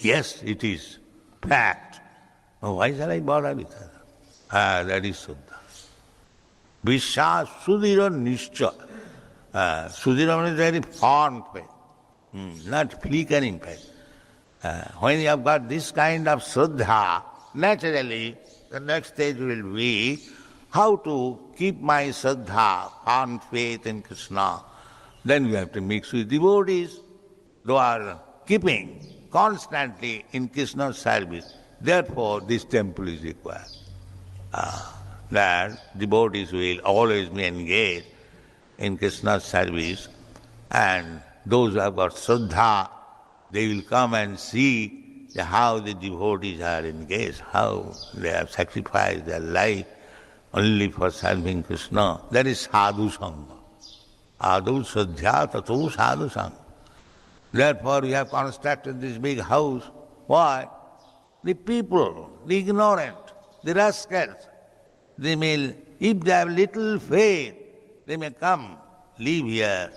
Yes, it is fact. Oh, why shall I bother with her? That is Suddha. Vishwas Sudhira Nishcha. Sudhira means very firm faith, not flickering faith. When you have got this kind of Shraddha, naturally the next stage will be how to keep my Shraddha, firm faith in Krishna. Then we have to mix with devotees who are keeping constantly in Krishna's service. Therefore, this temple is required. That devotees will always be engaged in Krishna's service, and those who have got Shraddha, they will come and see how the devotees are engaged, how they have sacrificed their life only for serving Krishna. That is sadhu sangha. Adu sadhya tato sadhu sangha. Therefore we have constructed this big house. Why? The people, the ignorant, the rascals, they may, if they have little faith, they may come, live here,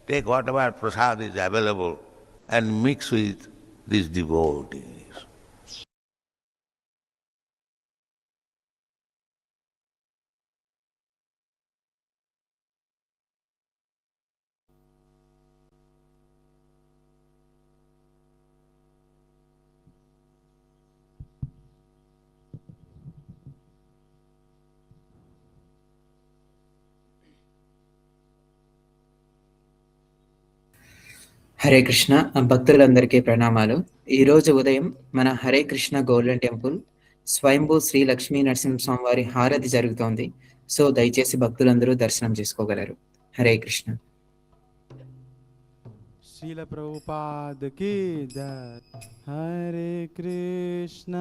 take whatever prasad is available and mix with these devotees. Hare Krishna భక్తులందరికీ ప్రణామాలు. ఈరోజు ఉదయం మన Hare Krishna golden temple స్వయంభూ శ్రీ లక్ష్మీ నరసింహస్వామి వారి హారతి జరుగుతోంది. So దయచేసి భక్తులందరూ దర్శనం చేసుకోగలరు. హరే కృష్ణ. శ్రీల ప్రభుపాద కీ జై. హరే కృష్ణ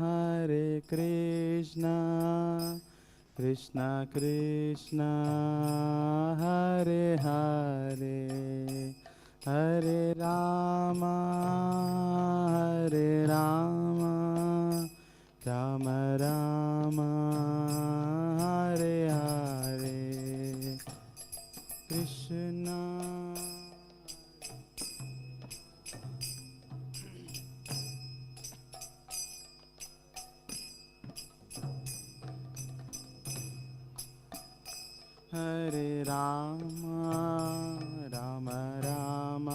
హరే కృష్ణ కృష్ణ కృష్ణ హరే హరే హరే రామ హరే రామ రామ రామ హరే హరే కృష్ణ హరే రామ రామ రామ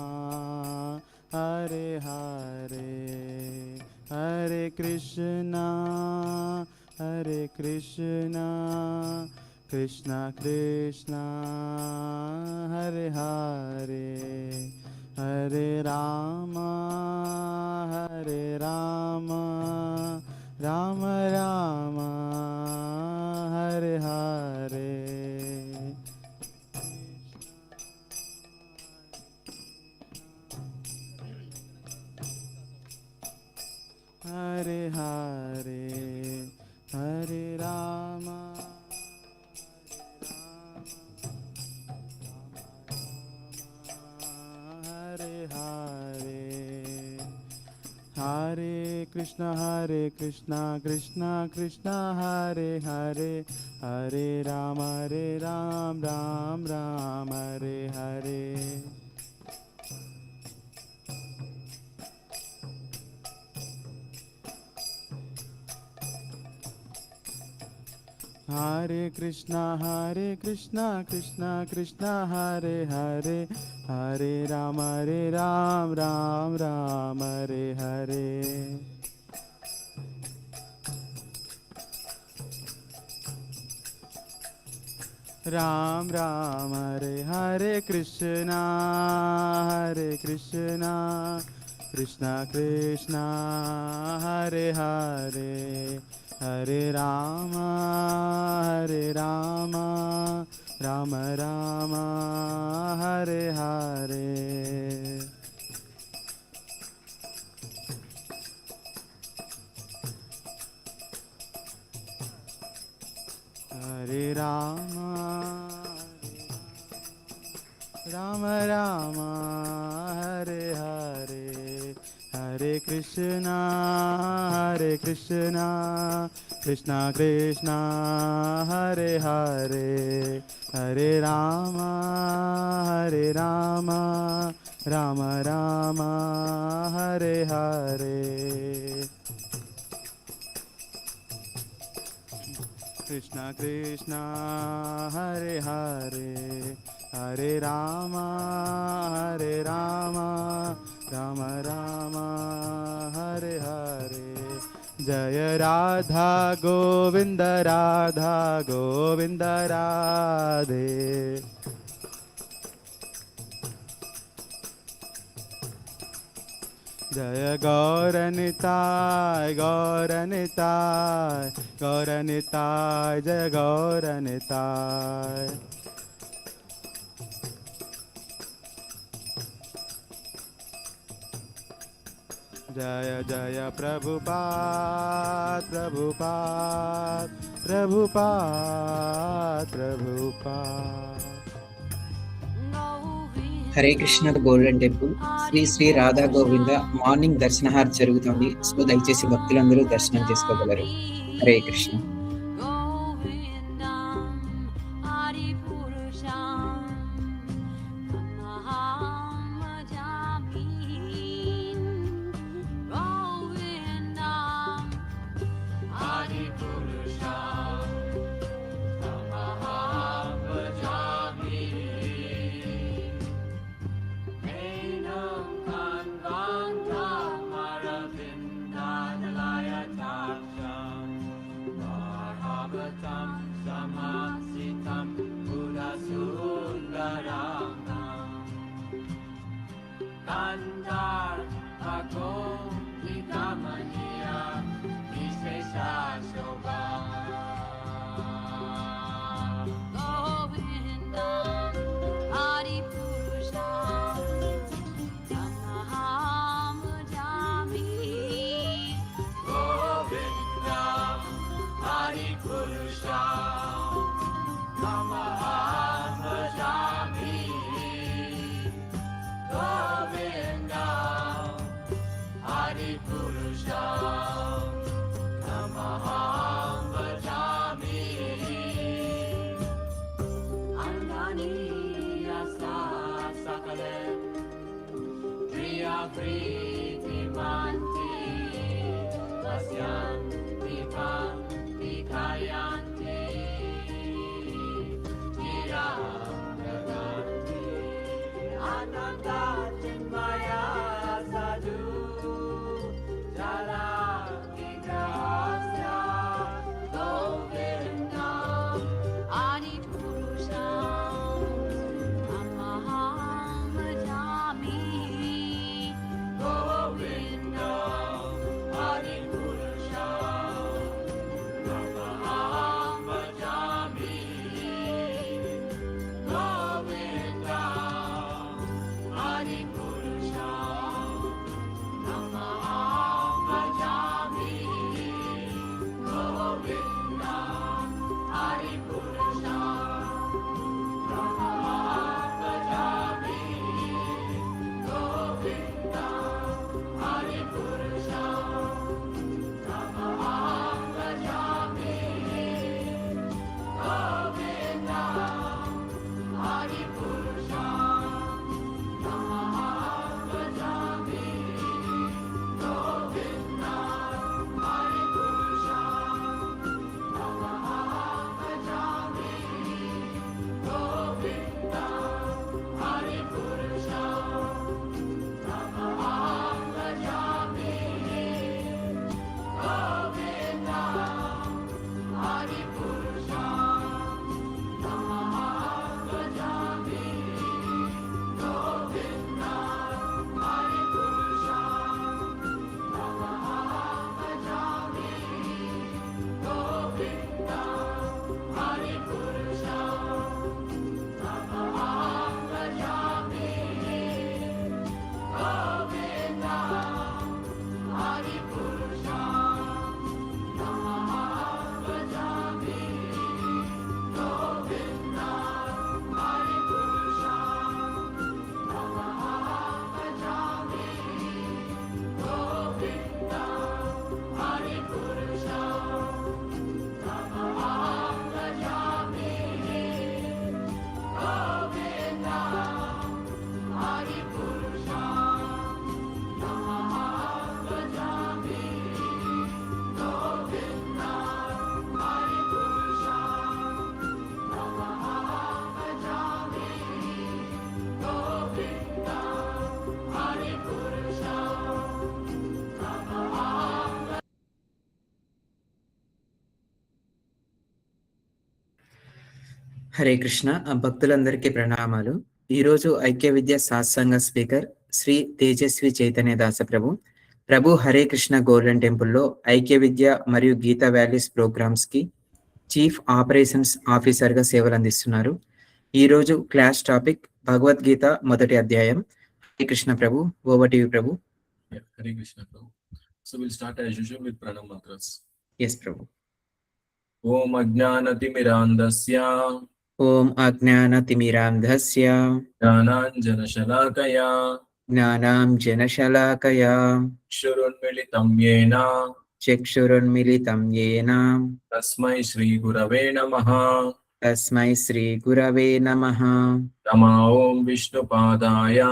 హరే హరే హరే కృష్ణ కృష్ణ కృష్ణ హరే హరే హరే రామ రామ రామ హరే హరే హరే హరే హరే రామ హరే హరే హరే కృష్ణ కృష్ణ కృష్ణ హరే హరే హరే రామ రామ రామ హరే హరే హరే కృష్ణ కృష్ణ కృష్ణ హరే హరే హరే రామ రామ హరే హరే రామ రామ హరే కృష్ణ కృష్ణ కృష్ణ హరే హరే హరే రామ రామ రామ హరే హరే హరే రామ రామ హరే హరే హరే కృష్ణ కృష్ణ కృష్ణ హరే హరే హరే రామ राम राम हरे हरे कृष्ण कृष्ण हरे हरे हरे राम राम राम हरे हरे जय राधा गोविंद राधे जय गौरनिताय जय गौरनिताय जय जय Prabhupada Hare Krishna golden temple Shri Shri Radha Govinda morning దర్శనహారతి జరుగుతుంది. సో దయచేసి భక్తులందరూ దర్శనం చేసుకోగలరు. హరే కృష్ణ. హరే కృష్ణ. భక్తులందరికీ ప్రణామాలు. ఈరోజు ఐక్య విద్య సాత్సంగ స్పీకర్ శ్రీ తేజస్వి చైతన్య దాస ప్రభు. ప్రభు హరే కృష్ణ గోల్డెన్ టెంపుల్లో ఐక్య విద్య మరియు గీతా వ్యాలీస్ ప్రోగ్రామ్స్ కి చీఫ్ ఆపరేషన్స్ ఆఫీసర్ గా సేవలు అందిస్తున్నారు. ఈరోజు క్లాస్ టాపిక్ భగవద్గీత మొదటి అధ్యాయం. Hare Krishna Prabhu. Over to you Prabhu. Hare Krishna Prabhu. So we'll start as usual with pranam mantras. Yes Prabhu. Om Ajnanatimmirandasya ఓం అజ్ఞానతిమిరాంధస్య Jnananjana Shalakaya జ్ఞానాం జనశలాకయా Shurunmilitam Yena చక్షురున్మిలితం యేన Tasmai Shri Gurave Namaha తస్మై శ్రీ గురవే నమః. Nama Om Vishnupadaya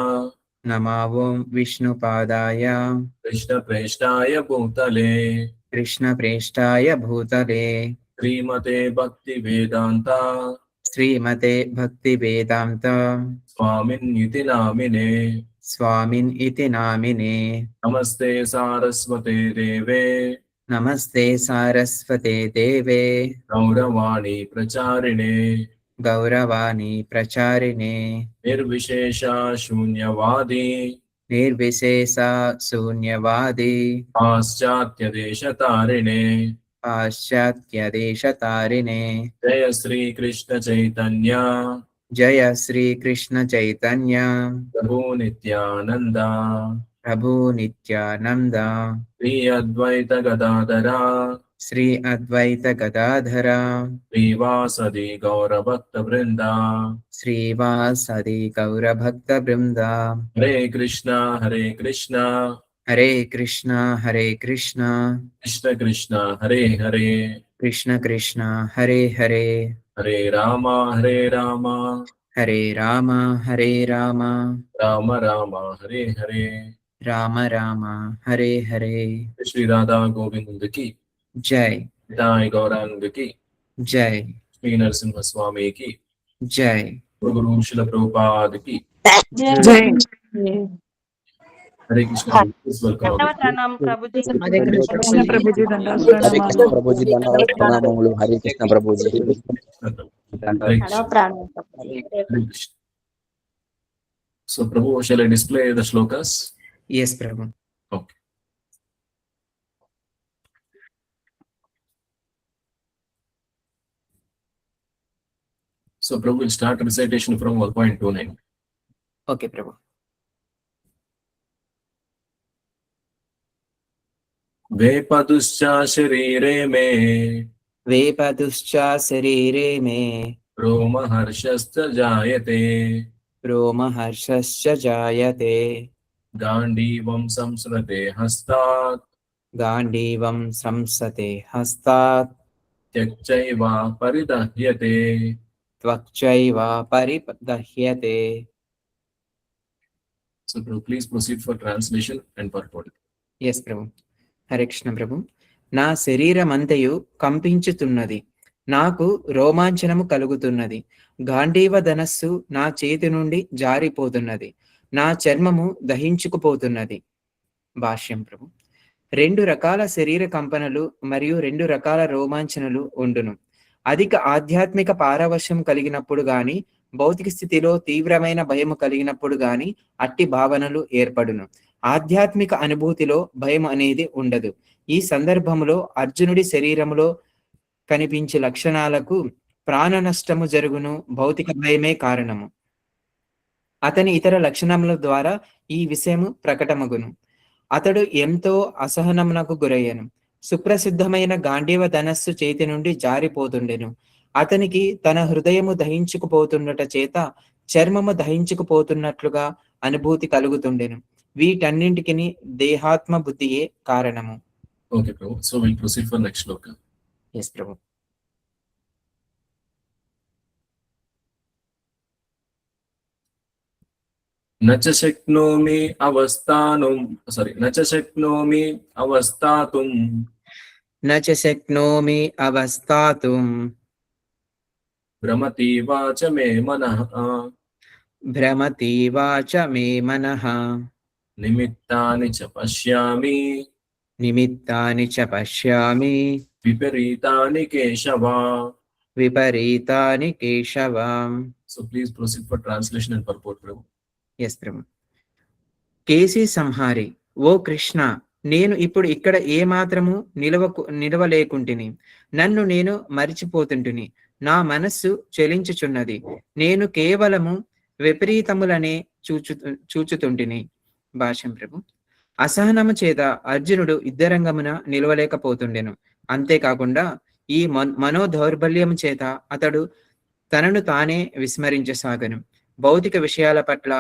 నమో ఓం విష్ణుపాదాయ Krishna Preshtaya Bhutale Krishna ప్రేష్టాయ భూతలే Srimate Bhakti Vedanta శ్రీమతే భక్తి వేదాంత Swamin Iti Namine స్వామిన్ ఇతి నామినే. Namaste Saraswate Deve నమస్తే సారస్వతే దేవే Gauravani Pracharine గౌరవాణి ప్రచారిణే Nirvishesha Shunyavadi నిర్విశేష శూన్యవాది Paschatya Deshatarine పాశ్చాత్య దేశతారిణే. Jaya Sri Krishna Chaitanya జయ శ్రీ కృష్ణ చైతన్య Prabhu Nityananda ప్రభు Nityananda Sri Advaita Gadadara Shri అద్వైత Gadadhara Srivasadi Gauravakta Vrinda శ్రీవాసది గౌరభక్త బృంద. Hare Krishna Hare Krishna Hare Krishna Hare Krishna Krishna Krishna Hare Hare Krishna Krishna Hare Hare Hare Rama Hare Rama Hare Rama Hare Rama Rama Rama Hare Hare Rama Rama Hare Hare. Shri Radha Govinda ki జై Jai Gauranga ki జై Shri Narasimha Swami ki జై. Guru Srila Prabhupada ki जय Hare Krishna. Please welcome. प्रणाम प्रभु जी। हरे कृष्ण प्रभु जी दंडवत हरे कृष्ण प्रभु जी धन्यवाद प्रणामములు हरे कृष्ण प्रभु जी Hare Krishna. प्रणाम Hare Krishna. So Prabhu, shall I display the shlokas? Yes Prabhu. Okay. So Prabhu will start recitation from 1.29. Okay Prabhu. Vepaduscha sharire me వేపదుశ్చ శరీరే మే Roma harshasta jayate రోమహర్షశ్చ జాయతే Gandivam samsrate hastat గాంధీవం సంసతే హస్తాత్ Tyakchaiva paridahyate. త్వక్చైవ పరిదహ్యతే. So Prabhu, please proceed for translation and purport. Yes Prabhu. Hare Krishna Prabhu. నా శరీరమంతయు కంపించుతున్నది, నాకు రోమాంచనము కలుగుతున్నది. గాంధీవ ధనస్సు నా చేతి నుండి జారిపోతున్నది, నా చర్మము దహించుకుపోతున్నది. భాష్యం ప్రభు. 2 రకాల శరీర కంపనలు మరియు 2 రకాల రోమాంచనలు ఉండును. అధిక ఆధ్యాత్మిక పారవశ్యం కలిగినప్పుడు గాని, భౌతిక స్థితిలో తీవ్రమైన భయము కలిగినప్పుడు గాని అట్టి భావనలు ఏర్పడును. ఆధ్యాత్మిక అనుభూతిలో భయం అనేది ఉండదు. ఈ సందర్భములో అర్జునుడి శరీరములో కనిపించే లక్షణాలకు ప్రాణ నష్టము జరుగును. భౌతిక భయమే కారణము. అతని ఇతర లక్షణముల ద్వారా ఈ విషయము ప్రకటమగును. అతడు ఎంతో అసహనమునకు గురయ్యను. సుప్రసిద్ధమైన గాంధీవ ధనస్సు చేతి నుండి జారిపోతుండెను. అతనికి తన హృదయము దహించుకుపోతున్నట చేత చర్మము దహించుకుపోతున్నట్లుగా అనుభూతి కలుగుతుండెను. వీటన్నింటికి దేహాత్మ బుద్ధియే కారణము. Okay, Prabhu. So we'll proceed for next shloka. Yes Prabhu. न च शक्नोमि अवस्थातुं న చ శక్నోమి అవస్థాతుం भ्रमतीवा च मे मनः భ్రమతీవా చ మే మనః निमित्तानि च पश्यामि నిమిత్తాని చ పశ్యామి विपरीतानि केशव విపరీతాని కేశవ. So please proceed for translation and purport, Prabhu. Yes Prabhu. Keshi సంహారి, ఓ కృష్ణ, నేను ఇప్పుడు ఇక్కడ ఏమాత్రము నిలవలేకుంటిని. నన్ను నేను మరిచిపోతుంటిని. నా మనస్సు చెలించుచున్నది. నేను కేవలము విపరీతములనే చూచుతుంటిని. భాష్యం ప్రభు. అసహనము చేత అర్జునుడు యుద్ధరంగమున నిలవలేకపోతుండెను. అంతేకాకుండా ఈ మనోదౌర్బల్యము చేత అతడు తనను తానే విస్మరించసాగను. భౌతిక విషయాల పట్ల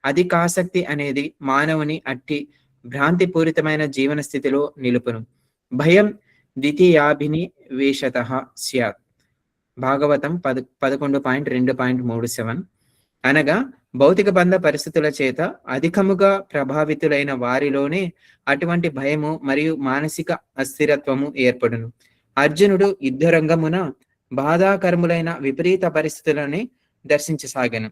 అధికాసక్తి అనేది మానవుని అట్టి భ్రాంతిపూరితమైన జీవన స్థితిలో నిలుపును. భయం ద్వితీయాభినివేశతః స్యాత్. భాగవతం 11.2.37. అనగా భౌతిక బంధ పరిస్థితుల చేత అధికముగా ప్రభావితులైన వారిలోనే అటువంటి భయము మరియు మానసిక అస్థిరత్వము ఏర్పడును. అర్జునుడు యుద్ధరంగమున బాధాకరములైన విపరీత పరిస్థితులని దర్శించసాగను.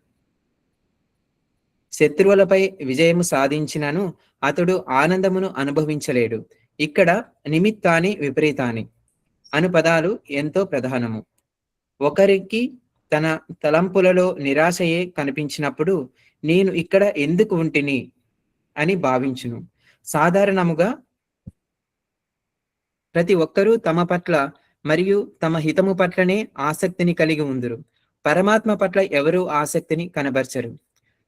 శత్రువులపై విజయము సాధించినను అతడు ఆనందమును అనుభవించలేడు. ఇక్కడ నిమిత్తాని విపరీతాని అను పదాలు ఎంతో ప్రధానము. ఒకరికి తన తలంపులలో నిరాశయే కనిపించినప్పుడు నేను ఇక్కడ ఎందుకు ఉంటిని అని భావించును. సాధారణముగా ప్రతి ఒక్కరూ తమ పట్ల మరియు తమ హితము పట్లనే ఆసక్తిని కలిగి ఉందురు. పరమాత్మ పట్ల ఎవరూ ఆసక్తిని కనబర్చరు.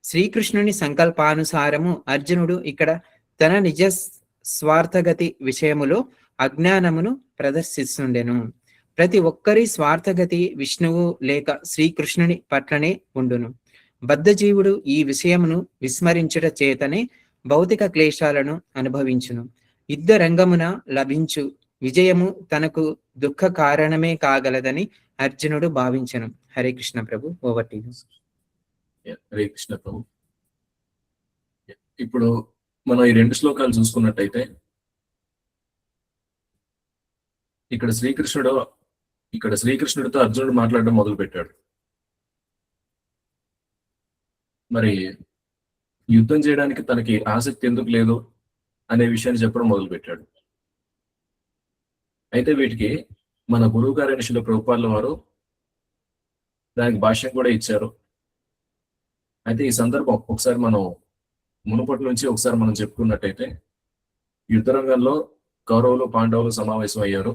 శ్రీకృష్ణుని సంకల్పానుసారము అర్జునుడు ఇక్కడ తన నిజ స్వార్థగతి విషయములో అజ్ఞానమును ప్రదర్శిస్తుండెను. ప్రతి ఒక్కరి స్వార్థగతి విష్ణువు లేక శ్రీకృష్ణుని పట్లనే ఉండును. బద్ధజీవుడు ఈ విషయమును విస్మరించుట చేతనే భౌతిక క్లేశాలను అనుభవించును. యుద్ధ రంగమున లభించు విజయము తనకు దుఃఖ కారణమే కాగలదని అర్జునుడు భావించను. Hare Krishna Prabhu. Over to you. Hare Krishna Prabhu. ఇప్పుడు మనం ఈ 2 శ్లోకాలు చూసుకున్నట్టయితే ఇక్కడ శ్రీకృష్ణుడితో అర్జునుడు మాట్లాడడం మొదలు పెట్టాడు. మరి యుద్ధం చేయడానికి తనకి ఆసక్తి ఎందుకు లేదు అనే విషయాన్ని చెప్పడం మొదలు పెట్టాడు. అయితే వీటికి మన గురువు గారైన శ్రీల ప్రభుపాదుల వారు దానికి భాష్యం కూడా ఇచ్చారు. అయితే ఈ సందర్భం ఒకసారి మనం మునుపటి నుంచి ఒకసారి మనం చెప్పుకున్నట్టయితే యుద్ధరంగంలో కౌరవులు పాండవులు సమావేశం అయ్యారు.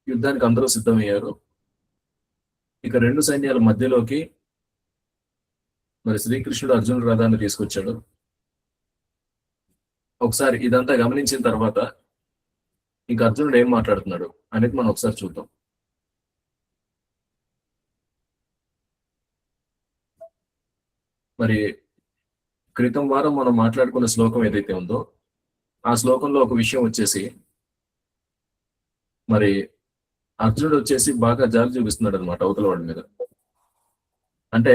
యుద్ధానికి అందరూ సిద్ధమయ్యారు. ఇక 2 సైన్యాల మధ్యలోకి మరి శ్రీకృష్ణుడు అర్జునుడు రథాన్ని తీసుకొచ్చాడు. ఒకసారి ఇదంతా గమనించిన తర్వాత ఇంక అర్జునుడు ఏం మాట్లాడుతున్నాడు అనేది మనం ఒకసారి చూద్దాం. మరి క్రితం వారం మనం మాట్లాడుకున్న శ్లోకం ఏదైతే ఉందో ఆ శ్లోకంలో ఒక విషయం వచ్చేసి మరి అర్జునుడు వచ్చేసి బాగా జాలి చూపిస్తున్నాడు అనమాట అవతల వాడి మీద. అంటే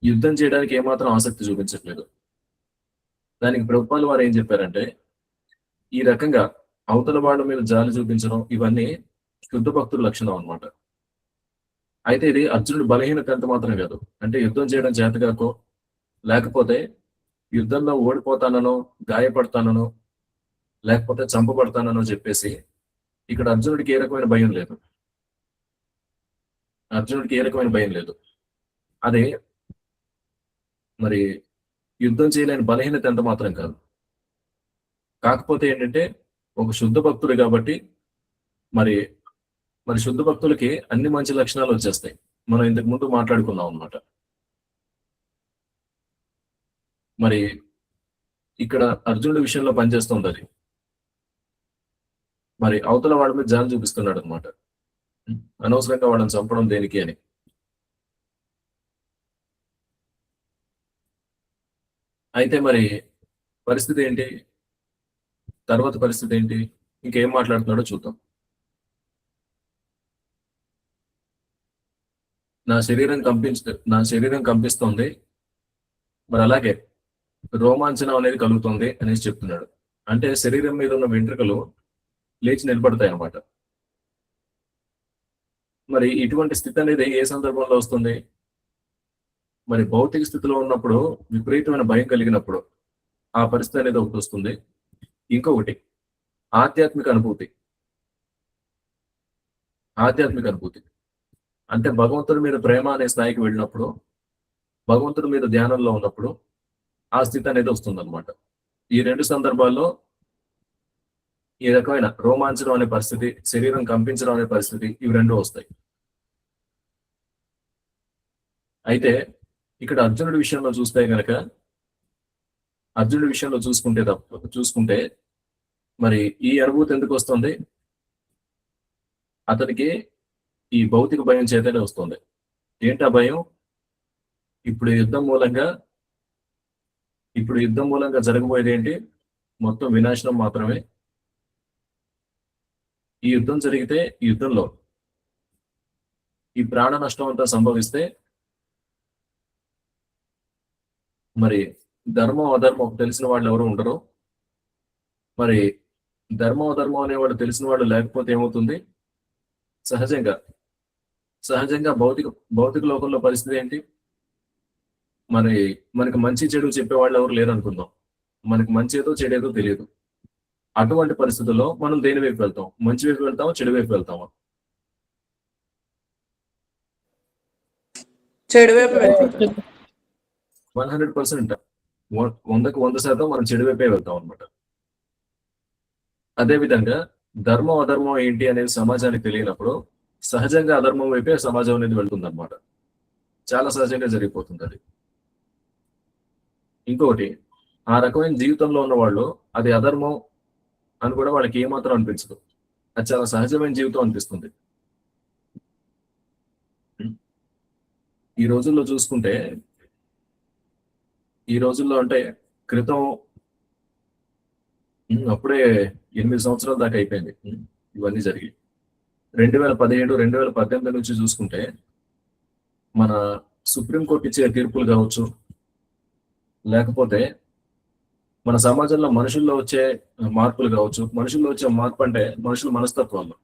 యుద్ధం చేయడానికి ఏమాత్రం ఆసక్తి చూపించట్లేదు. దానికి ప్రభుపాదుల వారు ఏం చెప్పారంటే ఈ రకంగా అవతల వాళ్ళ మీద జాలి చూపించడం ఇవన్నీ శుద్ధ భక్తుల లక్షణం అనమాట. అయితే ఇది అర్జునుడు బలహీనత ఎంత మాత్రం కాదు. అంటే యుద్ధం చేయడం చేతగాకో లేకపోతే యుద్ధంలో ఓడిపోతానో గాయపడతానో లేకపోతే చంపబడతానో చెప్పేసి ఇక్కడ అర్జునుడికి ఏ రకమైన భయం లేదు. అదే మరి యుద్ధం చేయలేని బలహీనత ఎంత మాత్రం కాదు. కాకపోతే ఏంటంటే ఒక శుద్ధ భక్తుడు కాబట్టి మరి శుద్ధ భక్తులకి అన్ని మంచి లక్షణాలు వచ్చేస్తాయి. మనం ఇంతకు ముందు మాట్లాడుకున్నాం అన్నమాట. మరి ఇక్కడ అర్జునుడి విషయంలో పనిచేస్తుంది అది. మరి అవతల వాడి మీద జాలి చూపిస్తున్నాడు అనమాట. అనవసరంగా వాళ్ళని చంపడం దేనికి అని. అయితే మరి పరిస్థితి ఏంటి, తర్వాత పరిస్థితి ఏంటి, ఇంకేం మాట్లాడుతున్నాడో చూద్దాం. నా శరీరం కంపిస్తుంది, మరి అలాగే రోమాంచనం అనేది కలుగుతుంది అనేసి చెప్తున్నాడు. అంటే శరీరం మీద ఉన్న వెంట్రుకలు లేచి నిలబడతాయి అన్నమాట. మరి ఇటువంటి స్థితి అనేది ఏ సందర్భంలో వస్తుంది? మరి భౌతిక స్థితిలో ఉన్నప్పుడు విపరీతమైన భయం కలిగినప్పుడు ఆ పరిస్థితి అనేది ఒకటి వస్తుంది. ఇంకొకటి ఆధ్యాత్మిక అనుభూతి. అంటే భగవంతుడి మీద ప్రేమ అనే స్థాయికి వెళ్ళినప్పుడు, భగవంతుడి మీద ధ్యానంలో ఉన్నప్పుడు ఆ స్థితి అనేది వస్తుందన్నమాట. ఈ 2 సందర్భాల్లో ఈ రకమైన రోమాంచనం అనే పరిస్థితి, శరీరం కంపించడం అనే పరిస్థితి, ఇవి 2 వస్తాయి. అయితే ఇక్కడ అర్జునుడి విషయంలో చూస్తే గనక, అర్జునుడి విషయంలో చూసుకుంటే మరి ఈ అనుభూతి ఎందుకు వస్తుంది? అతనికి ఈ భౌతిక భయం చేతనే వస్తుంది. ఏంటి ఆ భయం? ఇప్పుడు యుద్ధం మూలంగా జరగబోయేది ఏంటి? మొత్తం వినాశనం మాత్రమే. ఈ యుద్ధం జరిగితే, ఈ యుద్ధంలో ఈ ప్రాణ నష్టం అంతా సంభవిస్తే మరి ధర్మం అధర్మం తెలిసిన వాళ్ళు ఎవరు ఉండరు. మరి ధర్మం అధర్మం అనేవాడు తెలిసిన వాళ్ళు లేకపోతే ఏమవుతుంది? సహజంగా భౌతిక లోకంలో పరిస్థితి ఏంటి? మనకి మంచి చెడు చెప్పేవాళ్ళు ఎవరు లేరు అనుకుందాం. మనకి మంచి ఏదో చెడేదో తెలియదు. అటువంటి పరిస్థితుల్లో మనం దేని వైపు వెళ్తాం? మంచి వైపు వెళ్తామా, చెడు వైపు వెళ్తామా? చెడు వైపు వెళ్తాం. 100%, 100కు 100% మనం చెడు వైపే వెళ్తాం అనమాట. అదేవిధంగా ధర్మం అధర్మం ఏంటి అనేది సమాజానికి తెలియనప్పుడు సహజంగా అధర్మం వైపే సమాజం అనేది వెళ్తుంది అనమాట. చాలా సహజంగా జరిగిపోతుంది అది. ఇంకొకటి, ఆ రకమైన జీవితంలో ఉన్న వాళ్ళు అది అధర్మం అని కూడా వాళ్ళకి ఏమాత్రం అనిపించదు. అది చాలా సహజమైన జీవితం అనిపిస్తుంది. ఈ రోజుల్లో చూసుకుంటే, ఈ రోజుల్లో అంటే క్రితం అప్పుడే 8 సంవత్సరాల దాకా అయిపోయింది ఇవన్నీ జరిగి. 2017, 2018 నుంచి చూసుకుంటే మన సుప్రీంకోర్టు ఇచ్చే తీర్పులు కావచ్చు, లేకపోతే మన సమాజంలో మనుషుల్లో వచ్చే మార్పులు కావచ్చు. మనుషుల్లో వచ్చే మార్పు అంటే మనుషుల మనస్తత్వాల్లో.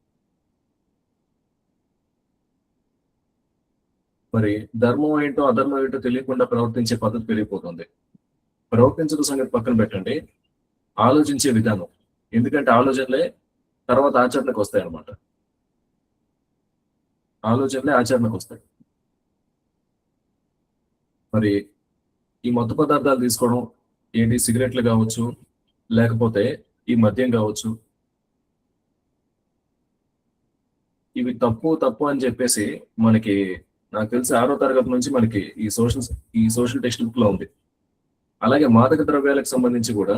మరి ధర్మం ఏంటో అధర్మం ఏంటో తెలియకుండా ప్రవర్తించే పద్ధతి పెరిగిపోతుంది. ప్రవర్తించడం సంగతి పక్కన పెట్టండి, ఆలోచించే విధానం. ఎందుకంటే ఆలోచనలే తర్వాత ఆచరణకు వస్తాయి అన్నమాట. ఆలోచనలే ఆచరణకు వస్తాయి. మరి ఈ మత్తు పదార్థాలు తీసుకోవడం ఏంటి? సిగరెట్లు కావచ్చు, లేకపోతే ఈ మద్యం కావచ్చు, ఇవి తప్పు అని చెప్పేసి మనకి, నాకు తెలిసి 6వ తరగతి నుంచి మనకి ఈ సోషల్ టెక్స్ట్ బుక్ లో ఉంది. అలాగే మాదక ద్రవ్యాలకు సంబంధించి కూడా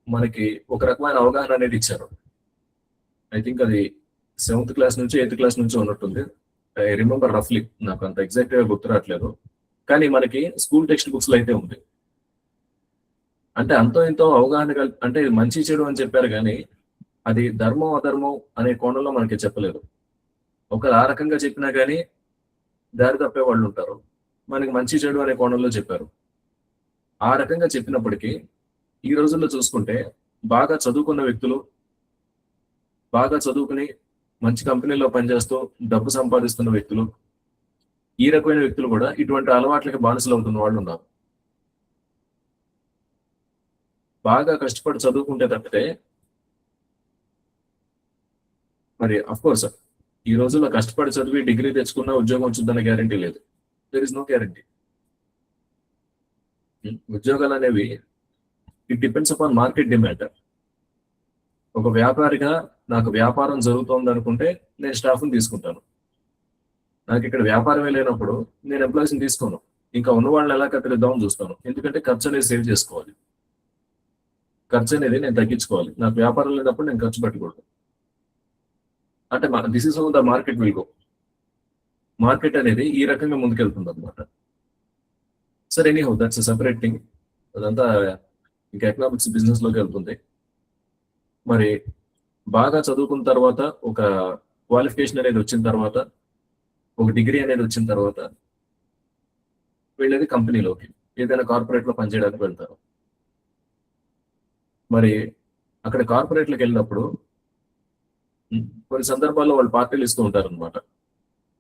మనకి ఒక రకమైన అవగాహన అనేది ఇచ్చారు. ఐ థింక్ అది 7th క్లాస్ నుంచి 8th క్లాస్ నుంచి ఉన్నట్టుంది. ఐ రిమెంబర్ రఫ్లీ, నాకు అంత ఎగ్జాక్ట్ గా గుర్తు రావట్లేదు. కానీ మనకి స్కూల్ టెక్స్ట్ బుక్స్ లో అయితే ఉంది. అంటే అంతో ఎంతో అవగాహన అంటే ఇది మంచి చెడు అని చెప్పారు, కానీ అది ధర్మం అధర్మం అనే కోణంలో మనకి చెప్పలేదు. ఒకరు ఆ రకంగా చెప్పినా కానీ దారి తప్పే వాళ్ళు ఉంటారు. మనకి మంచి చెడు అనే కోణంలో చెప్పారు. ఆ రకంగా చెప్పినప్పటికీ ఈ రోజుల్లో చూసుకుంటే బాగా చదువుకున్న వ్యక్తులు, బాగా చదువుకుని మంచి కంపెనీలో పనిచేస్తూ డబ్బు సంపాదిస్తున్న వ్యక్తులు, ఈ రకమైన వ్యక్తులు కూడా ఇటువంటి అలవాట్లకి బానిసలు అవుతున్న వాళ్ళు ఉన్నారు. బాగా కష్టపడి చదువుకుంటే తప్పితే, మరి అఫ్ కోర్స్ ఈ రోజుల్లో కష్టపడి చదివి డిగ్రీ తెచ్చుకున్న ఉద్యోగం వచ్చిందన్న గ్యారంటీ లేదు. There is no guarantee. ఉద్యోగాలు అనేవి it depends upon market demand. ఒక వ్యాపారిగా నాకు వ్యాపారం జరుగుతోంది అనుకుంటే నేను స్టాఫ్ని తీసుకుంటాను. నాకు ఇక్కడ వ్యాపారమే లేనప్పుడు నేను ఎంప్లాయీస్ని తీసుకోను. ఇంకా ఉన్న వాళ్ళని ఎలా కత్తిరిద్దామని చూస్తాను. ఎందుకంటే ఖర్చు అనేది సేవ్ చేసుకోవాలి. ఖర్చు అనేది నేను తగ్గించుకోవాలి. నాకు వ్యాపారం లేనప్పుడు నేను ఖర్చు పెట్టకూడదు. అంటే this is how the market will go. Market అనేది ఈ రకంగా ముందుకెళ్తుంది అనమాట. సరే, ఎనీహౌ దట్స్ సెపరేట్ థింగ్. అదంతా ఇంకా ఎకనామిక్స్ బిజినెస్ లోకి వెళ్తుంది. మరి బాగా చదువుకున్న తర్వాత, ఒక క్వాలిఫికేషన్ అనేది వచ్చిన తర్వాత, ఒక డిగ్రీ అనేది వచ్చిన తర్వాత వెళ్ళేది కంపెనీలోకి, ఏదైనా కార్పొరేట్ లో పనిచేయడానికి వెళ్తారు. మరి అక్కడ కార్పొరేట్లకు వెళ్ళినప్పుడు కొన్ని సందర్భాల్లో వాళ్ళు పార్టీలు ఇస్తూ ఉంటారు అనమాట.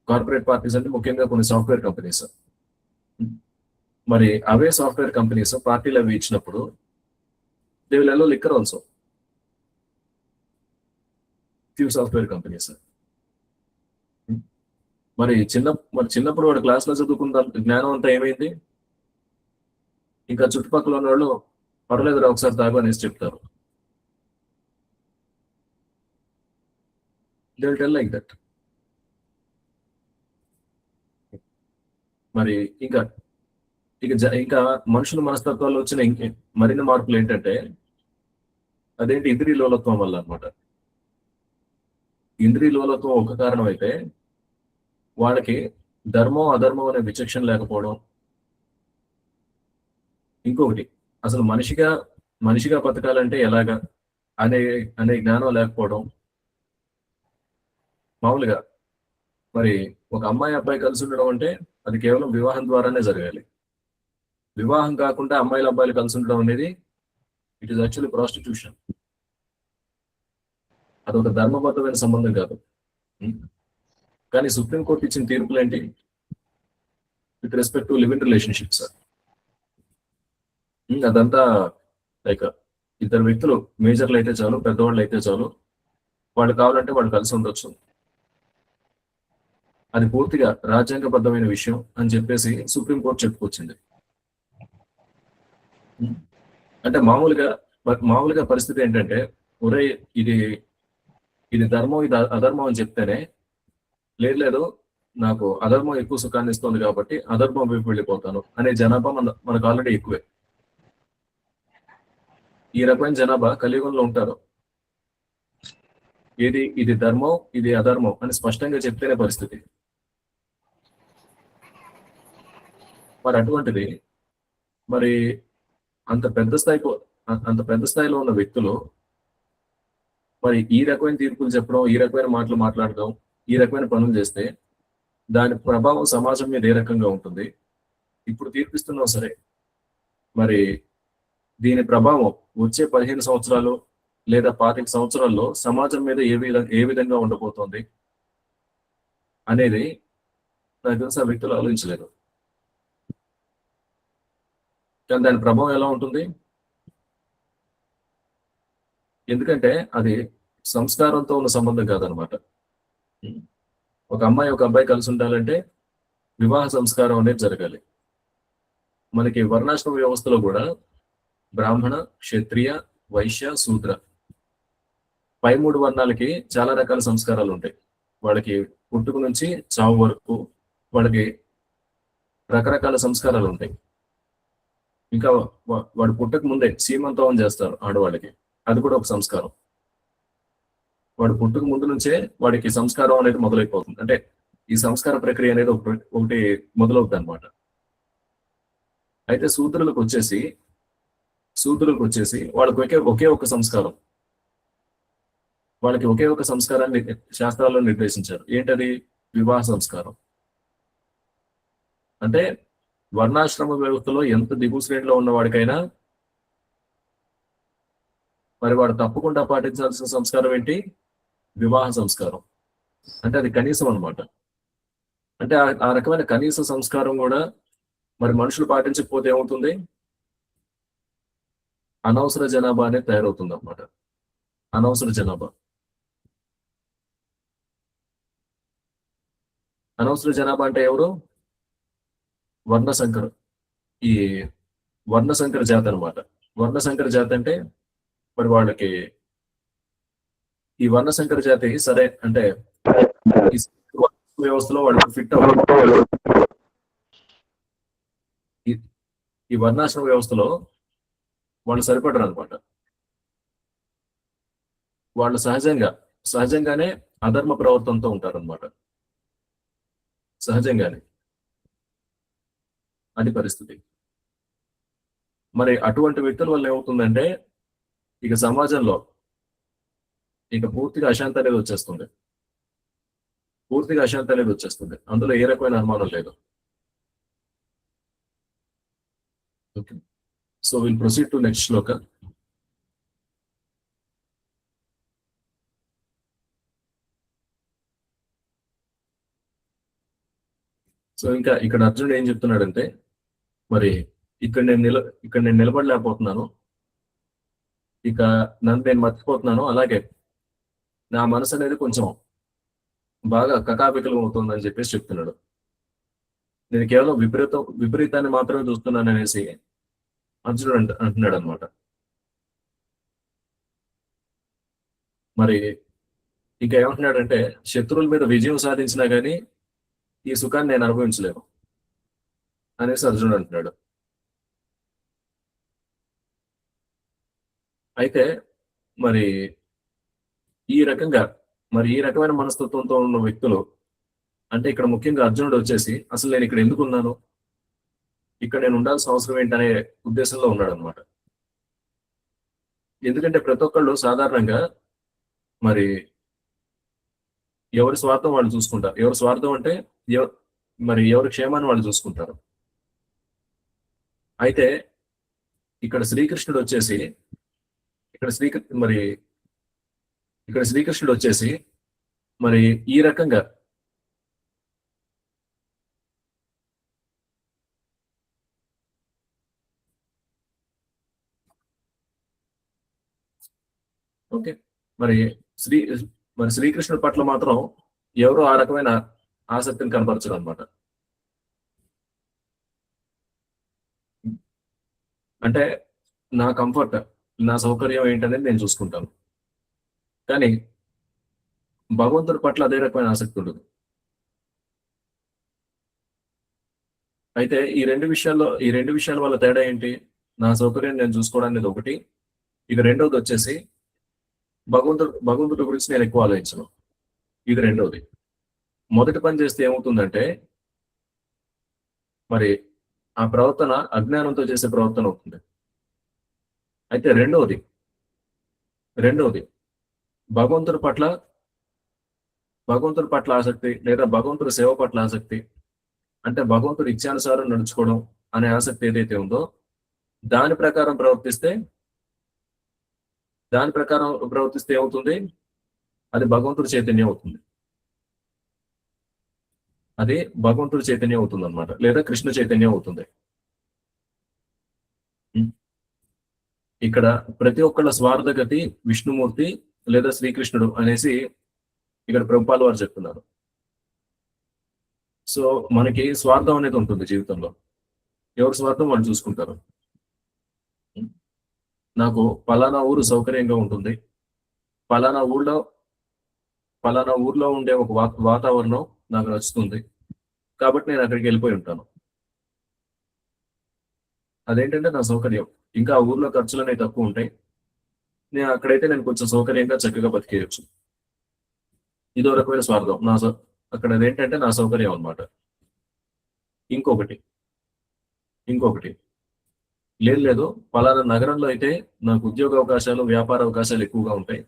కార్పొరేట్ పార్టీస్ అంటే ముఖ్యంగా కొన్ని సాఫ్ట్వేర్ కంపెనీస్. మరి అవే సాఫ్ట్వేర్ కంపెనీస్ పార్టీలు అవి ఇచ్చినప్పుడు they will allow liquor also. Few software companies. మరి చిన్నప్పుడు వాడు క్లాస్లో చదువుకున్న జ్ఞానం అంతా ఏమైంది? ఇంకా చుట్టుపక్కల ఉన్న వాళ్ళు పర్లేదురా ఒకసారి తాగు అనేసి చెప్తారు. They will tell like that. మరి ఇంకా ఇంకా మనుషుల మనస్తత్వాల్లో వచ్చిన మరిన్ని మార్పులు ఏంటంటే అదేంటి ఇంద్రియ లోలత్వం వల్ల అనమాట. ఇంద్రియ లోలత్వం ఒక కారణం అయితే వాళ్ళకి ధర్మం అధర్మం అనే విచక్షణ లేకపోవడం, ఇంకొకటి అసలు మనిషిగా బతకాలంటే ఎలాగా అనే జ్ఞానం లేకపోవడం. మామూలుగా మరి ఒక అమ్మాయి అబ్బాయి కలిసి ఉండడం అంటే అది కేవలం వివాహం ద్వారానే జరగాలి. వివాహం కాకుండా అమ్మాయిలు అబ్బాయిలు కలిసి ఉండడం అనేది ఇట్ ఈస్ యాక్చువల్లీ ప్రాస్టిట్యూషన్. అదొక ధర్మబద్ధమైన సంబంధం కాదు. కానీ సుప్రీంకోర్టు ఇచ్చిన తీర్పులు ఏంటి with respect to live in relationships? అదంతా లైక్ ఇద్దరు వ్యక్తులు మేజర్లు అయితే చాలు, పెద్దవాళ్ళు అయితే చాలు, వాళ్ళు కావాలంటే వాళ్ళు కలిసి ఉండొచ్చు, అది పూర్తిగా రాజ్యాంగబద్ధమైన విషయం అని చెప్పేసి సుప్రీంకోర్టు చెప్పుకొచ్చింది. అంటే మామూలుగా పరిస్థితి ఏంటంటే ఒరే ఇది ధర్మం ఇది అధర్మం అని చెప్తేనే లేదు నాకు అధర్మం ఎక్కువ సుఖాన్ని ఇస్తుంది కాబట్టి అధర్మం వైపు వెళ్ళిపోతాను అనే జనాభా మనకు ఆల్రెడీ ఎక్కువే. ఈ రకమైన జనాభా కలియుగంలో ఉంటారు. ఇది ధర్మం ఇది అధర్మం అని స్పష్టంగా చెప్తేనే పరిస్థితి. మరి అటువంటిది మరి అంత పెద్ద స్థాయిలో ఉన్న వ్యక్తులు మరి ఈ రకమైన తీర్పులు చెప్పడం, ఈ రకమైన మాటలు మాట్లాడడం, ఈ రకమైన పనులు చేస్తే దాని ప్రభావం సమాజం మీద ఏ రకంగా ఉంటుంది? ఇప్పుడు తీర్పిస్తున్నాం సరే, మరి దీని ప్రభావం వచ్చే 15 సంవత్సరాలు లేదా 25 సంవత్సరాల్లో సమాజం మీద ఏ విధంగా ఉండబోతోంది అనేది నాకు తెలిసి ఆ వ్యక్తులు ఆలోచించలేరు. కానీ దాని ప్రభావం ఎలా ఉంటుంది? ఎందుకంటే అది సంస్కారంతో ఉన్న సంబంధం కాదనమాట. ఒక అబ్బాయి కలిసి ఉండాలంటే వివాహ సంస్కారం అనేది జరగాలి. మనకి వర్ణాశ్రమ వ్యవస్థలో కూడా బ్రాహ్మణ, క్షత్రియ, వైశ్య, శూద్ర పై 3 వర్ణాలకి చాలా రకాల సంస్కారాలు ఉంటాయి. వాళ్ళకి పుట్టుక నుంచి చావు వరకు వాళ్ళకి రకరకాల సంస్కారాలు ఉంటాయి. ఇంకా వాడు పుట్టక ముందే సీమంతం చేస్తారు ఆడవాళ్ళకి, అది కూడా ఒక సంస్కారం. వాడు పుట్టుక ముందు నుంచే వాడికి సంస్కారం అనేది మొదలైపోతుంది. అంటే ఈ సంస్కార ప్రక్రియ అనేది ఒకటి మొదలవుతుంది అనమాట. అయితే శూద్రులకు వచ్చేసి వాళ్ళకి ఒకే ఒక సంస్కారం, వాళ్ళకి ఒకే ఒక సంస్కారాన్ని శాస్త్రాల్లో నిర్దేశించారు. ఏంటది? వివాహ సంస్కారం. అంటే వర్ణాశ్రమ వ్యవస్థలో ఎంత దిగువ శ్రేణిలో ఉన్న వాడికైనా మరి వాడు తప్పకుండా పాటించాల్సిన సంస్కారం ఏంటి? వివాహ సంస్కారం. అంటే అది కనీసం అనమాట. అంటే ఆ రకమైన కనీస సంస్కారం కూడా మరి మనుషులు పాటించకపోతే ఏమవుతుంది? అనవసర జనాభా అనేది తయారవుతుంది అనమాట. అనవసర జనాభా అంటే ఎవరు? ఈ వర్ణశంకర జాతి అనమాట. వర్ణశంకర జాతి అంటే మరి వాళ్ళకి ఈ వర్ణశంకర జాతి సరే అంటే ఈ వ్యవస్థలో వాళ్ళు ఫిట్ అవ్వరు. ఈ వర్ణాశ్రమ వ్యవస్థలో వాళ్ళు సరిపడరు అనమాట. వాళ్ళు సహజంగానే అధర్మ ప్రవర్తనతో ఉంటారనమాట. సహజంగానే అది పరిస్థితి. మరి అటువంటి వ్యక్తుల వల్ల ఏమవుతుందంటే ఇక సమాజంలో ఇక పూర్తిగా అశాంతి అనేది వచ్చేస్తుంది. అందులో ఏ రకమైన అనుమానం లేదు. Okay, so will proceed to next Shloka. So ఇంకా ఇక్కడ అర్జునుడు ఏం చెప్తున్నాడంటే మరి ఇక్కడ నేను నిలబడలేకపోతున్నాను, ఇక నన్ను నేను మర్చిపోతున్నాను, అలాగే నా మనసు అనేది కొంచెం బాగా కకాపికలం అవుతుందని చెప్పేసి చెప్తున్నాడు. నేను కేవలం విపరీతాన్ని మాత్రమే చూస్తున్నాను అనేసి అర్జునుడు అంటున్నాడు అనమాట. మరి ఇంకా ఏమంటున్నాడంటే, శత్రువుల మీద విజయం సాధించినా గానీ ఈ సుఖాన్ని నేను అనుభవించలేను అనేసి అర్జునుడు అంటున్నాడు. అయితే మరి ఈ రకమైన మనస్తత్వంతో ఉన్న వ్యక్తులు, అంటే ఇక్కడ ముఖ్యంగా అర్జునుడు వచ్చేసి అసలు నేను ఇక్కడ ఎందుకు ఉన్నాను, ఇక్కడ నేను ఉండాల్సిన అవసరం ఏంటనే ఉద్దేశంలో ఉన్నాడు అనమాట. ఎందుకంటే ప్రతి ఒక్కళ్ళు సాధారణంగా మరి ఎవరి స్వార్థం వాళ్ళు చూసుకుంటారు. ఎవరి స్వార్థం అంటే మరి ఎవరి క్షేమాన్ని వాళ్ళు చూసుకుంటారు. అయితే ఇక్కడ శ్రీకృష్ణుడు వచ్చేసి మరి ఈ రకంగా ఓకే మరి శ్రీకృష్ణుడి పట్ల మాత్రం ఎవరు ఆ రకమైన ఆసక్తిని కనపరచరు అనమాట. అంటే నా కంఫర్ట్, నా సౌకర్యం ఏంటనేది నేను చూసుకుంటాను. కానీ భగవంతుడి పట్ల అదే రకమైన ఆసక్తి ఉండదు. అయితే ఈ రెండు విషయాల వల్ల తేడా ఏంటి? నా సౌకర్యం నేను చూసుకోవడం అనేది ఒకటి. ఇక రెండవది వచ్చేసి భగవంతుడి గురించి నేను ఎక్కువ ఆలోచించను. ఇది రెండవది. మొదటి పని చేస్తే ఏమవుతుందంటే మరి ఆ ప్రవర్తన అజ్ఞానంతో చేసే ప్రవర్తన అవుతుంది. అయితే రెండవది భగవంతుడి పట్ల ఆసక్తి, లేదా భగవంతుడి సేవ పట్ల ఆసక్తి, అంటే భగవంతుడి ఇచ్ఛానుసారం నడుచుకోవడం అనే ఆసక్తి ఏదైతే ఉందో దాని ప్రకారం ప్రవర్తిస్తే ఏమవుతుంది? అది భగవంతుడి చైతన్యం అవుతుంది. అది భగవంతుడి చైతన్యం అవుతుంది అనమాట, లేదా కృష్ణ చైతన్యం అవుతుంది. ఇక్కడ ప్రతి ఒక్కళ్ళ స్వార్థగతి విష్ణుమూర్తి లేదా శ్రీకృష్ణుడు అనేసి ఇక్కడ ప్రభుపాల్ వారు చెప్తున్నారు. సో మనకి స్వార్థం అనేది ఉంటుంది జీవితంలో. ఎవరి స్వార్థం వాళ్ళు చూసుకుంటారు. నాకు పలానా ఊరు సౌకర్యంగా ఉంటుంది, పలానా ఊర్లో ఉండే ఒక వాతావరణం నాకు నచ్చుతుంది, కాబట్టి నేను అక్కడికి వెళ్ళిపోయి ఉంటాను. అదేంటంటే నా సౌకర్యం. ఇంకా ఆ ఊర్లో ఖర్చులు అనేవి తక్కువ ఉంటాయి, అక్కడైతే నేను కొంచెం సౌకర్యంగా చక్కగా బతికేయచ్చు. ఇదో రకమైన స్వార్థం. అక్కడ అదేంటంటే నా సౌకర్యం అనమాట. ఇంకొకటి లేదు పలానా నగరంలో అయితే నాకు ఉద్యోగ అవకాశాలు, వ్యాపార అవకాశాలు ఎక్కువగా ఉంటాయి.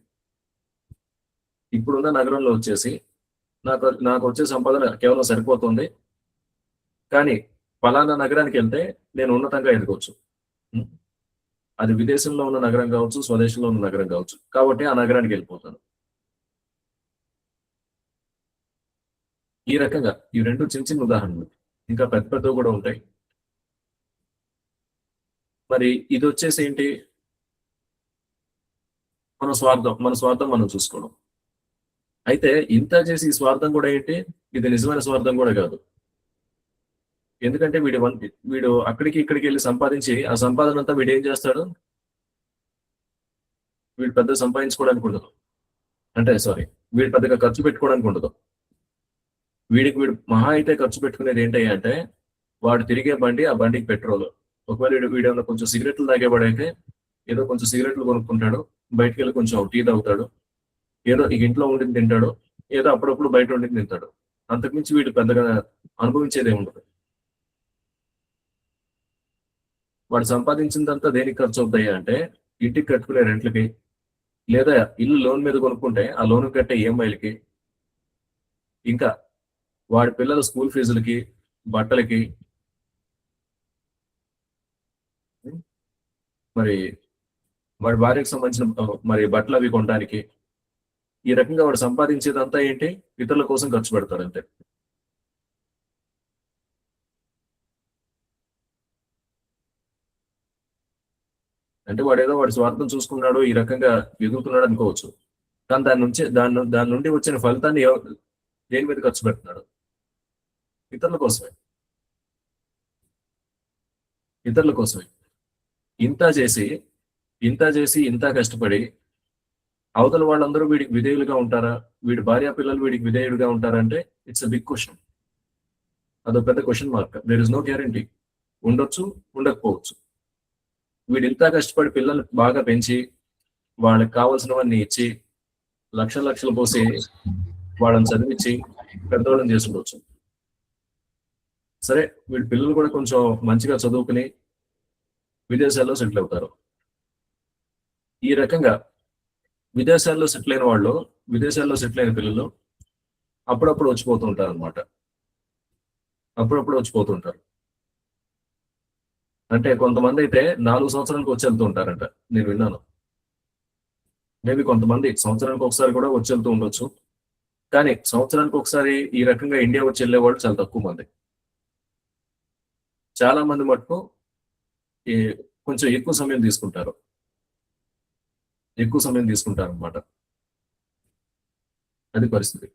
ఇప్పుడున్న నగరంలో వచ్చేసి నాకు వచ్చే సంపాదన కేవలం సరిపోతుంది, కానీ పలానా నగరానికి వెళ్తే నేను ఉన్నతంగా ఎదగవచ్చు. అది విదేశంలో ఉన్న నగరం కావచ్చు, స్వదేశంలో ఉన్న నగరం కావచ్చు, కాబట్టి ఆ నగరానికి వెళ్ళిపోతాను. ఈ రకంగా ఈ రెండు చిన్న ఉదాహరణలు, ఇంకా పెద్దవి కూడా ఉంటాయి. మరి ఇది వచ్చేసి ఏంటి? మన స్వార్థం మనం చూసుకోవడం. అయితే ఇంత చేసి ఈ స్వార్థం కూడా ఏంటి? ఇది నిజమైన స్వార్థం కూడా కాదు. ఎందుకంటే వీడు అక్కడికి ఇక్కడికి వెళ్ళి సంపాదించి ఆ సంపాదన అంతా వీడు ఏం చేస్తాడు? వీడు పెద్ద సంపాదించుకోవడానికి ఉండదు, వీడు పెద్దగా ఖర్చు పెట్టుకోవడానికి ఉండదు. వీడు మహా అయితే ఖర్చు పెట్టుకునేది ఏంటి అంటే వాడు తిరిగే బండి, ఆ బండికి పెట్రోల్. ఒకవేళ వీడేమన్నా కొంచెం సిగరెట్లు తాగేవాడైతే ఏదో కొంచెం సిగరెట్లు కొనుక్కుంటాడు, బయటకు వెళ్ళి కొంచెం టీ తాగుతాడు, ఏదో ఇంట్లో ఉండింది తింటాడు, ఏదో అప్పుడప్పుడు బయట ఉండింది తింటాడు. అంతకుమించి వీడు పెద్దగా అనుభవించేదే ఉండదు. వాడు సంపాదించిందంతా దేనికి ఖర్చు అవుతాయి అంటే ఇంటికి కట్టుకునే రెంట్లకి, లేదా ఇల్లు లోన్ మీద కొనుక్కుంటే ఆ లోన్ కట్టే ఈఎంఐలకి, ఇంకా వాడి పిల్లల స్కూల్ ఫీజులకి, బట్టలకి, మరి వాడి భార్యకు సంబంధించిన మరి బట్టలు అవి కొనడానికి, ఈ రకంగా వాడు సంపాదించేదంతా ఏంటి? ఇతరుల కోసం ఖర్చు పెడతాడు అంతే. అంటే వాడి స్వార్థం చూసుకున్నాడు, ఈ రకంగా ఎదుగుతున్నాడు అనుకోవచ్చు. కానీ దాని నుండి వచ్చిన ఫలితాన్ని దేని మీద ఖర్చు పెడుతున్నాడు? ఇతరుల కోసమే. ఇతరుల కోసమే. ఇంత చేసి ఇంత కష్టపడి అవతల వాళ్ళందరూ వీడికి విధేయులుగా ఉంటారా? వీడి భార్య పిల్లలు వీడికి విధేయులుగా ఉంటారంటే ఇట్స్ అ బిగ్ క్వశ్చన్. అదో పెద్ద question mark. There is no guarantee. ఉండొచ్చు, ఉండకపోవచ్చు. వీడు ఇంత కష్టపడి పిల్లల్ని బాగా పెంచి వాళ్ళకి కావాల్సినవన్నీ ఇచ్చి లక్షలు పోసి వాళ్ళని చదివించి పెద్దవాళ్ళని చేసి ఉండొచ్చు. సరే, వీడి పిల్లలు కూడా కొంచెం మంచిగా చదువుకుని విదేశాల్లో సెటిల్ అవుతారు. ఈ రకంగా విదేశాల్లో సెటిల్ అయిన వాళ్ళు, విదేశాల్లో సెటిల్ అయిన పిల్లలు అప్పుడప్పుడు వచ్చిపోతూ ఉంటారు అనమాట. అప్పుడప్పుడు వచ్చిపోతూ ఉంటారు. అంటే కొంతమంది అయితే 4 సంవత్సరాలకు వచ్చి వెళ్తూ ఉంటారంట, నేను విన్నాను. మేబీ కొంతమంది సంవత్సరానికి ఒకసారి కూడా వచ్చి వెళ్తూ ఉండొచ్చు. కానీ సంవత్సరానికి ఒకసారి ఈ రకంగా ఇండియా వచ్చి వెళ్ళేవాళ్ళు చాలా తక్కువ మంది. చాలా మంది మటుకు కొంచెం ఎక్కువ సమయం తీసుకుంటారు అనమాట. అది పరిస్థితి.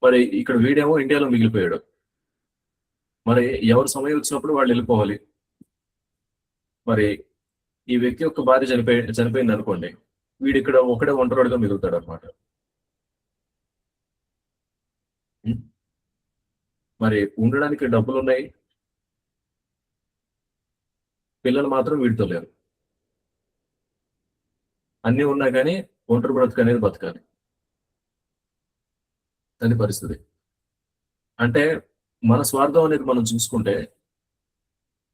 మరి ఇక్కడ వీడేమో ఇండియాలో మిగిలిపోయాడు. మరి ఎవరు సమయం వచ్చినప్పుడు వాళ్ళు వెళ్ళిపోవాలి. మరి ఈ వ్యక్తి యొక్క భార్య చనిపోయింది అనుకోండి, వీడు ఇక్కడ ఒకడే ఒంటరిగా మిగులుతాడు అనమాట. మరి ఉండడానికి డబ్బులు ఉన్నాయి, పిల్లలు మాత్రం వీడితో లేరు. అన్నీ ఉన్నా కానీ ఒంటరి బ్రతుకు అనేది బతకాలి. అది పరిస్థితి. అంటే మన స్వార్థం అనేది మనం చూసుకుంటే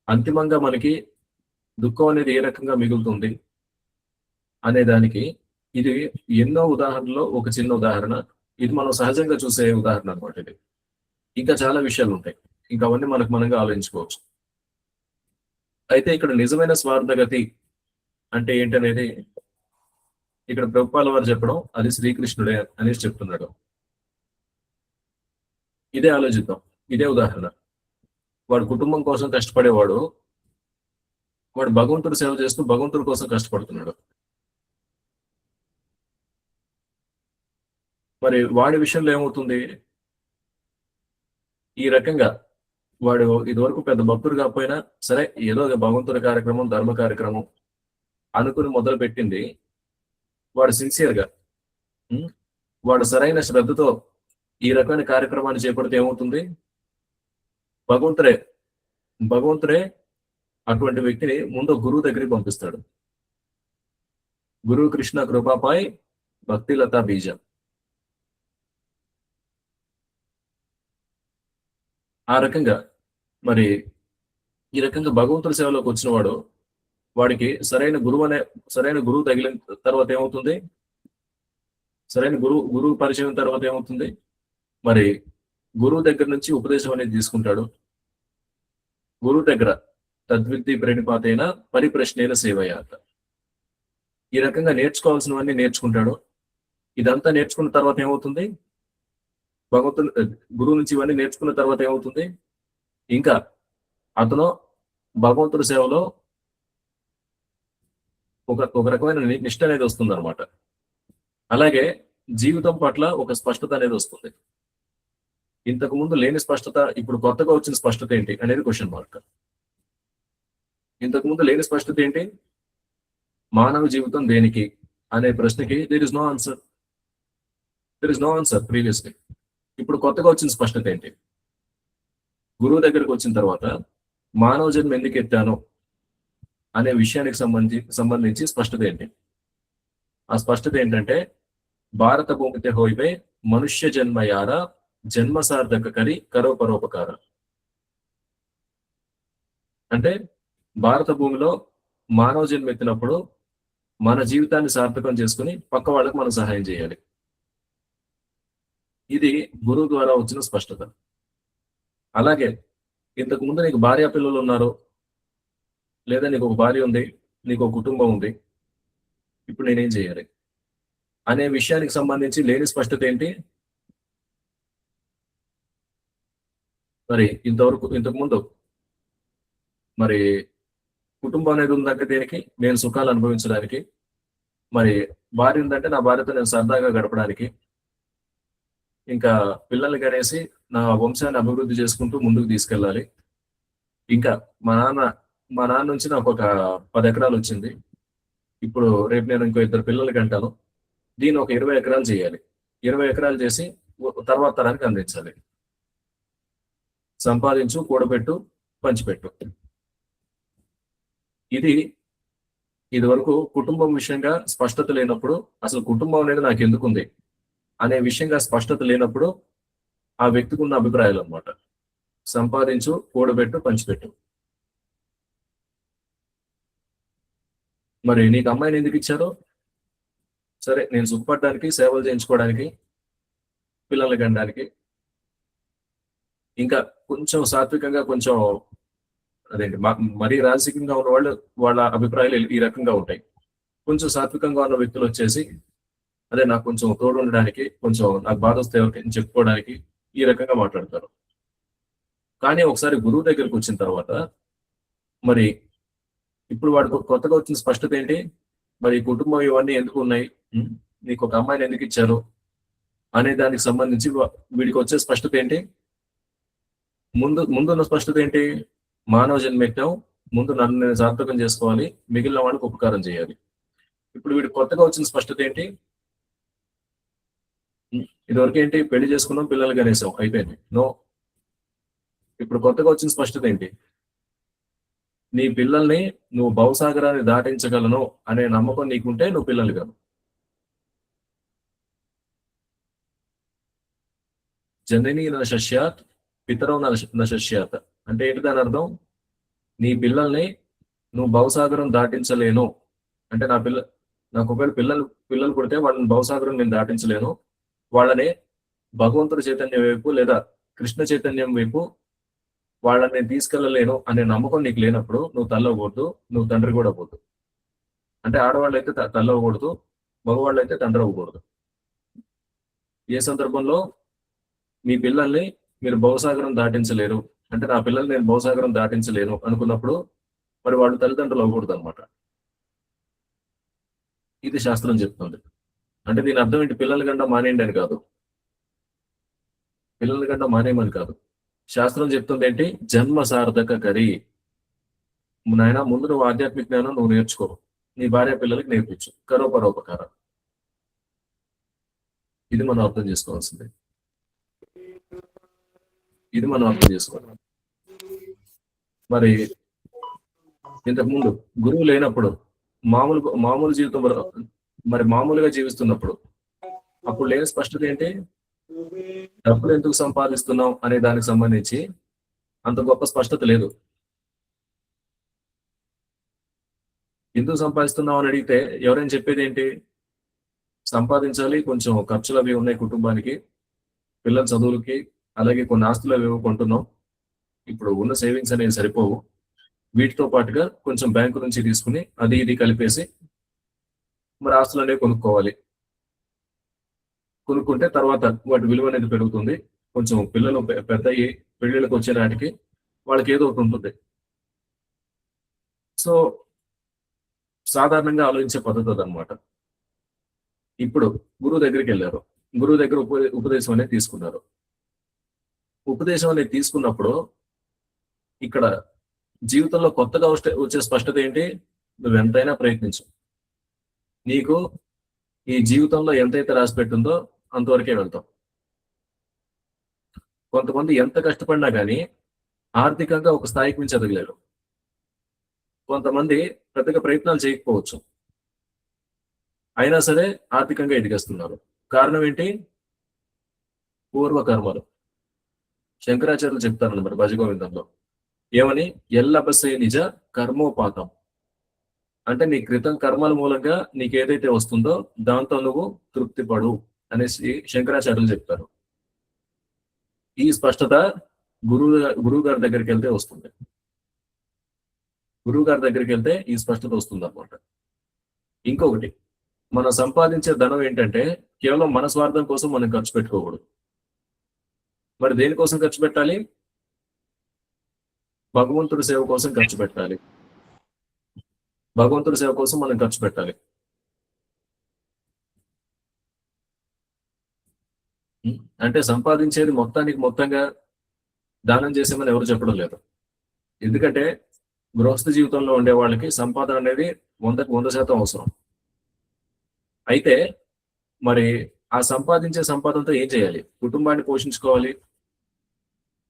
అంతిమంగా మనకి దుఃఖం అనేది ఏ రకంగా మిగులుతుంది అనే దానికి ఇది ఎన్నో ఉదాహరణలో ఒక చిన్న ఉదాహరణ. ఇది మనం సహజంగా చూసే ఉదాహరణ అనమాట. ఇది ఇంకా చాలా విషయాలు ఉంటాయి, ఇంకా అవన్నీ మనంగా ఆలోచించుకోవచ్చు. అయితే ఇక్కడ నిజమైన స్వార్థగతి అంటే ఏంటనేది ఇక్కడ ప్రభుపాల వారు చెప్పడం, అది శ్రీకృష్ణుడే అనేసి చెప్తున్నాడు. ఇదే ఆలోచిద్దాం, ఇదే ఉదాహరణ. వాడు కుటుంబం కోసం కష్టపడేవాడు, వాడు భగవంతుడు సేవ చేస్తూ భగవంతుడి కోసం కష్టపడుతున్నాడు. మరి వాడి విషయంలో ఏమవుతుంది? ఈ రకంగా వాడు ఇదివరకు పెద్ద భక్తుడు కాకపోయినా సరే, ఏదో భగవంతుడి కార్యక్రమం, ధర్మ కార్యక్రమం అనుకుని మొదలు పెట్టింది వాడు సిన్సియర్గా, వాడు సరైన శ్రద్ధతో ఈ రకమైన కార్యక్రమాన్ని చేపడితే ఏమవుతుంది? భగవంతుడే అటువంటి వ్యక్తిని ముందు గురువు దగ్గరికి పంపిస్తాడు. గురువు కృష్ణ కృపాపై భక్తిలతా బీజం. ఆ రకంగా మరి ఈ రకంగా భగవంతుడి సేవలోకి వచ్చిన వాడు, వాడికి సరైన గురువు తగిలిన తర్వాత ఏమవుతుంది? సరైన గురువు పరిచయం తర్వాత ఏమవుతుంది? మరి గురువు దగ్గర నుంచి ఉపదేశం అనేది తీసుకుంటాడు. గురువు దగ్గర తద్విద్ది ప్రణిపాతైన పరిప్రశ్నైన సేవయాత. ఈ రకంగా నేర్చుకోవాల్సినవన్నీ నేర్చుకుంటాడు. ఇదంతా నేర్చుకున్న తర్వాత ఏమవుతుంది? గురువు నుంచి ఇవన్నీ నేర్చుకున్న తర్వాత ఏమవుతుంది? ఇంకా అతను భగవంతుడి సేవలో ఒక రకమైన నిష్ట అనేది వస్తుంది అనమాట. అలాగే జీవితం పట్ల ఒక స్పష్టత అనేది వస్తుంది. ఇంతకు ముందు లేని స్పష్టత ఇప్పుడు కొత్తగా వచ్చిన స్పష్టత ఏంటి అనేది క్వశ్చన్ మార్క్. ఇంతకు ముందు లేని స్పష్టత ఏంటి? మానవ జీవితం దేనికి అనే ప్రశ్నకి there is no answer previously. ఇప్పుడు కొత్తగా వచ్చిన స్పష్టత ఏంటి? గురువు దగ్గరికి వచ్చిన తర్వాత మానవ జన్మ ఎందుకు ఎత్తాను అనే విషయానికి సంబంధించి స్పష్టత ఏంటి? ఆ స్పష్టత ఏంటంటే, భారత భూమితే హోయిపై మనుష్య జన్మ యార జన్మ సార్థక కరి కరో పరోపకార. అంటే భారత భూమిలో మానవ జన్మ ఎత్తినప్పుడు మన జీవితాన్ని సార్థకం చేసుకుని పక్క వాళ్ళకు మనం సహాయం చేయాలి. ఇది గురువు ద్వారా వచ్చిన స్పష్టత. అలాగే ఇంతకు ముందు నీకు భార్య పిల్లలు ఉన్నారు, లేదా నీకు ఒక భార్య ఉంది, నీకు ఒక కుటుంబం ఉంది, ఇప్పుడు నేనేం చేయాలి అనే విషయానికి సంబంధించి లేని స్పష్టత ఏంటి? మరి ఇంతకు ముందు మరి కుటుంబం అనేది ఉందంటే దేనికి? నేను సుఖాలు అనుభవించడానికి. మరి భార్య ఉందంటే నా భార్యతో నేను సరదాగా గడపడానికి. ఇంకా పిల్లల్ని కనేసి నా వంశాన్ని అభివృద్ధి చేసుకుంటూ ముందుకు తీసుకెళ్ళాలి. ఇంకా మా నాన్న నుంచి నాకు ఒక 10 ఎకరాలు వచ్చింది. ఇప్పుడు రేపు నేను ఇంకో 2 పిల్లలకి అంటాను. దీన్ని ఒక 20 ఎకరాలు చేయాలి. 20 ఎకరాలు చేసి తర్వాత తరానికి అందించాలి. సంపాదించు, కూడబెట్టు, పంచిపెట్టు. ఇది వరకు కుటుంబం విషయంగా స్పష్టత లేనప్పుడు, అసలు కుటుంబం అనేది నాకు ఎందుకుంది అనే విషయంగా స్పష్టత లేనప్పుడు ఆ వ్యక్తికి ఉన్న అభిప్రాయాలు అనమాట. సంపాదించు, కూడబెట్టు, పంచిపెట్టు. మరి నీకు అమ్మాయిని ఎందుకు ఇచ్చారో? సరే, నేను సుఖపడడానికి, సేవలు చేయించుకోవడానికి, పిల్లల్ని కనడానికి, ఇంకా కొంచెం సాత్వికంగా, కొంచెం అదేంటి మరీ రాజకీయంగా ఉన్న వాళ్ళు, వాళ్ళ అభిప్రాయాలు ఈ రకంగా ఉంటాయి. కొంచెం సాత్వికంగా ఉన్న వ్యక్తులు వచ్చేసి అదే నాకు కొంచెం తోడు ఉండడానికి, కొంచెం నాకు బాధ వస్తే ఎవరికి చెప్పుకోవడానికి ఈ రకంగా మాట్లాడతారు. కానీ ఒకసారి గురువు దగ్గరికి వచ్చిన తర్వాత మరి ఇప్పుడు వాడికి కొత్తగా వచ్చిన స్పష్టత ఏంటి? మరి కుటుంబం ఇవన్నీ ఎందుకు ఉన్నాయి, నీకు ఒక అమ్మాయిని ఎందుకు ఇచ్చారు అనే దానికి సంబంధించి వీడికి వచ్చే స్పష్టత ఏంటి? ముందున్న స్పష్టత ఏంటి? మానవ జన్మెత్తాం, ముందు నన్ను నేను సార్థకం చేసుకోవాలి, మిగిలిన వాడికి ఉపకారం చేయాలి. ఇప్పుడు వీడికి కొత్తగా వచ్చిన స్పష్టత ఏంటి? ఇదివరకు ఏంటి? పెళ్లి చేసుకున్నాం, పిల్లలు కనేసాం, అయిపోయింది. నో. ఇప్పుడు కొత్తగా వచ్చిన స్పష్టత ఏంటి? నీ పిల్లల్ని నువ్వు భవసాగరాన్ని దాటించగలను అనే నమ్మకం నీకుంటే నువ్వు పిల్లలు కాదు. జనని నా శస్యాత్, పితరో నా శస్యాత్ అంటే ఏంటి దాని అర్థం? నీ పిల్లల్ని నువ్వు భవసాగరం దాటించలేను అంటే నాకు ఒకవేళ పిల్లలు పుడితే వాళ్ళని భవసాగరం నేను దాటించలేను, వాళ్ళని భగవంతుడి చైతన్యం వైపు లేదా కృష్ణ చైతన్యం వైపు వాళ్ళని నేను తీసుకెళ్ళలేను అనే నమ్మకం నీకు లేనప్పుడు నువ్వు తల్లవకూడదు, నువ్వు తండ్రి కూడా అవ్వకూడదు. అంటే ఆడవాళ్ళు అయితే తల్లి అవ్వకూడదు, మగవాళ్ళు అయితే తండ్రి అవ్వకూడదు. ఏ సందర్భంలో మీ పిల్లల్ని మీరు భవసాగరం దాటించలేరు అంటే నా పిల్లల్ని నేను భవసాగరం దాటించలేను అనుకున్నప్పుడు మరి వాళ్ళు తల్లిదండ్రులు అవ్వకూడదు అనమాట. ఇది శాస్త్రం చెప్తుంది. అంటే దీని అర్థం ఏంటి? పిల్లల గంట మానేయండి అని కాదు, పిల్లల గంట మానేయమని కాదు. శాస్త్రం చెప్తుంది ఏంటి? జన్మ సార్థక కరి. నాయన ముందు నువ్వు ఆధ్యాత్మిక జ్ఞానం నువ్వు నేర్చుకో, నీ భార్య పిల్లలకి నేర్పించు, కరోపరోపకారం. ఇది మనం అర్థం చేసుకోవాల్సింది. ఇది మనం అర్థం చేసుకోవాలి. మరి ఇంతకుముందు గురువు లేనప్పుడు మామూలు జీవితం మరి మామూలుగా జీవిస్తున్నప్పుడు అప్పుడు లేని స్పష్టత ఏంటి? డబ్బులు ఎందుకు సంపాదిస్తున్నాం అనే దానికి సంబంధించి అంత గొప్ప స్పష్టత లేదు. ఎందుకు సంపాదిస్తున్నాం అని అడిగితే ఎవరైనా చెప్పేది ఏంటి? సంపాదించాలి, కొంచెం ఖర్చులు అవి ఉన్నాయి కుటుంబానికి, పిల్లల చదువులకి, అలాగే కొన్ని ఆస్తులు అవి కొంటున్నాం, ఇప్పుడు ఉన్న సేవింగ్స్ అనేవి సరిపోవు, వీటితో పాటుగా కొంచెం బ్యాంకు నుంచి తీసుకుని అది ఇది కలిపేసి మరి ఆస్తులు అనేవి కొనుక్కుంటే తర్వాత వాటి విలువ అనేది పెరుగుతుంది. కొంచెం పిల్లలు పెద్ద అయ్యి పెళ్లిళ్ళకి వచ్చే నాటికి వాళ్ళకి ఏదో ఒకటి ఉంటుంది. సో సాధారణంగా ఆలోచించే పద్ధతి అదనమాట. ఇప్పుడు గురువు దగ్గరికి వెళ్ళారు, గురువు దగ్గర ఉపదేశం అనేది తీసుకున్నారు. ఉపదేశం అనేది తీసుకున్నప్పుడు ఇక్కడ జీవితంలో కొత్తగా వచ్చే స్పష్టత ఏంటి? నువ్వు ఎంతైనా ప్రయత్నించు, నీకు ఈ జీవితంలో ఎంతైతే రాసి పెట్టిందో అంతవరకే వెళ్తాం. కొంతమంది ఎంత కష్టపడినా కానీ ఆర్థికంగా ఒక స్థాయికి మించి ఎదగలేరు. కొంతమంది పెద్దగా ప్రయత్నాలు చేయకపోవచ్చు, అయినా సరే ఆర్థికంగా ఎదిగేస్తున్నారు. కారణం ఏంటి? పూర్వకర్మలు. శంకరాచార్యులు చెప్తారన్నమాట భజగోవిందంలో ఏమని? ఎల్లబసే నిజ కర్మోపాతం అంటే నీ క్రితం కర్మల మూలంగా నీకు ఏదైతే వస్తుందో దాంతో నువ్వు తృప్తి పడు అనేసి శంకరాచార్యులు చెప్తారు. ఈ స్పష్టత గురువు గారి దగ్గరికి వెళ్తే వస్తుంది. గురువు గారి దగ్గరికి వెళ్తే ఈ స్పష్టత వస్తుంది అన్నమాట. ఇంకొకటి, మనం సంపాదించే ధనం ఏంటంటే కేవలం మన స్వార్థం కోసం మనం ఖర్చు పెట్టుకోకూడదు. మరి దేనికోసం ఖర్చు పెట్టాలి? భగవంతుడి సేవ కోసం ఖర్చు పెట్టాలి. భగవంతుడి సేవ కోసం మనం ఖర్చు పెట్టాలి. అంటే సంపాదించేది మొత్తంగా దానం చేసేమని ఎవరు చెప్పడం లేదు. ఎందుకంటే గృహస్థ జీవితంలో ఉండే వాళ్ళకి సంపాదన అనేది 100% అవసరం. అయితే మరి ఆ సంపాదించే సంపాదనతో ఏం చేయాలి? కుటుంబాన్ని పోషించుకోవాలి.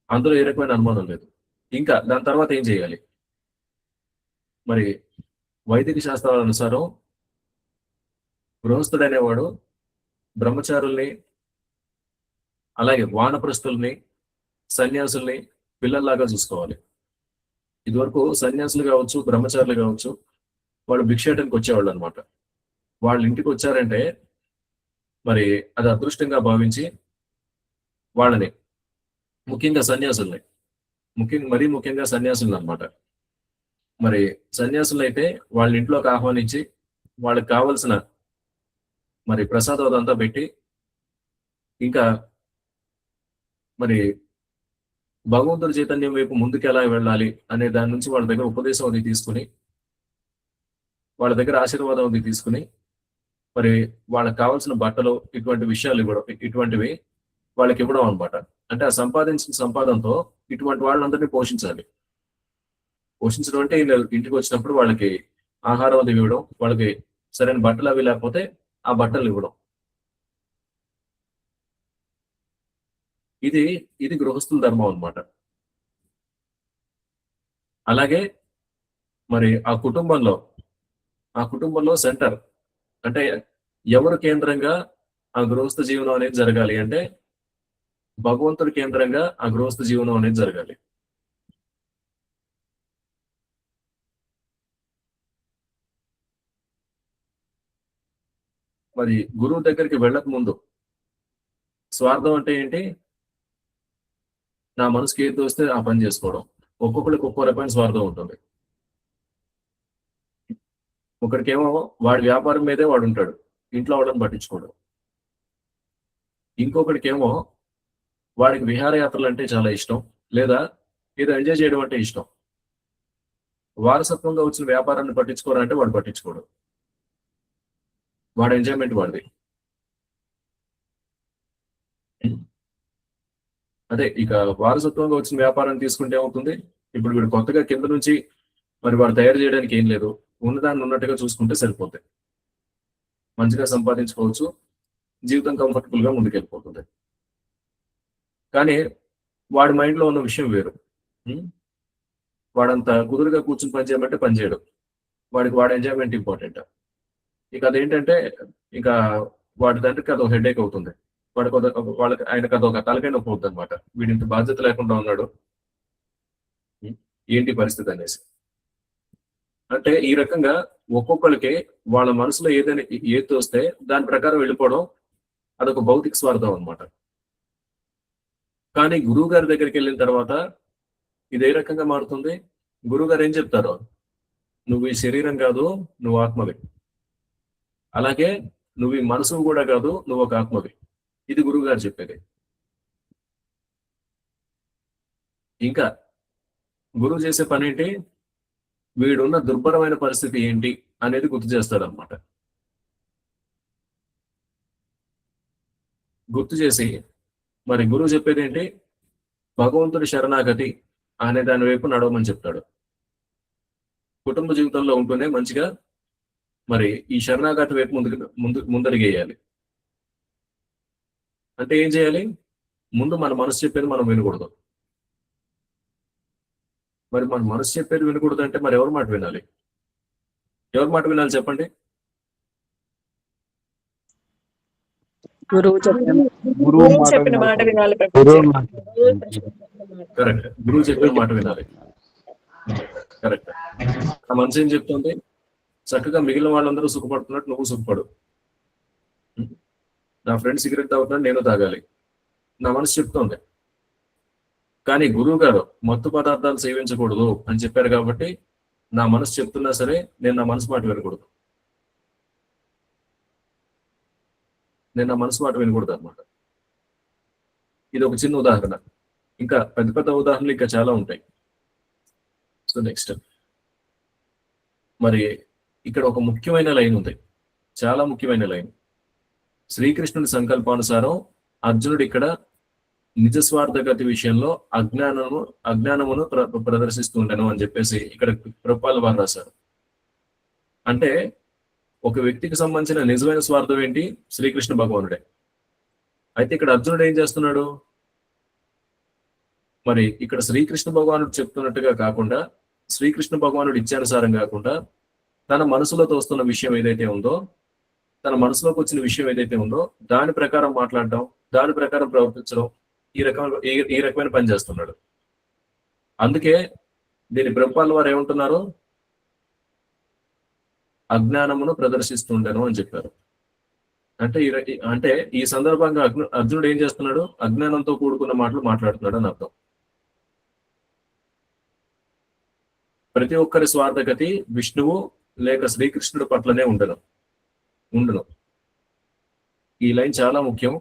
అందులో ఏ రకమైన అనుమానం లేదు. ఇంకా దాని తర్వాత ఏం చేయాలి? మరి వైదిక శాస్త్రాల అనుసారం గృహస్థుడనేవాడు బ్రహ్మచారుల్ని, అలాగే వానప్రస్థుల్ని, సన్యాసుల్ని పిల్లల్లాగా చూసుకోవాలి. ఇదివరకు సన్యాసులు కావచ్చు, బ్రహ్మచారులు కావచ్చు, వాళ్ళు భిక్షాటనకి వచ్చేవాళ్ళు అనమాట. వాళ్ళ ఇంటికి వచ్చారంటే మరి అది అదృష్టంగా భావించి వాళ్ళని, ముఖ్యంగా సన్యాసుల్ని, ముఖ్యంగా సన్యాసులను అనమాట. మరి సన్యాసులు అయితే వాళ్ళ ఇంట్లోకి ఆహ్వానించి వాళ్ళకి కావలసిన మరి ప్రసాదం అదంతా పెట్టి, ఇంకా మరి భగవంతుడి చైతన్యం వైపు ముందుకు ఎలా వెళ్ళాలి అనే దాని నుంచి వాళ్ళ దగ్గర ఉపదేశం అది తీసుకుని, వాళ్ళ దగ్గర ఆశీర్వాదం అది తీసుకుని, మరి వాళ్ళకి కావాల్సిన బట్టలు, ఇటువంటి విషయాలు ఇవ్వడం, ఇటువంటివి వాళ్ళకి ఇవ్వడం అనమాట. అంటే ఆ సంపాదించిన సంపాదనతో ఇటువంటి వాళ్ళందరినీ పోషించాలి. పోషించడం అంటే ఇంటికి వచ్చినప్పుడు వాళ్ళకి ఆహారం అది ఇవ్వడం, వాళ్ళకి సరైన బట్టలు అవి లేకపోతే ఆ బట్టలు ఇవ్వడం. ఇది గృహస్థుల ధర్మం అనమాట. అలాగే మరి ఆ కుటుంబంలో సెంటర్ అంటే ఎవరు కేంద్రంగా ఆ గృహస్థ జీవనం అనేది జరగాలి అంటే భగవంతుడి కేంద్రంగా ఆ గృహస్థ జీవనం అనేది జరగాలి. మరి గురువు దగ్గరికి వెళ్ళక ముందు స్వార్థం అంటే ఏంటి? నా మనసుకి ఏది వస్తే ఆ పని చేసుకోవడం. ఒక్కొక్కరికి ఒక్కో రకమైన స్వార్థం ఉంటుంది. ఒకరికేమో వాడి వ్యాపారం మీదే వాడు ఉంటాడు, ఇంట్లో వాళ్ళని పట్టించుకోవడం. ఇంకొకరికేమో వాడికి విహారయాత్రలు అంటే చాలా ఇష్టం, లేదా ఏదో ఎంజాయ్ చేయడం అంటే ఇష్టం. వారసత్వంగా వచ్చిన వ్యాపారాన్ని పట్టించుకోవాలంటే వాడు పట్టించుకోడు. వాడు ఎంజాయ్మెంట్ వాడిది. అదే ఇక వారసత్వంగా వచ్చిన వ్యాపారాన్ని తీసుకుంటే ఏమవుతుంది? ఇప్పుడు వీడు కొత్తగా కింద నుంచి మరి వాడు తయారు చేయడానికి ఏం లేదు, ఉన్నదాన్ని ఉన్నట్టుగా చూసుకుంటే సరిపోతాయి. మంచిగా సంపాదించుకోవచ్చు, జీవితం కంఫర్టబుల్ గా ముందుకెళ్ళిపోతుంది. కానీ వాడి మైండ్ లో ఉన్న విషయం వేరు. వాడంతా కుదురుగా కూర్చుని పని చేయమంటే పని చేయడు. వాడి ఎంజాయ్మెంట్ ఇంపార్టెంట్. ఇక అదేంటంటే ఇంకా వాడి తండ్రికి అదొక హెడేక్ అవుతుంది. ఆయనకు అదొక తలకాయ నొప్పి అవుతుంది అనమాట. వీడి ఇంత బాధ్యత లేకుండా ఉన్నాడు, ఏంటి పరిస్థితి అనేసి. అంటే ఈ రకంగా ఒక్కొక్కరికి వాళ్ళ మనసులో ఏది తోస్తే దాని ప్రకారం వెళ్ళిపోవడం, అదొక భౌతిక స్వార్థం అనమాట. కానీ గురువు గారి దగ్గరికి వెళ్ళిన తర్వాత ఇది ఏ రకంగా మారుతుంది? గురువు గారు ఏం చెప్తారో, నువ్వు ఈ శరీరం కాదు, నువ్వు ఆత్మవి. అలాగే నువ్వు ఈ మనసు కూడా కాదు, నువ్వు ఒక ఆత్మవి. ఇది గురువు గారు చెప్పేది. ఇంకా గురువు చేసే పని ఏంటి? వీడున్న దుర్భరమైన పరిస్థితి ఏంటి అనేది గుర్తు చేస్తాడనమాట. గుర్తు చేసి మరి గురువు చెప్పేది ఏంటి? భగవంతుడి శరణాగతి అనే దాని వైపు నడవమని చెప్తాడు. కుటుంబ జీవితంలో ఉంటూనే మంచిగా మరి ఈ శరణాగతి వైపు ముందరిగేయాలి. అంటే ఏం చేయాలి? ముందు మన మనసు చెప్పేది మనం వినకూడదు. మరి మన మనసు చెప్పేది వినకూడదు అంటే మరి ఎవరి మాట వినాలి? ఎవరి మాట వినాలి చెప్పండి? గురువు చెప్పిన మాట వినాలి. కరెక్ట్, గురువు చెప్పిన మాట వినాలి. కరెక్ట్. ఆ మనసు ఏం చెప్తుంది? చక్కగా మిగిలిన వాళ్ళందరూ సుఖపడుతున్నట్టు నువ్వు సుఖపడు. నా ఫ్రెండ్ సిగరెట్ తాగుతున్నాడు, నేను తాగాలి, నా మనసు చెప్తోంది. కానీ గురువు గారు మత్తు పదార్థాలు సేవించకూడదు అని చెప్పారు కాబట్టి నా మనసు చెప్తున్నా సరే నేను నా మనసు మాట వినకూడదు. అనమాట. ఇది ఒక చిన్న ఉదాహరణ. ఇంకా పెద్ద పెద్ద ఉదాహరణలు ఇంకా చాలా ఉంటాయి. సో నెక్స్ట్ మరి ఇక్కడ ఒక ముఖ్యమైన లైన్ ఉంది, చాలా ముఖ్యమైన లైన్. శ్రీకృష్ణుని సంకల్పానుసారం అర్జునుడు ఇక్కడ నిజస్వార్థగతి విషయంలో అజ్ఞానమును ప్రదర్శిస్తుండెను అని చెప్పేసి ఇక్కడ ప్రభుపాదుల వారు రాశారు. అంటే ఒక వ్యక్తికి సంబంధించిన నిజమైన స్వార్థం ఏంటి? శ్రీకృష్ణ భగవానుడే. అయితే ఇక్కడ అర్జునుడు ఏం చేస్తున్నాడు? మరి ఇక్కడ శ్రీకృష్ణ భగవానుడు చెప్తున్నట్టుగా కాకుండా, శ్రీకృష్ణ భగవానుడు ఇచ్చానుసారం కాకుండా, తన మనసులో తోస్తున్న విషయం ఏదైతే ఉందో, తన మనసులోకి వచ్చిన విషయం ఏదైతే ఉందో దాని ప్రకారం మాట్లాడడం, దాని ప్రకారం ప్రవర్తించడం, ఈ రకమైన పని చేస్తున్నాడు. అందుకే దీని ప్రభుపాదుల వారు ఏమంటున్నారు? అజ్ఞానమును ప్రదర్శిస్తుండెను అని చెప్పారు. అంటే ఈ సందర్భంగా అర్జునుడు ఏం చేస్తున్నాడు? అజ్ఞానంతో కూడుకున్న మాటలు మాట్లాడుతున్నాడు అని అర్థం. ప్రతి ఒక్కరి స్వార్థగతి విష్ణువు లేక శ్రీకృష్ణుడి పట్లనే ఉండును. ఈ లైన్ చాలా ముఖ్యం.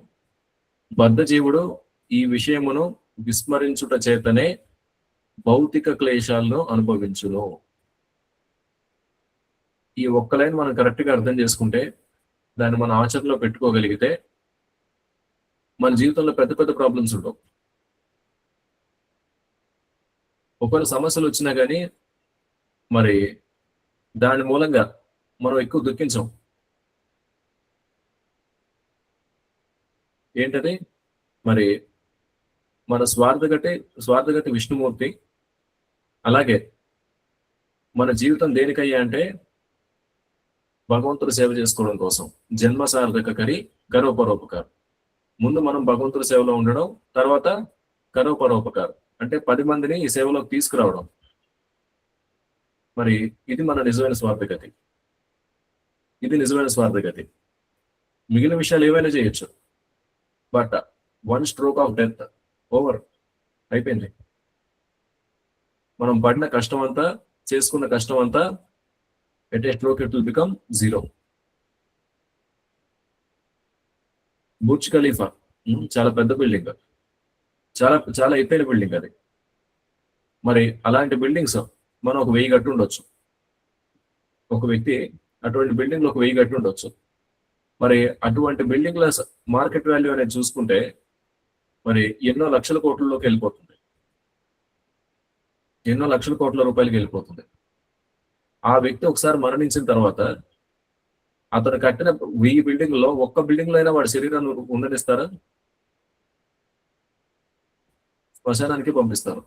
బద్ధజీవుడు ఈ విషయమును విస్మరించుట చేతనే భౌతిక క్లేశాలను అనుభవించును. ఈ ఒక్క లైన్ మనం కరెక్ట్ గా అర్థం చేసుకుంటే, దాన్ని మన ఆచరణలో పెట్టుకోగలిగితే మన జీవితంలో పెద్ద పెద్ద ప్రాబ్లమ్స్ ఉండవు. ఒకవేళ సమస్యలు వచ్చినా కానీ మరి దాని మూలంగా మనం ఎక్కువ దుఃఖించం. ఏంటది? మరి మన స్వార్థగతి విష్ణుమూర్తి. అలాగే మన జీవితం దేనికయ్యా అంటే భగవంతుడు సేవ చేసుకోవడం కోసం. జన్మ సార్థక కరోపరోపకారం. ముందు మనం భగవంతుడి సేవలో ఉండడం, తర్వాత కరోపరోపకారం అంటే 10 మందిని ఈ సేవలోకి తీసుకురావడం. మరి ఇది మన నిజమైన స్వార్థగతి. ఇది నిజమైన స్వార్థగతి. మిగిలిన విషయాలు ఏవైనా చేయొచ్చు, but 1 stroke of death over అయిపోయింది. మనం పడిన కష్టం అంతా, చేసుకున్న కష్టం అంతా at a stroke it will become 0. Burj Khalifa చాలా పెద్ద బిల్డింగ్, చాలా చాలా ఎత్తైన బిల్డింగ్ అది. మరి అలాంటి బిల్డింగ్స్ మనం ఒక 1000 గట్టు ఉండొచ్చు. ఒక వ్యక్తి అటువంటి బిల్డింగ్ లో ఒక 1000 గట్టు ఉండొచ్చు. మరి అటువంటి బిల్డింగ్ల మార్కెట్ వాల్యూ అనేది చూసుకుంటే మరి ఎన్నో లక్షల కోట్లలోకి వెళ్ళిపోతుంది, ఎన్నో లక్షల కోట్ల రూపాయలకి వెళ్ళిపోతుంది. ఆ వ్యక్తి ఒకసారి మరణించిన తర్వాత అతను కట్టిన 1000 బిల్డింగ్ లో ఒక్క బిల్డింగ్ లో అయినా వాడి శరీరాన్ని ఉండనిస్తారా? శ్మశానానికి పంపిస్తారు.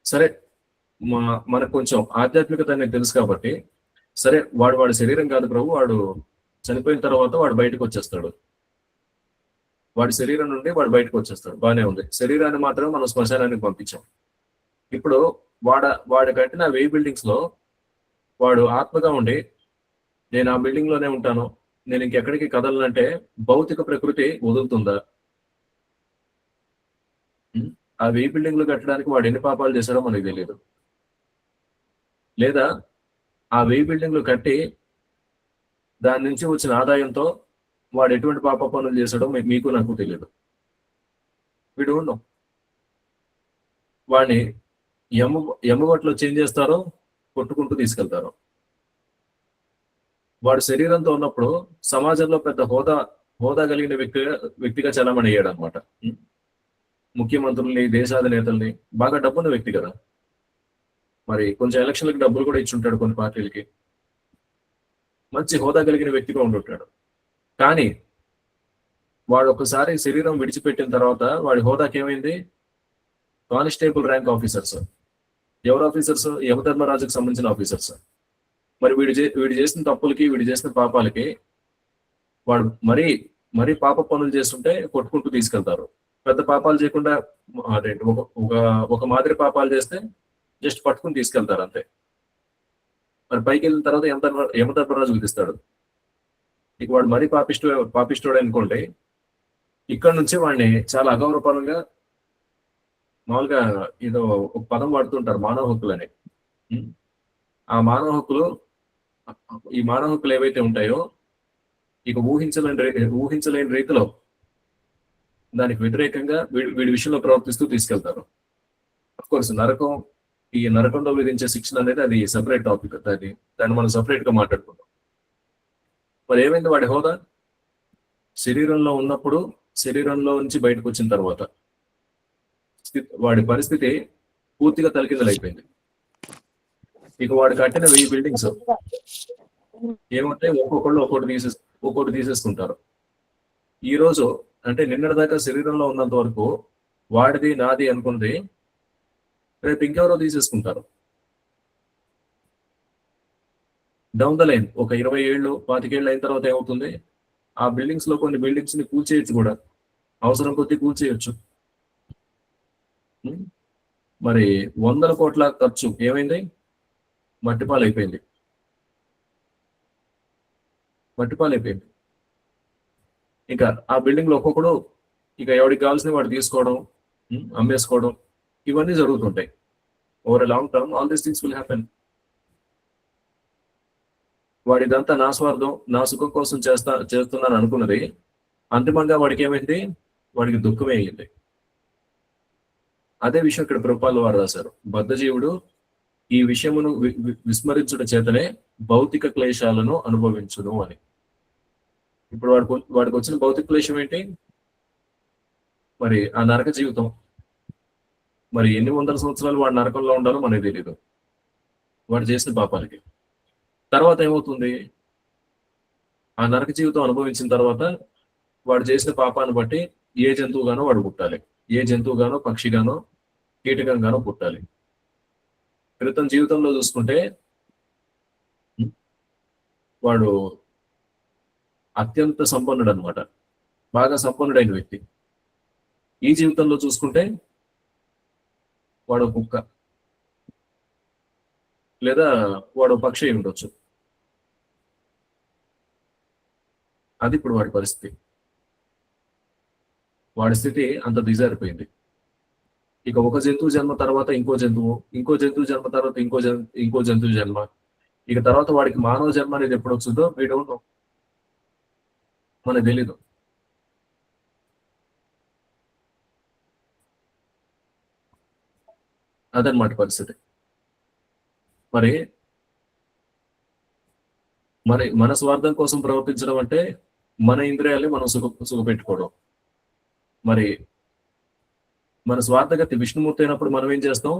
సరే, మనకు కొంచెం ఆధ్యాత్మికత అనేది తెలుసు కాబట్టి, సరే వాడి శరీరం కాదు ప్రభు, వాడు చనిపోయిన తర్వాత వాడు బయటకు వచ్చేస్తాడు, వాడి శరీరం నుండి వాడు బయటకు వచ్చేస్తాడు, బాగానే ఉంది. శరీరాన్ని మాత్రం మనం శ్మశానానికి పంపించాం. ఇప్పుడు వాడు కట్టిన 1000 బిల్డింగ్స్ లో వాడు ఆత్మగా ఉండి, నేను ఆ బిల్డింగ్ లోనే ఉంటాను, నేను ఇంకెక్కడికి కదలనంటే భౌతిక ప్రకృతి వదులుతుందా? ఆ 1000 బిల్డింగ్లు కట్టడానికి వాడు ఎన్ని పాపాలు చేశాడో మనకు తెలియదు. లేదా ఆ 1000 బిల్డింగ్లు కట్టి దాని నుంచి వచ్చిన ఆదాయంతో వాడు ఎటువంటి పాప పనులు చేశాడో మీకు నాకు తెలియదు. వీడు ఉన్నాం. వాడిని ఎమ్మగొట్లో చేంజ్ చేస్తారో కొట్టుకుంటూ తీసుకెళ్తారు. వాడు శరీరంతో ఉన్నప్పుడు సమాజంలో పెద్ద హోదా కలిగిన వ్యక్తిగా చలామణి అయ్యాడు అనమాట. ముఖ్యమంత్రుల్ని, దేశాధినేతల్ని, బాగా డబ్బున్న వ్యక్తి కదా. మరి కొంచెం ఎలక్షన్లకు డబ్బులు కూడా ఇచ్చుంటాడు కొన్ని పార్టీలకి. మంచి హోదా కలిగిన వ్యక్తిగా ఉండుంటాడు. కానీ వాడు ఒకసారి శరీరం విడిచిపెట్టిన తర్వాత వాడి హోదాకి ఏమైంది? Constable rank officers. ఎవరు ఆఫీసర్స్? యమధర్మరాజుకు సంబంధించిన ఆఫీసర్స్. మరి వీడు చేసిన తప్పులకి, వీడు చేసిన పాపాలకి వాడు మరీ పాప పనులు చేస్తుంటే కొట్టుకుంటూ తీసుకెళ్తారు. పెద్ద పాపాలు చేయకుండా ఒక మాదిరి పాపాలు చేస్తే జస్ట్ పట్టుకుని తీసుకెళ్తారు అంతే. మరి పైకి వెళ్ళిన తర్వాత యమధర్మరాజు విధిస్తాడు. ఇక వాడు మరీ పాపిష్టోడు అనుకోండి, ఇక్కడ నుంచి వాడిని చాలా అగౌరవపరంగా, మామూలుగా ఏదో ఒక పదం వాడుతుంటారు, మానవ హక్కులని. ఆ మానవ హక్కులు, ఈ మానవ హక్కులు ఏవైతే ఉంటాయో ఇక ఊహించలేని రీతిలో దానికి వ్యతిరేకంగా వీడి విషయంలో ప్రవర్తిస్తూ తీసుకెళ్తారు. అఫ్కోర్స్ ఈ నరకంలో విధించే శిక్షణ అనేది అది సెపరేట్ టాపిక్. దాన్ని మనం సెపరేట్ గా మాట్లాడుకుంటాం. మరి ఏమైంది వాడి హోదా? శరీరంలో ఉన్నప్పుడు, శరీరంలో నుంచి బయటకు వచ్చిన తర్వాత వాడి పరిస్థితి పూర్తిగా తలకిందలైపోయింది. ఇక వాడు కట్టిన 1000 బిల్డింగ్స్ ఏమంటే ఒక్కొక్కటి తీసేసుకుంటారు. ఈ రోజు అంటే నిన్నటిదాకా శరీరంలో ఉన్నంత వరకు వాడిది నాది అనుకున్నది రేపు ఇంకెవరో తీసేసుకుంటారు. డౌన్ ద లైన్ ఒక 20 ఏళ్ళు 25 ఏళ్ళు అయిన తర్వాత ఏమవుతుంది, ఆ బిల్డింగ్స్ లో కొన్ని బిల్డింగ్స్ ని కూల్చేయచ్చు కూడా, అవసరం కొద్దీ కూల్చేయచ్చు. మరి 100 కోట్ల ఖర్చు ఏమైంది? మట్టిపాలైపోయింది. ఇక ఆ బిల్డింగ్ లో ఒక్కొక్కడు ఇక ఎవరికి కావాల్సిన వాడు తీసుకోవడం, అమ్మేసుకోవడం, ఇవన్నీ జరుగుతుంటాయి. Over a long term all these things will happen. వాడిదంతా నా స్వార్థం, నా సుఖం కోసం చేస్తున్నాను అనుకున్నది అంతిమంగా వాడికి ఏమైంది? వాడికి దుఃఖమే అయ్యింది. అదే విషయం ఇక్కడ ప్రభుపాదుల వారు రాశారు. బద్ధజీవుడు ఈ విషయమును విస్మరించుట చేతనే భౌతిక క్లేశాలను అనుభవించును అని. ఇప్పుడు వాడికి వచ్చిన భౌతిక క్లేశం ఏంటి? మరి ఆ నరక జీవితం. మరి ఎన్ని వందల సంవత్సరాలు వాడు నరకంలో ఉండాలో మనకి తెలియదు వాడు చేసిన పాపాలకి. తర్వాత ఏమవుతుంది? ఆ నరక జీవితం అనుభవించిన తర్వాత వాడు చేసిన పాపాన్ని బట్టి ఏ జంతువుగానో వాడు పుట్టాలి, ఏ జంతువుగానో, పక్షిగానో, కీటకంగానో పుట్టాలి. క్రితం జీవితంలో చూసుకుంటే వాడు అత్యంత సంపన్నుడు అనమాట, బాగా సంపన్నుడైన వ్యక్తి. ఈ జీవితంలో చూసుకుంటే వాడు కుక్క లేదా వాడు పక్షి అయి ఉండొచ్చు. అది ఇప్పుడు వాడి పరిస్థితి. వాడి స్థితి అంత దిగజారిపోయింది. ఇక ఒక జంతువు జన్మ తర్వాత ఇంకో జంతువు, ఇంకో జంతువు జన్మ తర్వాత ఇంకో జంతువు జన్మ, ఇక తర్వాత వాడికి మానవ జన్మ అనేది ఎప్పుడు వస్తుందో వీ డోంట్ నో, మనకు తెలీదు. అదనమాట పరిస్థితి. మరి మన స్వార్థం కోసం ప్రవర్తించడం అంటే మన ఇంద్రియాల్ని మనం సుఖపెట్టుకోవడం. మరి మన స్వార్థగతి విష్ణుమూర్తి అయినప్పుడు మనం ఏం చేస్తాం?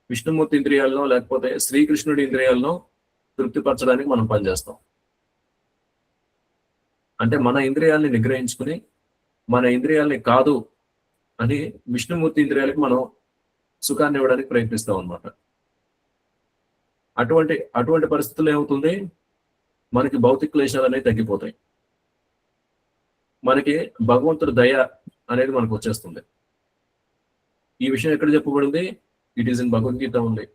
విష్ణుమూర్తి ఇంద్రియాలను లేకపోతే శ్రీకృష్ణుడి ఇంద్రియాలను తృప్తిపరచడానికి మనం పనిచేస్తాం. అంటే మన ఇంద్రియాల్ని నిగ్రహించుకుని మన ఇంద్రియాల్ని కాదు అని విష్ణుమూర్తి ఇంద్రియాలకి మనం సుఖాన్ని ఇవ్వడానికి ప్రయత్నిస్తాం అన్నమాట. అటువంటి పరిస్థితుల్లో ఏమవుతుంది? మనకి భౌతిక క్లేశాలు అనేవి తగ్గిపోతాయి. మనకి భగవంతుడి దయ అనేది మనకు వచ్చేస్తుంది. ఈ విషయం ఎక్కడ చెప్పబడింది? ఇట్ ఈస్ ఇన్ భగవద్గీత ఉంది.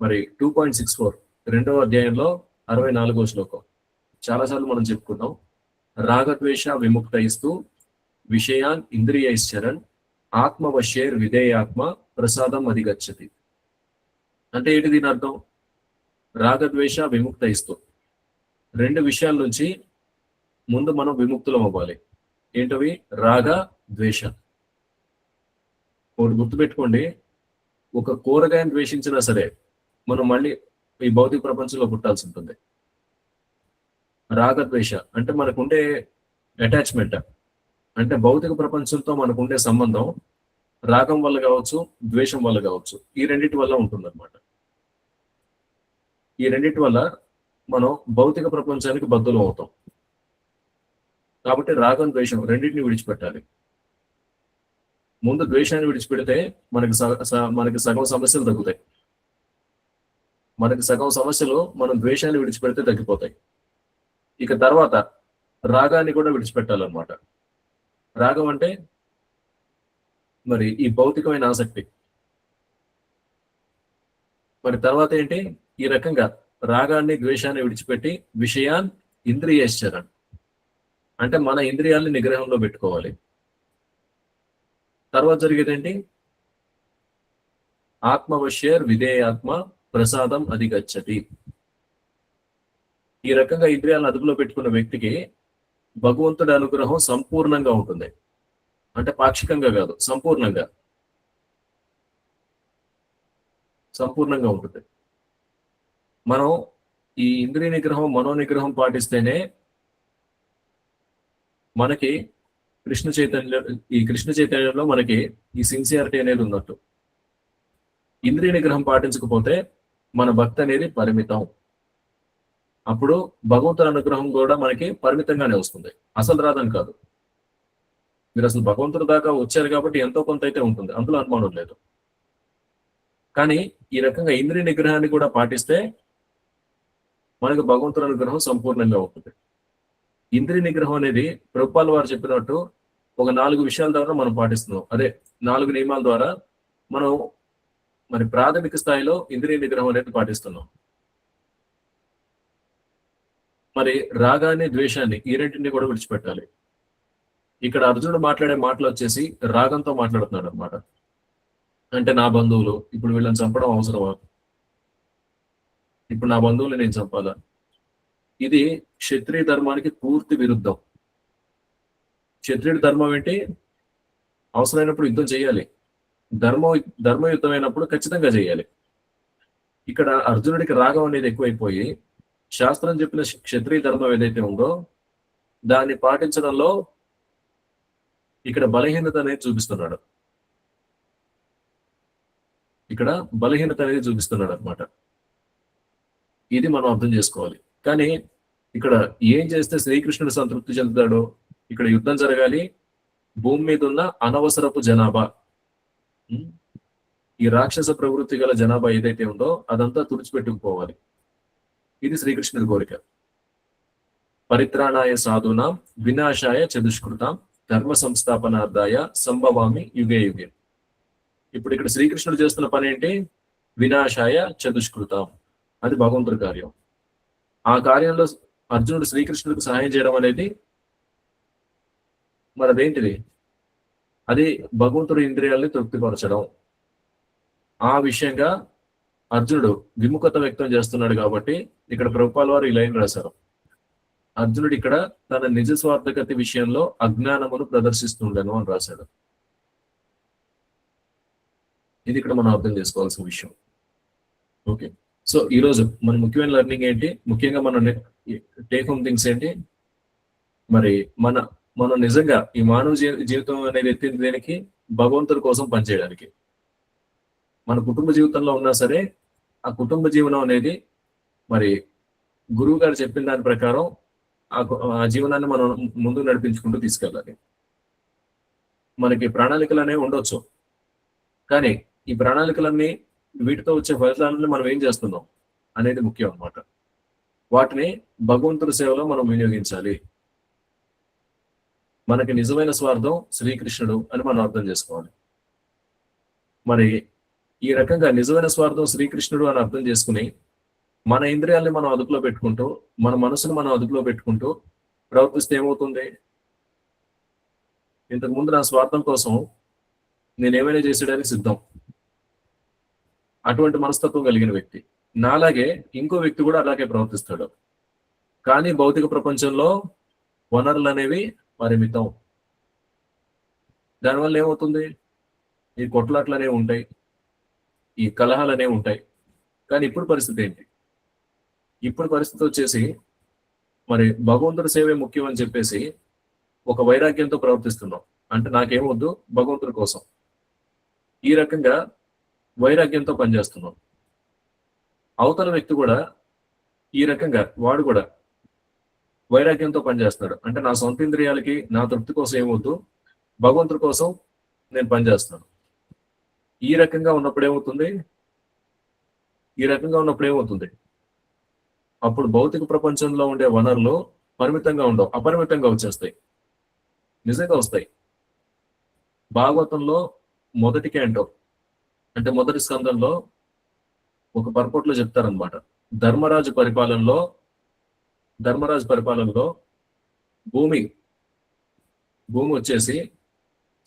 మరి 2.64 2వ అధ్యాయంలో 64వ శ్లోకం చాలాసార్లు మనం చెప్పుకున్నాం. రాగద్వేష విముక్తయిస్తూ విషయాన్ ఇంద్రియైశ్చరన్ ఆత్మవశ్యేర్ విధేయాత్మ ప్రసాదం అధిగచ్చతి. అంటే ఏంటి దీని అర్థం? రాగద్వేష విముక్తయిస్తూ 2 విషయాల నుంచి ముందు మనం విముక్తులం అవ్వాలి. ఏంటవి? రాగ ద్వేష. ఒకటి గుర్తుపెట్టుకోండి, ఒక కూరగాయను ద్వేషించినా సరే మనం మళ్ళీ ఈ భౌతిక ప్రపంచంలో పుట్టాల్సి ఉంటుంది. రాగద్వేష అంటే మనకుండే అటాచ్మెంట్, అంటే భౌతిక ప్రపంచంతో మనకుండే సంబంధం రాగం వల్ల కావచ్చు, ద్వేషం వల్ల కావచ్చు, ఈ రెండింటి వల్ల ఉంటుందన్నమాట. ఈ రెండింటి వల్ల మనం భౌతిక ప్రపంచానికి బద్దులం అవుతాం. కాబట్టి రాగం, ద్వేషం రెండింటిని విడిచిపెట్టాలి. ముందు ద్వేషాన్ని విడిచిపెడితే మనకి సగం సమస్యలు తగ్గుతాయి. మనకి సగం సమస్యలు మనం ద్వేషాన్ని విడిచిపెడితే తగ్గిపోతాయి. ఇక తర్వాత రాగాన్ని కూడా విడిచిపెట్టాలన్నమాట. రాగం అంటే మరి ఈ భౌతికమైన ఆసక్తి. మరి తర్వాత ఏంటి? ఈ రకంగా రాగాన్ని, ద్వేషాన్ని విడిచిపెట్టి విషయాన్ ఇంద్రియైశ్చరన్ అంటే మన ఇంద్రియాలని నిగ్రహంలో పెట్టుకోవాలి. తర్వాత జరిగేదేంటి? ఆత్మవశ్యేర్ విధేయాత్మ ప్రసాదం అధిగచ్చతి. ఈ రకంగా ఇంద్రియాలను అదుపులో పెట్టుకున్న వ్యక్తికి భగవంతుడి అనుగ్రహం సంపూర్ణంగా ఉంటుంది. అంటే పాక్షికంగా కాదు, సంపూర్ణంగా ఉంటుంది. మనం ఈ ఇంద్రియ నిగ్రహం, మనో నిగ్రహం పాటిస్తేనే మనకి ఈ కృష్ణ చైతన్యంలో మనకి ఈ సిన్సియారిటీ అనేది ఉన్నట్టు. ఇంద్రియ నిగ్రహం పాటించకపోతే మన భక్తి అనేది పరిమితం. అప్పుడు భగవంతుని అనుగ్రహం కూడా మనకి పరిమితంగానే వస్తుంది, అసలు రాదని కాదు. మీరు అసలు భగవంతుడి దాకా వచ్చారు కాబట్టి ఎంతో కొంత అయితే ఉంటుంది, అందులో అనుమానం లేదు. కానీ ఈ రకంగా ఇంద్రియ నిగ్రహాన్ని కూడా పాటిస్తే మనకు భగవంతుని అనుగ్రహం సంపూర్ణంగా ఉంటుంది. ఇంద్రియ నిగ్రహం అనేది ప్రభుపాల్ వారు చెప్పినట్టు ఒక 4 విషయాల ద్వారా మనం పాటిస్తున్నాం. అదే 4 నియమాల ద్వారా మనం మరి ప్రాథమిక స్థాయిలో ఇంద్రియ నిగ్రహం అనేది పాటిస్తున్నాం. మరి రాగాన్ని, ద్వేషాన్ని ఈ రెంటిని కూడా విడిచిపెట్టాలి. ఇక్కడ అర్జునుడు మాట్లాడే మాటలు వచ్చేసి రాగంతో మాట్లాడుతున్నాడు అనమాట. అంటే నా బంధువులు, ఇప్పుడు వీళ్ళని చంపడం అవసరమా, ఇప్పుడు నా బంధువులు నేను చంపాలా? ఇది క్షత్రియ ధర్మానికి పూర్తి విరుద్ధం. క్షత్రియుడి ధర్మం ఏంటి? అవసరమైనప్పుడు యుద్ధం చేయాలి, ధర్మయుద్ధం అయినప్పుడు ఖచ్చితంగా చేయాలి. ఇక్కడ అర్జునుడికి రాగం అనేది ఎక్కువైపోయి శాస్త్రం చెప్పిన క్షత్రియ ధర్మం ఏదైతే ఉందో దాన్ని పాటించడంలో ఇక్కడ బలహీనత అనేది చూపిస్తున్నాడు. అనమాట. ఇది మనం అర్థం చేసుకోవాలి. కానీ ఇక్కడ ఏం చేస్తే శ్రీకృష్ణుడు సంతృప్తి చెందుతాడో, ఇక్కడ యుద్ధం జరగాలి, భూమి మీద ఉన్న అనవసరపు జనాభా, ఈ రాక్షస ప్రవృత్తి గల జనాభా ఏదైతే ఉందో అదంతా తుడిచిపెట్టుకుపోవాలి. ఇది శ్రీకృష్ణుడి కోరిక. పరిత్రాణాయ సాధూనాం వినాశాయ చతుష్కృతాం ధర్మ సంస్థాపనార్థాయ సంభవామి యుగే యుగే. ఇప్పుడు ఇక్కడ శ్రీకృష్ణుడు చేస్తున్న పని ఏంటి? వినాశాయ చతుష్కృతాం, అది భగవంతుడి కార్యం. ఆ కార్యంలో అర్జునుడు శ్రీకృష్ణుడికి సహాయం చేయడం అనేది మనదేంటిది? అది భగవంతుడి ఇంద్రియాల్ని తృప్తిపరచడం. ఆ విషయంగా అర్జునుడు విముఖత వ్యక్తం చేస్తున్నాడు కాబట్టి ఇక్కడ ప్రభుపాల్ వారు ఈ లైన్ రాశారు. అర్జునుడు ఇక్కడ తన నిజ స్వార్థగతి విషయంలో అజ్ఞానమును ప్రదర్శిస్తుండను అని రాశాడు. ఇది ఇక్కడ మనం అర్థం చేసుకోవాల్సిన విషయం. ఓకే, సో ఈరోజు మన ముఖ్యమైన లెర్నింగ్ ఏంటి? ముఖ్యంగా మన టేక్ హోమ్ థింగ్స్ ఏంటి? మరి మనం నిజంగా ఈ మానవ జీవితం అనేది ఎత్తింది దేనికి? భగవంతుడి కోసం పనిచేయడానికి. మన కుటుంబ జీవితంలో ఉన్నా సరే ఆ కుటుంబ జీవనం అనేది మరి గురువు గారు చెప్పిన దాని ప్రకారం ఆ జీవనాన్ని మనం ముందుకు నడిపించుకుంటూ తీసుకెళ్ళాలి. మనకి ప్రణాళికలు అనేవి ఉండొచ్చు, కానీ ఈ ప్రణాళికలన్నీ, వీటితో వచ్చే ఫలితాలని మనం ఏం చేస్తున్నాం అనేది ముఖ్యం అన్నమాట. వాటిని భగవంతుడి సేవలో మనం వినియోగించాలి. మనకి నిజమైన స్వార్థం శ్రీకృష్ణుడు అని మనం అర్థం చేసుకోవాలి. మరి ఈ రకంగా నిజమైన స్వార్థం శ్రీకృష్ణుడు అని అర్థం చేసుకుని మన ఇంద్రియాల్ని మనం అదుపులో పెట్టుకుంటూ, మన మనసును మనం అదుపులో పెట్టుకుంటూ ప్రవర్తిస్తే ఏమవుతుంది? ఇంతకుముందు నా స్వార్థం కోసం నేనేమైనా చేసేయడానికి సిద్ధం, అటువంటి మనస్తత్వం కలిగిన వ్యక్తి. నాలాగే ఇంకో వ్యక్తి కూడా అలాగే ప్రవర్తిస్తాడు. కానీ భౌతిక ప్రపంచంలో వనరులు అనేవి పరిమితం. దానివల్ల ఏమవుతుంది? ఈ కొట్లాట్లు అనేవి ఉంటాయి, ఈ కలహాలు అనేవి ఉంటాయి. కానీ ఇప్పుడు పరిస్థితి ఏంటి? ఇప్పుడు పరిస్థితి వచ్చేసి మరి భగవంతుడి సేవే ముఖ్యం అని చెప్పేసి ఒక వైరాగ్యంతో ప్రవర్తిస్తున్నాం. అంటే నాకేమొద్దు, భగవంతుడి కోసం. ఈ రకంగా వైరాగ్యంతో పనిచేస్తున్నాం. అవతల వ్యక్తి కూడా ఈ రకంగా వాడు కూడా వైరాగ్యంతో పనిచేస్తున్నాడు. అంటే నా సొంత ఇంద్రియాలకి, నా తృప్తి కోసం ఏమొద్దు, భగవంతుడి కోసం నేను పనిచేస్తున్నాను. ఈ రకంగా ఉన్నప్పుడు ఏమవుతుంది? అప్పుడు భౌతిక ప్రపంచంలో ఉండే వనరులు పరిమితంగా ఉండవు, అపరిమితంగా వచ్చేస్తాయి. నిజంగా వస్తాయి. భాగవతంలో మొదటి క్యాంటో అంటే మొదటి స్కందంలో ఒక పర్పట్లో చెప్తారనమాట. ధర్మరాజు పరిపాలనలో భూమి వచ్చేసి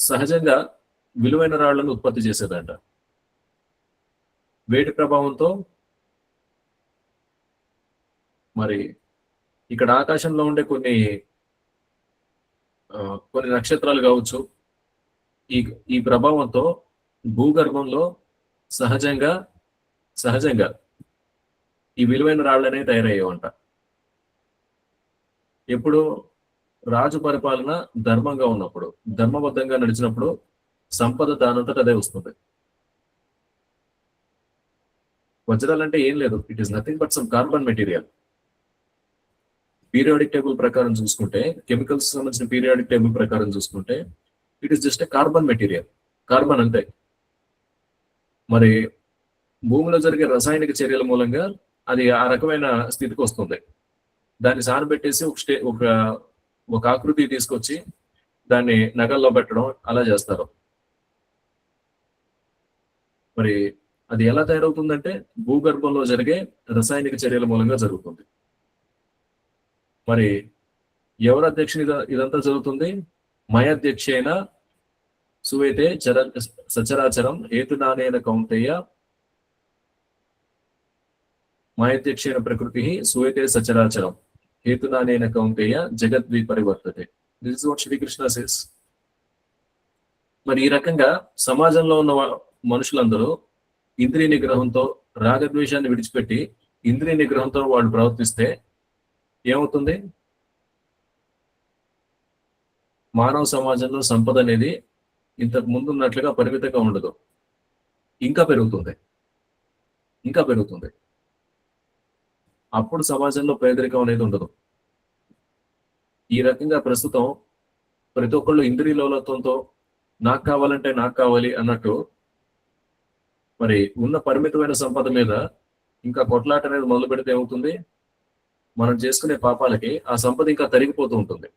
సహజంగా విలువైన రాళ్లను ఉత్పత్తి చేసేదంట. వేడి ప్రభావంతో మరి ఇక్కడ ఆకాశంలో ఉండే కొన్ని నక్షత్రాలు కావచ్చు, ఈ ప్రభావంతో భూగర్భంలో సహజంగా ఈ విలువైన రాళ్ళనే తయారయ్యేవంట. ఎప్పుడు? రాజు పరిపాలన ధర్మంగా ఉన్నప్పుడు, ధర్మబద్ధంగా నడిచినప్పుడు సంపద దానంతట అదే వస్తుంది. వజ్రాలు అంటే ఏం లేదు, it is nothing but some carbon material. Periodic table ప్రకారం చూసుకుంటే, కెమికల్స్ సంబంధించిన పీరియాడిక్ టేబుల్ ప్రకారం చూసుకుంటే it is just a carbon material, carbon అంతే. మరి భూమిలో జరిగే రసాయనిక చర్యల మూలంగా అది ఆ రకమైన స్థితికి వస్తుంది. దాన్ని సానబెట్టేసి ఒక ఆకృతి తీసుకొచ్చి దాన్ని నగల్లో పెట్టడం అలా చేస్తారు. మరి అది ఎలా తయారవుతుందంటే భూగర్భంలో జరిగే రసాయనిక చర్యల మూలంగా జరుగుతుంది. మరి ఎవరు అధ్యక్షుని ఇదంతా జరుగుతుంది? మయాధ్యక్షేన సువేతే సచరాచరం ఏతునానేన కౌంతేయ మాయధ్యక్షేణ ప్రకృతి సువేతే సచరాచరం హేతునానేన కౌంతేయ జగద్వి పరివర్తతే. This is what Shri Krishna says. మరి ఈ రకంగా సమాజంలో ఉన్న మనుషులందరూ ఇంద్రియ నిగ్రహంతో, రాగద్వేషాన్ని విడిచిపెట్టి ఇంద్రియ నిగ్రహంతో వాళ్ళు ప్రవర్తిస్తే ఏమవుతుంది? మానవ సమాజంలో సంపద అనేది ఇంతకు ముందు ఉన్నట్లుగా పరిమితంగా ఉండదు, ఇంకా పెరుగుతుంది. అప్పుడు సమాజంలో పేదరికం అనేది ఉండదు. ఈ రకంగా ప్రస్తుతం ప్రతి ఒక్కళ్ళు ఇంద్రియ లోలత్వంతో నాకు కావాలంటే నాకు కావాలి అన్నట్టు మరి ఉన్న పరిమితమైన సంపద మీద ఇంకా కొట్లాట అనేది మొదలు పెడితే ఏమవుతుంది? మనం చేసుకునే పాపాలకి ఆ సంపద ఇంకా తరిగిపోతూ ఉంటుంది.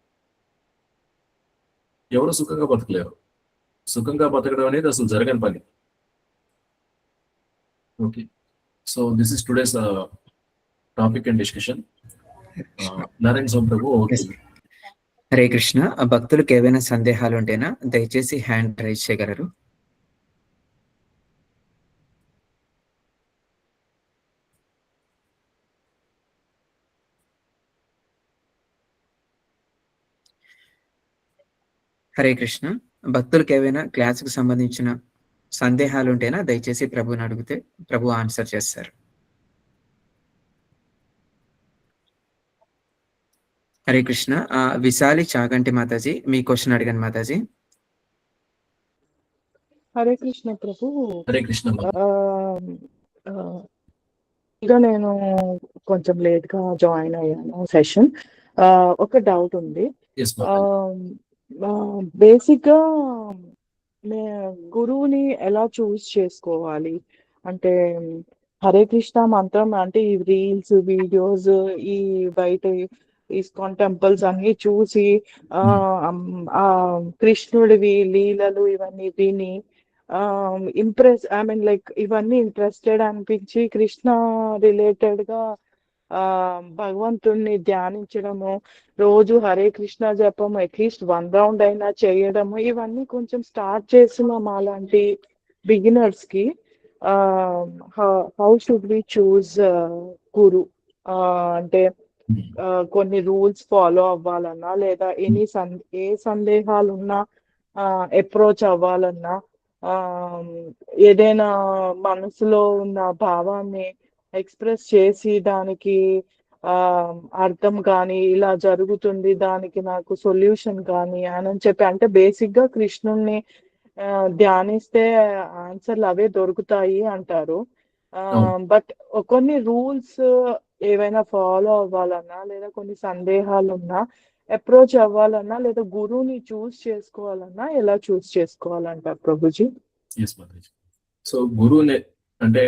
ఎవరు సుఖంగా బతకలేరు. సుఖంగా బతకడం అనేది అసలు జరగని పని. Okay, so this is today's topic and discussion. Narayana Swami Prabhu. Hare Krishna. భక్తులకు ఏవైనా సందేహాలు ఉంటేనా దయచేసి హ్యాండ్ రైజ్ చేయగలరు. హరే కృష్ణ. భక్తులకు ఏవైనా క్లాసుకు సంబంధించిన సందేహాలు ఉంటేనా దయచేసి ప్రభుని అడిగితే ప్రభు ఆన్సర్ చేస్తారు. హరే కృష్ణ. విశాలి చాగంటి మాతాజీ, మీ క్వశ్చన్ అడిగాను మాతాజీ. హరే కృష్ణ ప్రభు. హరే కృష్ణ. ఇక నేను కొంచెం లేట్ గా జాయిన్ అయ్యాను సెషన్. ఒక డౌట్ ఉంది. బేసిక్ గా గురువుని ఎలా చూస్ చేసుకోవాలి అంటే, హరే కృష్ణ మంత్రం అంటే ఈ రీల్స్ వీడియోస్ ఈ బయట ఇస్కాన్ టెంపుల్స్ అన్ని చూసి ఆ కృష్ణుడివి లీలలు ఇవన్నీ విని ఇంప్రెస్ లైక్ ఇవన్నీ ఇంట్రెస్టెడ్ అనిపించి కృష్ణ రిలేటెడ్ గా భగవంతుణ్ణి ధ్యానించడము, రోజు హరే కృష్ణ జపము అట్లీస్ట్ 1 రౌండ్ అయినా చేయడము, ఇవన్నీ కొంచెం స్టార్ట్ చేసిన మాలాంటి బిగినర్స్ కి హౌ షుడ్ వి చూస్ గురు? అంటే కొన్ని రూల్స్ ఫాలో అవ్వాలన్నా లేదా ఏ సందేహాలు ఉన్నా అప్రోచ్ అవ్వాలన్నా, ఏదైనా మనసులో ఉన్న భావాన్ని ఎక్స్ప్రెస్ చేసి దానికి అర్థం కానీ ఇలా జరుగుతుంది దానికి నాకు సొల్యూషన్ కానీ అని చెప్పి, అంటే బేసిక్ గా కృష్ణుణ్ణి ధ్యానిస్తే ఆన్సర్లు అవే దొరుకుతాయి అంటారు. బట్ కొన్ని రూల్స్ ఏవైనా ఫాలో అవ్వాలన్నా లేదా కొన్ని సందేహాలు ఉన్నా అప్రోచ్ అవ్వాలన్నా లేదా గురువుని చూస్ చేసుకోవాలన్నా ఎలా చూస్ చేసుకోవాలంటారు ప్రభుజీ? సో గురువుని అంటే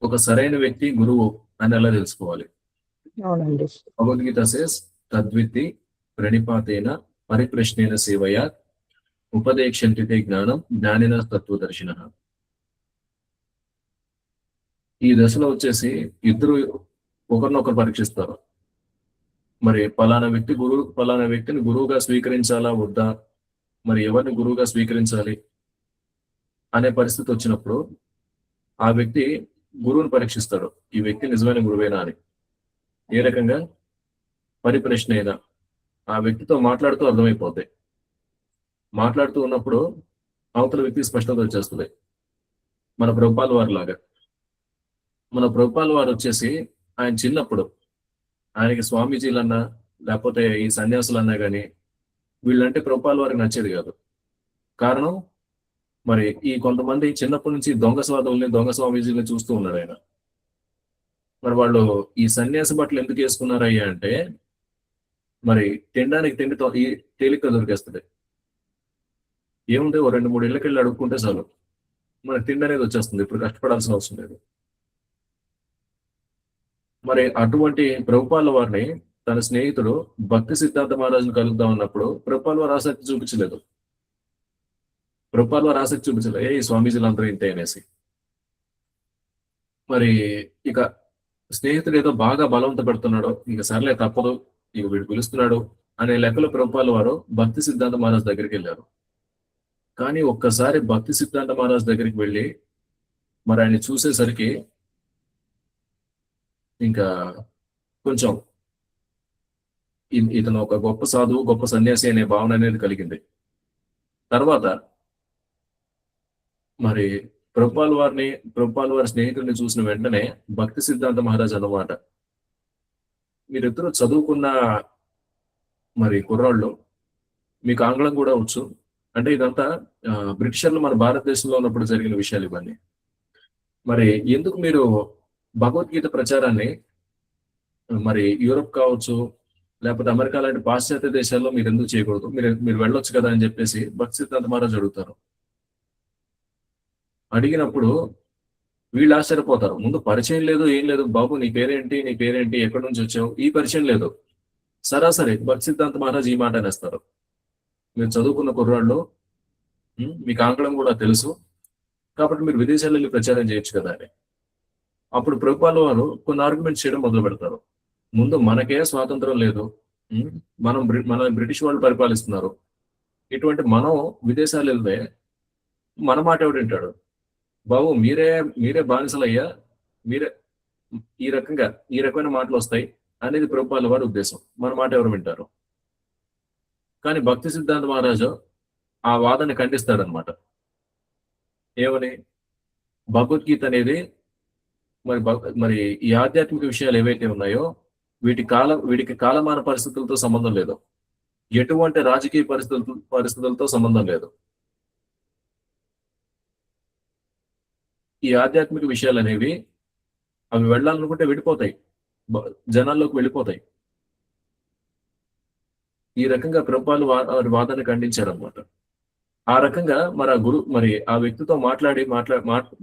ఒక సరైన వ్యక్తి గురువు అని ఎలా తెలుసుకోవాలి? అవునండి. భగవద్గీత సేస్ తద్విత్తి ప్రణిపాతేన పరిప్రశ్నేన సేవయా ఉపదేక్షంతితే జ్ఞానం జ్ఞానిన తత్వదర్శిన. ఈ దశలో వచ్చేసి ఇద్దరు ఒకరినొకరు పరీక్షిస్తారు. మరి పలానా వ్యక్తిని గురువుగా స్వీకరించాలా వద్దా, మరి ఎవరిని గురువుగా స్వీకరించాలి అనే పరిస్థితి వచ్చినప్పుడు ఆ వ్యక్తి గురువుని పరీక్షిస్తాడు, ఈ వ్యక్తి నిజమైన గురువేనా అని. ఏ రకంగా? పరిప్రశ్న అయినా ఆ వ్యక్తితో మాట్లాడుతూ అర్థమైపోతాయి. మాట్లాడుతూ ఉన్నప్పుడు అవతల వ్యక్తి స్పష్టత వచ్చేస్తుంది. మన ప్రభుపాల్ వారి లాగా. మన ప్రభుపాల్ వారు వచ్చేసి ఆయన చిన్నప్పుడు ఆయనకి స్వామీజీలన్నా లేకపోతే ఈ సన్యాసులన్నా కానీ వీళ్ళంటే ప్రభుపాల వారికి నచ్చేది కాదు. కారణం, మరి ఈ కొంతమంది చిన్నప్పటి నుంచి దొంగ స్వాముల్ని, దొంగ స్వామీజీని చూస్తూ ఉన్నారు ఆయన. మరి వాళ్ళు ఈ సన్యాసి బట్టలు ఎందుకు వేసుకున్నారయ్యా అంటే, మరి తినడానికి తిండితో ఈ తేలిక దొరికేస్తుంది. ఏముంటే ఓ 2-3 ఇళ్ళకి వెళ్ళి అడుక్కుంటే చాలు, మనకి తిండి అనేది వచ్చేస్తుంది. ఇప్పుడు కష్టపడాల్సిన అవసరం లేదు. మరి అటువంటి ప్రభుపాల వారిని తన స్నేహితుడు భక్తి సిద్ధార్థ మహారాజును కలుద్దాం అన్నప్పుడు ప్రభుపాల వారు ఆసక్తి చూపించలేదు. ప్రభుపాల వారు ఆసక్తి చూపించలేదు, ఈ స్వామీజీలు అందరూ ఇంతే అనేసి. మరి ఇక స్నేహితుడు ఏదో బాగా బలవంత పెడుతున్నాడు, ఇక సర్లే తప్పదు, ఇక వీడు పిలుస్తున్నాడు అనే లెక్కలో ప్రభుపాల వారు భక్తి సిద్ధాంత మహారాజ్ దగ్గరికి వెళ్ళారు. కానీ ఒక్కసారి భక్తి సిద్ధాంత మహారాజ్ దగ్గరికి వెళ్ళి మరి ఆయన చూసేసరికి ఇంకా కొంచెం ఇతను ఒక గొప్ప సాధువు, గొప్ప సన్యాసి అనే భావన అనేది కలిగింది. తర్వాత మరి ప్రభుపాల వారి స్నేహితుడిని చూసిన వెంటనే భక్తి సిద్ధాంత మహారాజ్ అన్నమాట, మీరిద్దరూ చదువుకున్న మరి కుర్రాళ్ళు, మీకు ఆంగ్లం కూడా వచ్చు. అంటే ఇదంతా బ్రిటిషర్లు మన భారతదేశంలో ఉన్నప్పుడు జరిగిన విషయాలు ఇవన్నీ. మరి ఎందుకు మీరు భగవద్గీత ప్రచారాన్ని మరి యూరోప్ కావచ్చు, లేకపోతే అమెరికా లాంటి పాశ్చాత్య దేశాల్లో మీరు ఎందుకు చేయకూడదు, మీరు వెళ్ళొచ్చు కదా అని చెప్పేసి భక్తి సిద్ధాంత మహారాజ్ అడుగుతారు. అడిగినప్పుడు వీళ్ళు ఆశ్చర్యపోతారు. ముందు పరిచయం లేదు, ఏం లేదు. బాబు నీ పేరేంటి, ఎక్కడి నుంచి వచ్చావు, ఈ పరిచయం లేదు. సరాసరి భక్తి సిద్ధాంత మహారాజ్ ఈ మాట అనేస్తారు, మీరు చదువుకున్న కుర్రాళ్ళు, మీకు ఆంగ్లం కూడా తెలుసు, కాబట్టి మీరు విదేశాల్లో వెళ్ళి ప్రచారం చేయొచ్చు కదా అని. అప్పుడు ప్రభుపాల వారు కొన్ని ఆర్గ్యుమెంట్స్ చేయడం మొదలు పెడతారు. ముందు మనకే స్వాతంత్రం లేదు, మన బ్రిటిష్ వాళ్ళు పరిపాలిస్తున్నారు, ఇటువంటి మనం విదేశాలు వెళ్తే మన మాట ఎవడు వింటాడు, బాబు మీరే బానిసలయ్యా, మీరే ఈ రకమైన మాటలు వస్తాయి అనేది ప్రభుపాల వారి ఉద్దేశం. మన మాట ఎవరు వింటారు? కానీ భక్తి సిద్ధాంత మహారాజు ఆ వాదన ఖండిస్తాడనమాట. ఏమని? భగవద్గీత అనేది మరి ఈ ఆధ్యాత్మిక విషయాలు ఏవైతే ఉన్నాయో వీటికి కాలమాన పరిస్థితులతో సంబంధం లేదు, ఎటువంటి రాజకీయ పరిస్థితులతో సంబంధం లేదు. ఈ ఆధ్యాత్మిక విషయాలు అనేవి అవి వెళ్ళాలనుకుంటే వెళ్ళిపోతాయి, జనాల్లోకి వెళ్ళిపోతాయి. ఈ రకంగా ప్రభుపాలు వారి వాదన ఖండించారనమాట. ఆ రకంగా మరి ఆ వ్యక్తితో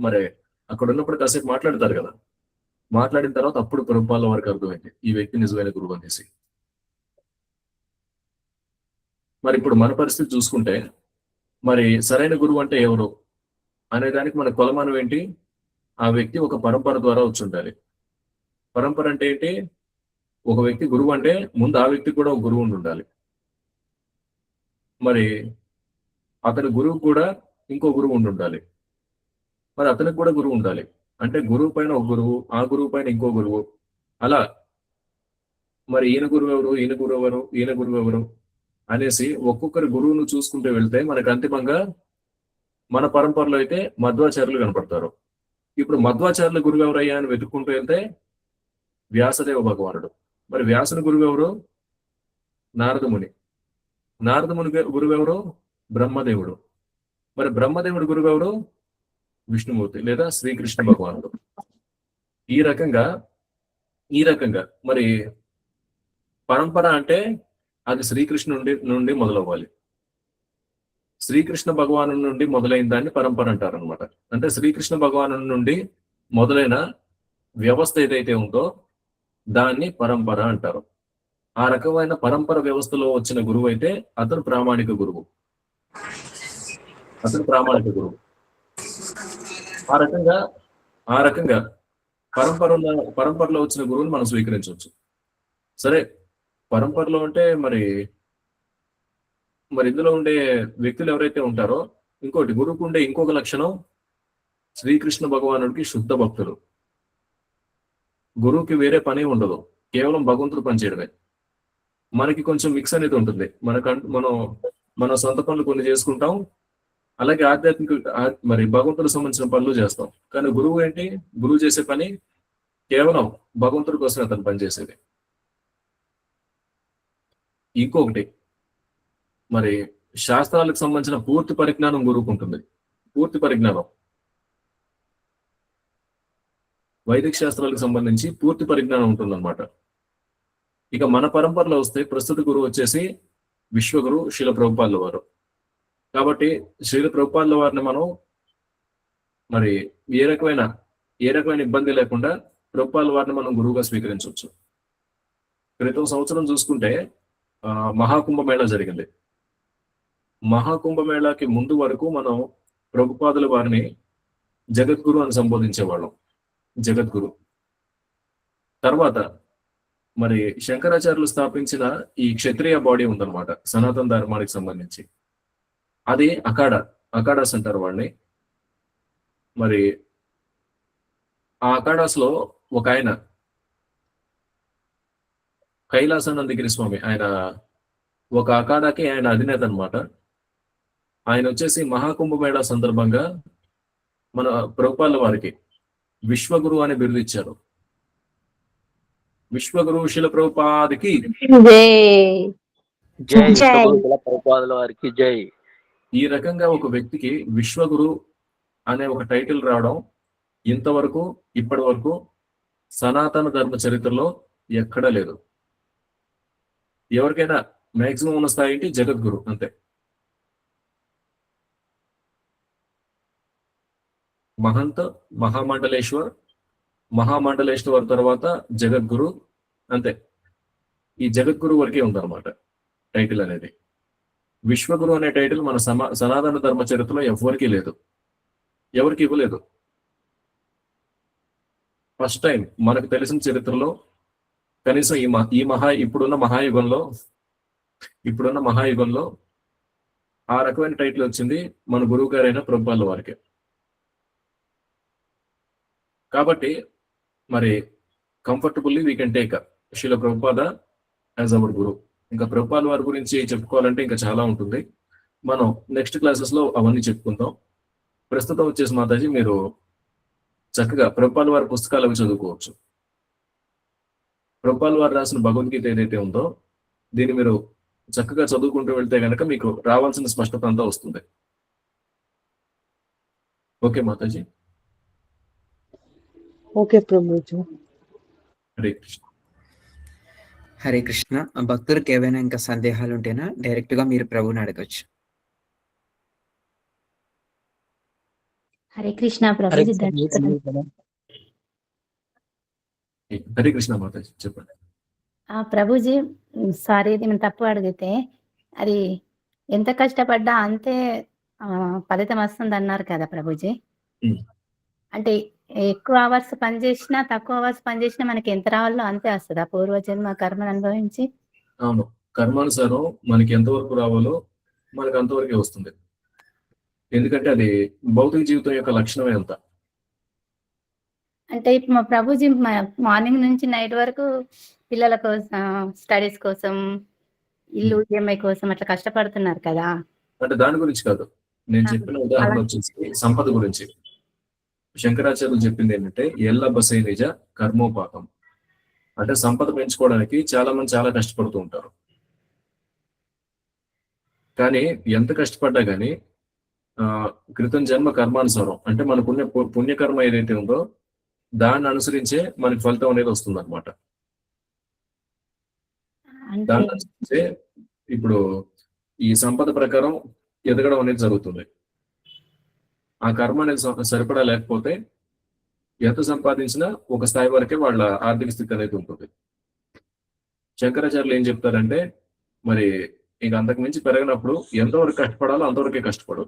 మరి అక్కడ ఉన్నప్పుడు కాసేపు మాట్లాడతారు కదా, మాట్లాడిన తర్వాత అప్పుడు ప్రభుపాల వారికి అర్థమైంది ఈ వ్యక్తి నిజమైన గురువు అనేసి. మరి ఇప్పుడు మన పరిస్థితి చూసుకుంటే, మరి సరైన గురువు అంటే ఎవరు అనేదానికి మన కొలమానం ఏంటి? ఆ వ్యక్తి ఒక పరంపర ద్వారా వచ్చి ఉండాలి. పరంపర అంటే ఏంటి? ఒక వ్యక్తి గురువు అంటే ముందు ఆ వ్యక్తి కూడా ఒక గురువు ఉండాలి. మరి అతని గురువు కూడా ఇంకో గురువు ఉండాలి. మరి అతనికి కూడా గురువు ఉండాలి. అంటే గురువు పైన ఒక గురువు, ఆ గురువు పైన ఇంకో గురువు, అలా మరి ఈయన గురువు ఎవరు అనేసి ఒక్కొక్కరి గురువును చూసుకుంటూ వెళ్తే మనకు అంతిమంగా మన పరంపరలో అయితే మధ్వాచార్యులు కనపడతారు. ఇప్పుడు మధ్వాచార్యుల గురువు ఎవరయ్యా అని వెతుక్కుంటూ వెళ్తే వ్యాసదేవ భగవానుడు. మరి వ్యాసుని గురువు ఎవరు? నారదముని గురువు ఎవరు? బ్రహ్మదేవుడు. మరి బ్రహ్మదేవుడు గురువు ఎవరు? విష్ణుమూర్తి లేదా శ్రీకృష్ణ భగవానుడు. ఈ రకంగా మరి పరంపర అంటే అది శ్రీకృష్ణుడి నుండి మొదలవ్వాలి. శ్రీకృష్ణ భగవాను నుండి మొదలైన దాన్ని పరంపర అంటారు అనమాట. అంటే శ్రీకృష్ణ భగవాను నుండి మొదలైన వ్యవస్థ ఏదైతే ఉందో దాన్ని పరంపర అంటారు. ఆ రకమైన పరంపర వ్యవస్థలో వచ్చిన గురువు అయితే అతను ప్రామాణిక గురువు. ఆ రకంగా పరంపరలో వచ్చిన గురువుని మనం స్వీకరించవచ్చు. సరే, పరంపరలో అంటే మరి ఇందులో ఉండే వ్యక్తులు ఎవరైతే ఉంటారో, ఇంకోటి గురువుకు ఉండే ఇంకొక లక్షణం, శ్రీకృష్ణ భగవానుడికి శుద్ధ భక్తులు. గురువుకి వేరే పని ఉండదు, కేవలం భగవంతుడు పనిచేయడమే. మనకి కొంచెం మిక్స్ అనేది ఉంటుంది. మన సొంత పనులు కొన్ని చేసుకుంటాం, అలాగే ఆధ్యాత్మిక మరి భగవంతుడికి సంబంధించిన పనులు చేస్తాం. కానీ గురువు ఏంటి? గురువు చేసే పని కేవలం భగవంతుడి కోసం అతను పనిచేసేది. ఇంకొకటి, మరి శాస్త్రాలకు సంబంధించిన పూర్తి పరిజ్ఞానం గురువుకు ఉంటుంది. పూర్తి పరిజ్ఞానం, వైదిక శాస్త్రాలకు సంబంధించి పూర్తి పరిజ్ఞానం ఉంటుందన్నమాట. ఇక మన పరంపరలో వస్తే ప్రస్తుత గురువు వచ్చేసి విశ్వగురు శ్రీల ప్రభుపాదుల వారు. కాబట్టి శ్రీల ప్రభుపాదుల వారిని మనం మరి ఏ రకమైన ఇబ్బంది లేకుండా ప్రభుపాదుల వారిని మనం గురువుగా స్వీకరించవచ్చు. క్రితం సంవత్సరం చూసుకుంటే మహాకుంభమేళా జరిగింది. మహాకుంభమేళాకి ముందు వరకు మనం ప్రభుపాదుల వారిని జగద్గురు అని సంబోధించేవాళ్ళం. జగద్గురు తర్వాత మరి శంకరాచార్యులు స్థాపించిన ఈ క్షత్రియ బాడీ ఉందన్నమాట, సనాతన ధర్మానికి సంబంధించి. అది అఖాడాస్ అంటారు వాడిని. మరి ఆ అఖాడాస్ లో ఒక ఆయన కైలాసానందగిరి స్వామి, ఆయన ఒక అఖాడాకి ఆయన అధినేత అన్నమాట. ఆయన వచ్చేసి మహాకుంభమేళా సందర్భంగా మన ప్రభుపాదుల వారికి విశ్వగురు అనే బిరుదు ఇచ్చారు. విశ్వగురు శిల ప్రభుపాదికి జై విశ్వగురు ప్రభుపాదుల వారికి జై. ఈ రకంగా ఒక వ్యక్తికి విశ్వగురు అనే ఒక టైటిల్ రావడం ఇంతవరకు ఇప్పటి వరకు సనాతన ధర్మ చరిత్రలో ఎక్కడా లేదు. ఎవరికైనా మాక్సిమం ఉన్న స్థాయి ఏంటి? జగద్గురు, అంతే. మహంత, మహామండలేశ్వర్ తర్వాత జగద్గురు, అంతే. ఈ జగద్గురు వరకే ఉందన్నమాట టైటిల్ అనేది. విశ్వగురు అనే టైటిల్ మన సనాతన ధర్మ చరిత్రలో ఎవరికి లేదు, ఎవరికి ఇవ్వలేదు. ఫస్ట్ టైం మనకు తెలిసిన చరిత్రలో కనీసం ఇప్పుడున్న మహాయుగంలో ఆ రకమైన టైటిల్ వచ్చింది మన గురువు గారైన ప్రభుపాదుల వారికి. కాబట్టి మరి comfortably we can take Srila Prabhupada as our guru. ఇంకా ప్రభుపాదుల వారి గురించి చెప్పుకోవాలంటే ఇంకా చాలా ఉంటుంది. మనం నెక్స్ట్ క్లాసెస్ లో అవన్నీ చెప్పుకుందాం. ప్రస్తుతం వచ్చేసి మాతాజీ మీరు చక్కగా ప్రభుపాదుల వారి పుస్తకాలు అవి చదువుకోవచ్చు. ప్రభుపాదుల వారు రాసిన భగవద్గీత ఏదైతే ఉందో దీన్ని మీరు చక్కగా చదువుకుంటూ వెళ్తే కనుక మీకు రావాల్సిన స్పష్టత అంతా వస్తుంది. ఓకే మాతాజీ. ఓకే ప్రభుజీ. హరే కృష్ణ. హరే కృష్ణ. భక్తులకు ఏవైనా ఇంకా సందేహాలు ఉంటేనా డైరెక్ట్ గా మీరు ప్రభుని అడగచ్చు. హరే కృష్ణ ప్రభుజీ. హరే కృష్ణ మాతాజీ, చెప్పండి. ప్రభుజీ, సారీ నేను తప్పు అడిగితే, అది ఎంత కష్టపడ్డా అంతే ఫలితం వస్తుంది అన్నారు కదా ప్రభుజీ. అంటే ఎక్కువ అవర్స్ పనిచేసినా తక్కువ అవర్స్ పనిచేసినా మనకి ఎంత రావాలో అంతే వస్తుందా పూర్వజన్మ కర్మను అనుభవించి? అవును, కర్మానుసారం మనకి ఎంతవరకు రావాలో మనకు అంతవరకే వస్తుంది. ఎందుకంటే అది భౌతిక జీవితం యొక్క లక్షణమే అంత. అంటే ఇప్పుడు మా ప్రభుజీ మార్నింగ్ నుంచి నైట్ వరకు పిల్లల కోసం, స్టడీస్ కోసం, ఇల్లు ఈఎంఐ కోసం అట్లా కష్టపడుతున్నారు కదా. అంటే దాని గురించి కాదు, నేను చెప్పిన ఉదాహరణ వచ్చేసి సంపద గురించి. శంకరాచార్యులు చెప్పింది ఏంటంటే ఎల్ల బసై నిజ కర్మోపాతం. అంటే సంపద పెంచుకోవడానికి చాలా మంది చాలా కష్టపడుతూ ఉంటారు. కానీ ఎంత కష్టపడ్డా కానీ క్రితం జన్మ కర్మానుసారం, అంటే మనకున్న పుణ్యకర్మ ఏదైతే ఉందో దాన్ని అనుసరించే మనకి ఫలితం అనేది వస్తుంది అనమాట. దాన్ని అనుసరించే ఇప్పుడు ఈ సంపద ప్రకారం ఎదగడం అనేది జరుగుతుంది. ఆ కర్మ అనేది సరిపడా లేకపోతే ఎంత సంపాదించినా ఒక స్థాయి వరకే వాళ్ళ ఆర్థిక స్థితి అనేది ఉంటుంది. శంకరాచార్యులు ఏం చెప్తారంటే మరి ఇంక అంతకు మించి పెరగనప్పుడు ఎంతవరకు కష్టపడాలో అంతవరకే కష్టపడు.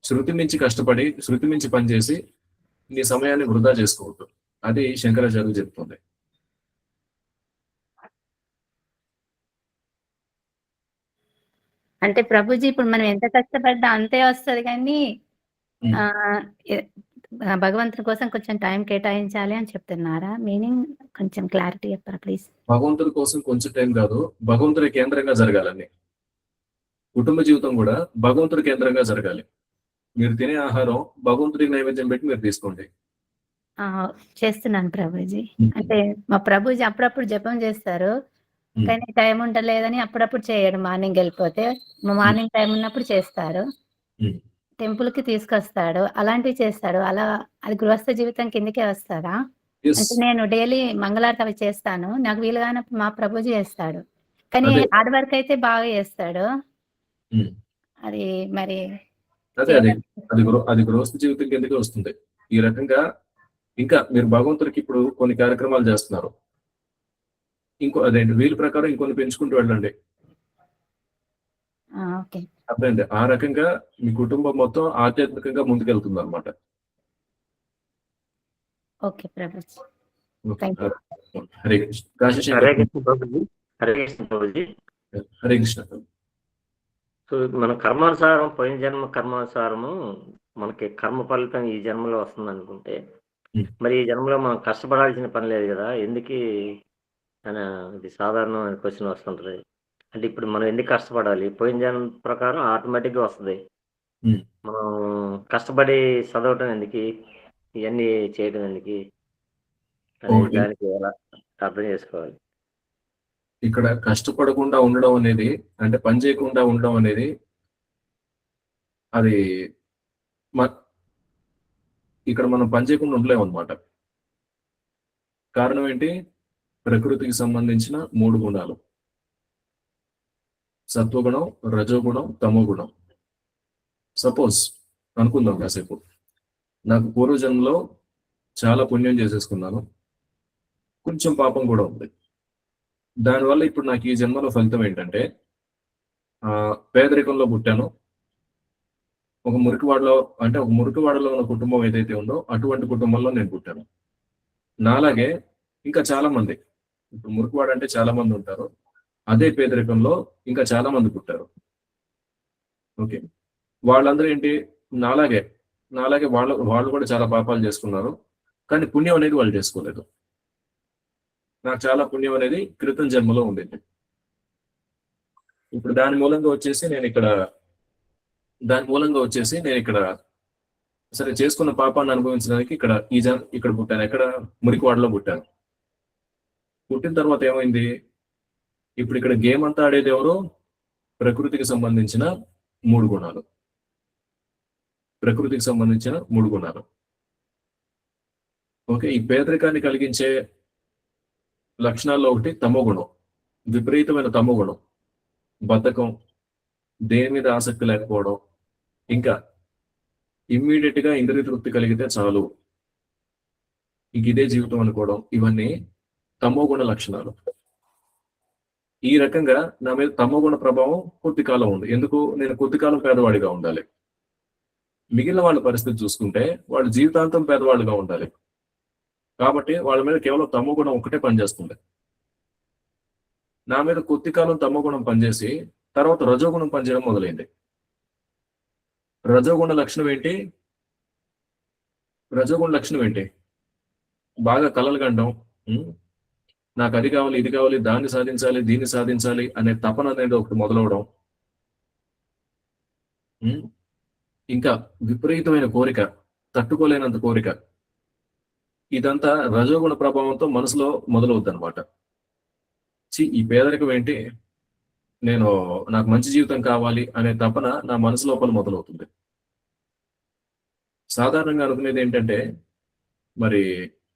శృతి మించి కష్టపడి శృతి మించి పనిచేసి నీ సమయాన్ని వృధా చేసుకోవద్దు. అది శంకరాచార్యులు చెప్తుంది. అంటే ప్రభుజీ ఇప్పుడు మనం ఎంత కష్టపడ్డా అంతే వస్తుంది, కానీ భగవంతుని కోసం కొంచెం టైం కేటాయించాలి అని చెప్తున్నారా? మీనింగ్ కొంచెం క్లారిటీ చెప్పారా ప్లీజ్? భగవంతుడి కోసం కొంచెం టైం కాదు, భగవంతుడి కేంద్రంగా జరగాలని. కుటుంబ జీవితం కూడా భగవంతుడి కేంద్రంగా జరగాలి. మీరు తినే ఆహారం భగవంతుడికి నైవేద్యం పెట్టి మీరు తీసుకోండి. చేస్తున్నాను ప్రభుజీ. అంటే మా ప్రభుజీ అప్పుడప్పుడు జపం చేస్తారు, కానీ టైం ఉండలేదని అప్పుడప్పుడు చేయడు. మార్నింగ్ వెళ్ళిపోతే మార్నింగ్ టైం ఉన్నప్పుడు చేస్తారు. టెంపుల్‌కి తీసుకొస్తాడు. అలాంటివి చేస్తాడు. అలా అది గృహస్థ జీవితం కిందకే వస్తదా? Yes. అంటే నేను డైలీ మంగళారతి అవి చేస్తాను. నాకు వీలు కానప్పుడు మా ప్రభుజీ చేస్తాడు. కానీ అదే. హార్డ్ వర్క్ అయితే బాగా చేస్తాడు. ఉమ్. అది మరి అదే అది గృహస్థ జీవితం కిందకే వస్తుంది. ఈ రకంగా ఇంకా మీరు భగవంతుడికి ఇప్పుడు కొన్ని కార్యక్రమాలు చేస్తున్నారు. అదేంటి వీలు ప్రకారం ఇంకొన్ని పెంచుకుంటూ వెళ్ళండి. ఓకే. అర్థమైంది. ఆ రకంగా మీ కుటుంబం మొత్తం ఆధ్యాత్మికంగా ముందుకెళ్తుంది అనమాట. Okay Prabhuji. Thank you. Hare Krishna. Kashi Hare Krishna Prabhuji. Hare Krishna Prabhuji. Hare Krishna. So మన కర్మానుసారం పోయిన జన్మ కర్మానుసారము మనకి కర్మ ఫలితం ఈ జన్మలో వస్తుంది అనుకుంటే మరి ఈ జన్మలో మనం కష్టపడాల్సిన పని లేదు కదా, ఎందుకు అని ఇది సాధారణమైన క్వశ్చన్ వస్తుంటది. అంటే ఇప్పుడు మనం ఎందుకు కష్టపడాలి? పోయిన జన్మ ప్రకారం ఆటోమేటిక్గా వస్తుంది. మనం కష్టపడి చదవటం ఎందుకు, ఇవన్నీ చేయడం ఎందుకు అనేది దానికి ఎలా అర్థం చేసుకోవాలి? ఇక్కడ కష్టపడకుండా ఉండడం అనేది, అంటే పని చేయకుండా ఉండడం అనేది, అది ఇక్కడ మనం పని చేయకుండా ఉండలేము అనమాట. కారణం ఏంటి? ప్రకృతికి సంబంధించిన 3 గుణాలు: సత్వగుణం, రజోగుణం, తమోగుణం. సపోజ్ అనుకుందాం కాసేపు, నాకు పూర్వజన్మలో చాలా పుణ్యం చేసేసుకున్నాను, కొంచెం పాపం కూడా ఉంది. దానివల్ల ఇప్పుడు నాకు ఈ జన్మలో ఫలితం ఏంటంటే పేదరికంలో పుట్టాను. ఒక మురికివాడలో ఉన్న కుటుంబం ఏదైతే ఉందో అటువంటి కుటుంబంలో నేను పుట్టాను. నాలాగే ఇంకా చాలా మంది, ఇప్పుడు మురికివాడ అంటే చాలా మంది ఉంటారు, అదే పేదరికంలో ఇంకా చాలా మంది పుట్టారు. ఓకే, వాళ్ళందరూ ఏంటి, నాలాగే వాళ్ళు కూడా చాలా పాపాలు చేసుకున్నారు, కానీ పుణ్యం అనేది వాళ్ళు చేసుకోలేదు. నాకు చాలా పుణ్యం అనేది క్రితం జన్మలో ఉండేది. ఇప్పుడు దాని మూలంగా వచ్చేసి నేను ఇక్కడ సరే చేసుకున్న పాపాన్ని అనుభవించడానికి ఇక్కడ పుట్టాను. ఎక్కడ? మురికివాడలో పుట్టాను. పుట్టిన తర్వాత ఏమైంది? ఇప్పుడు ఇక్కడ గేమ్ అంతా ఆడేది ఎవరు? ప్రకృతికి సంబంధించిన 3 గుణాలు. ఓకే, ఈ పేదరికాన్ని కలిగించే లక్షణాల్లో ఒకటి తమోగుణం, విపరీతమైన తమోగుణం. బద్ధకం, దేని మీద ఆసక్తి లేకపోవడం, ఇంకా ఇమ్మీడియట్ గా ఇంద్రియ తృప్తి కలిగితే చాలు, ఇంక ఇదే జీవితం అనుకోవడం, ఇవన్నీ తమోగుణ లక్షణాలు. ఈ రకంగా నా మీద తమోగుణ ప్రభావం కొద్ది కాలం ఉంది. ఎందుకు? నేను కొద్ది కాలం పేదవాడిగా ఉండాలి. మిగిలిన వాళ్ళ పరిస్థితి చూసుకుంటే వాళ్ళు జీవితాంతం పేదవాళ్ళుగా ఉండాలి. కాబట్టి వాళ్ళ మీద కేవలం తమోగుణం ఒకటే పనిచేస్తుంది. నా మీద కొద్ది కాలం తమోగుణం పనిచేసి తర్వాత రజోగుణం పనిచేయడం మొదలైంది. రజోగుణ లక్షణం ఏంటి? బాగా కలలు కండం, నాకు అది కావాలి, ఇది కావాలి, దాన్ని సాధించాలి, దీన్ని సాధించాలి అనే తపన అనేది ఒకటి మొదలవడం. ఇంకా విపరీతమైన కోరిక, తట్టుకోలేనంత కోరిక. ఇదంతా రజోగుణ ప్రభావంతో మనసులో మొదలవుద్ది అనమాట. ఈ పేదరికం ఏంటి, నాకు మంచి జీవితం కావాలి అనే తపన నా మనసు లోపల మొదలవుతుంది. సాధారణంగా అనుకునేది ఏంటంటే, మరి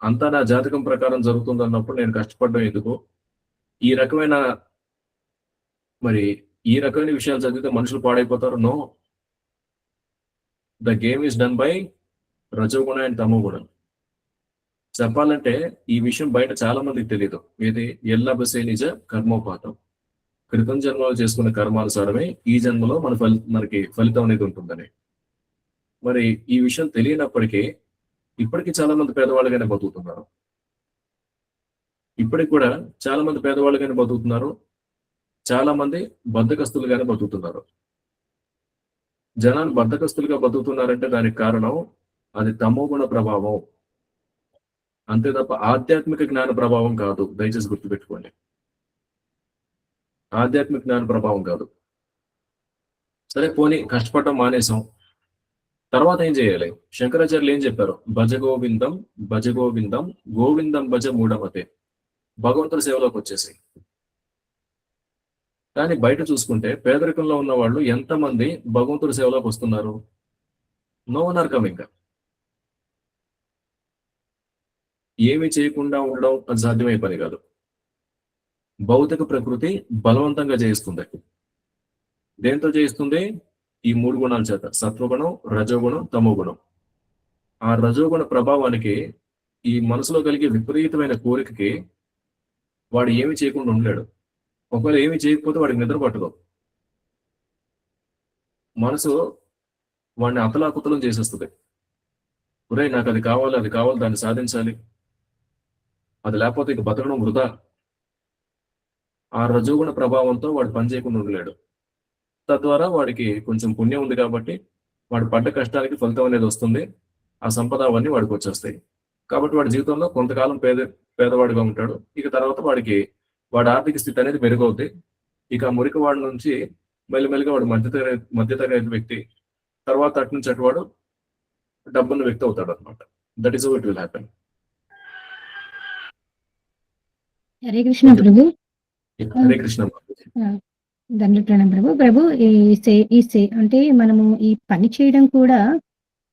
అంతా నా జాతకం ప్రకారం జరుగుతుంది అన్నప్పుడు నేను కష్టపడడం ఎందుకు? ఈ రకమైన విషయాలు చదివితే మనుషులు పాడైపోతారు. No, the game is done by rajoguna and tamogunam. చెప్పాలంటే ఈ విషయం బయట చాలా మందికి తెలియదు. ఏది? ఎల్లబసే నిజ కర్మోపాతం. క్రితం జన్మలో చేసుకున్న కర్మానుసారమే ఈ జన్మలో మనకి ఫలితం అనేది ఉంటుందని. మరి ఈ విషయం తెలియనప్పటికీ ఇప్పటికీ చాలా మంది పేదవాళ్ళుగానే బతుకుతున్నారు. ఇప్పటికి కూడా చాలా మంది పేదవాళ్ళుగానే బతుకుతున్నారు, చాలా మంది బద్ధకస్తులుగానే బతుకుతున్నారు. జనాలు బద్ధకస్తులుగా బతుకుతున్నారంటే దానికి కారణం అది తమోగుణ ప్రభావం, అంతే తప్ప ఆధ్యాత్మిక జ్ఞాన ప్రభావం కాదు. దయచేసి గుర్తుపెట్టుకోండి, ఆధ్యాత్మిక జ్ఞాన ప్రభావం కాదు. సరే పోనీ కష్టపడటం మానేసాం, తర్వాత ఏం చేయాలి? శంకరాచార్యులు ఏం చెప్పారు? భజ గోవిందం, గోవిందం భజ మూఢమతే. భగవంతుడి సేవలోకి వచ్చేసి కానీ బయట చూసుకుంటే పేదరికంలో ఉన్న వాళ్ళు ఎంతమంది భగవంతుడి సేవలోకి వస్తున్నారు? No one are coming. ఏమి చేయకుండా ఉండడం అది సాధ్యమయ్యే పని కాదు. భౌతిక ప్రకృతి బలవంతంగా చేయిస్తుంది. దేంతో చేయిస్తుంది? ఈ 3 గుణాల చేత: సత్వగుణం, రజోగుణం, తమోగుణం. ఆ రజోగుణ ప్రభావానికి, ఈ మనసులో కలిగే విపరీతమైన కోరికకి వాడు ఏమి చేయకుండా ఉండలేడు. ఒకవేళ ఏమి చేయకపోతే వాడికి నిద్ర పట్టదు. మనసు వాడిని అతలాకుతలం చేసేస్తుంది. ఒరేయ్, నాకు అది కావాలి, అది కావాలి, దాన్ని సాధించాలి, అది లేకపోతే ఇక బతకడం వృధా. ఆ రజోగుణ ప్రభావంతో వాడు పని చేయకుండా ఉండలేడు. తద్వారా వాడికి కొంచెం పుణ్యం ఉంది కాబట్టి వాడు పడ్డ కష్టానికి ఫలితం అనేది వస్తుంది. ఆ సంపద అవన్నీ వాడికి వచ్చేస్తాయి. కాబట్టి వాడి జీవితంలో కొంతకాలం పేదవాడిగా ఉంటాడు. ఇక తర్వాత వాడి ఆర్థిక స్థితి అనేది మెరుగవుతాయి. ఇక ఆ మురికి వాడి నుంచి మెల్లిమెల్లిగా వాడు మధ్యతరగతి వ్యక్తి, తర్వాత అటు నుంచి అటు వాడు డబ్బున్న వ్యక్తి అవుతాడు అనమాట. That is how it will happen. Hare Krishna Prabhu. Hare Krishna. దండప్రణం ప్రభు. అంటే మనము ఈ పని చేయడం కూడా,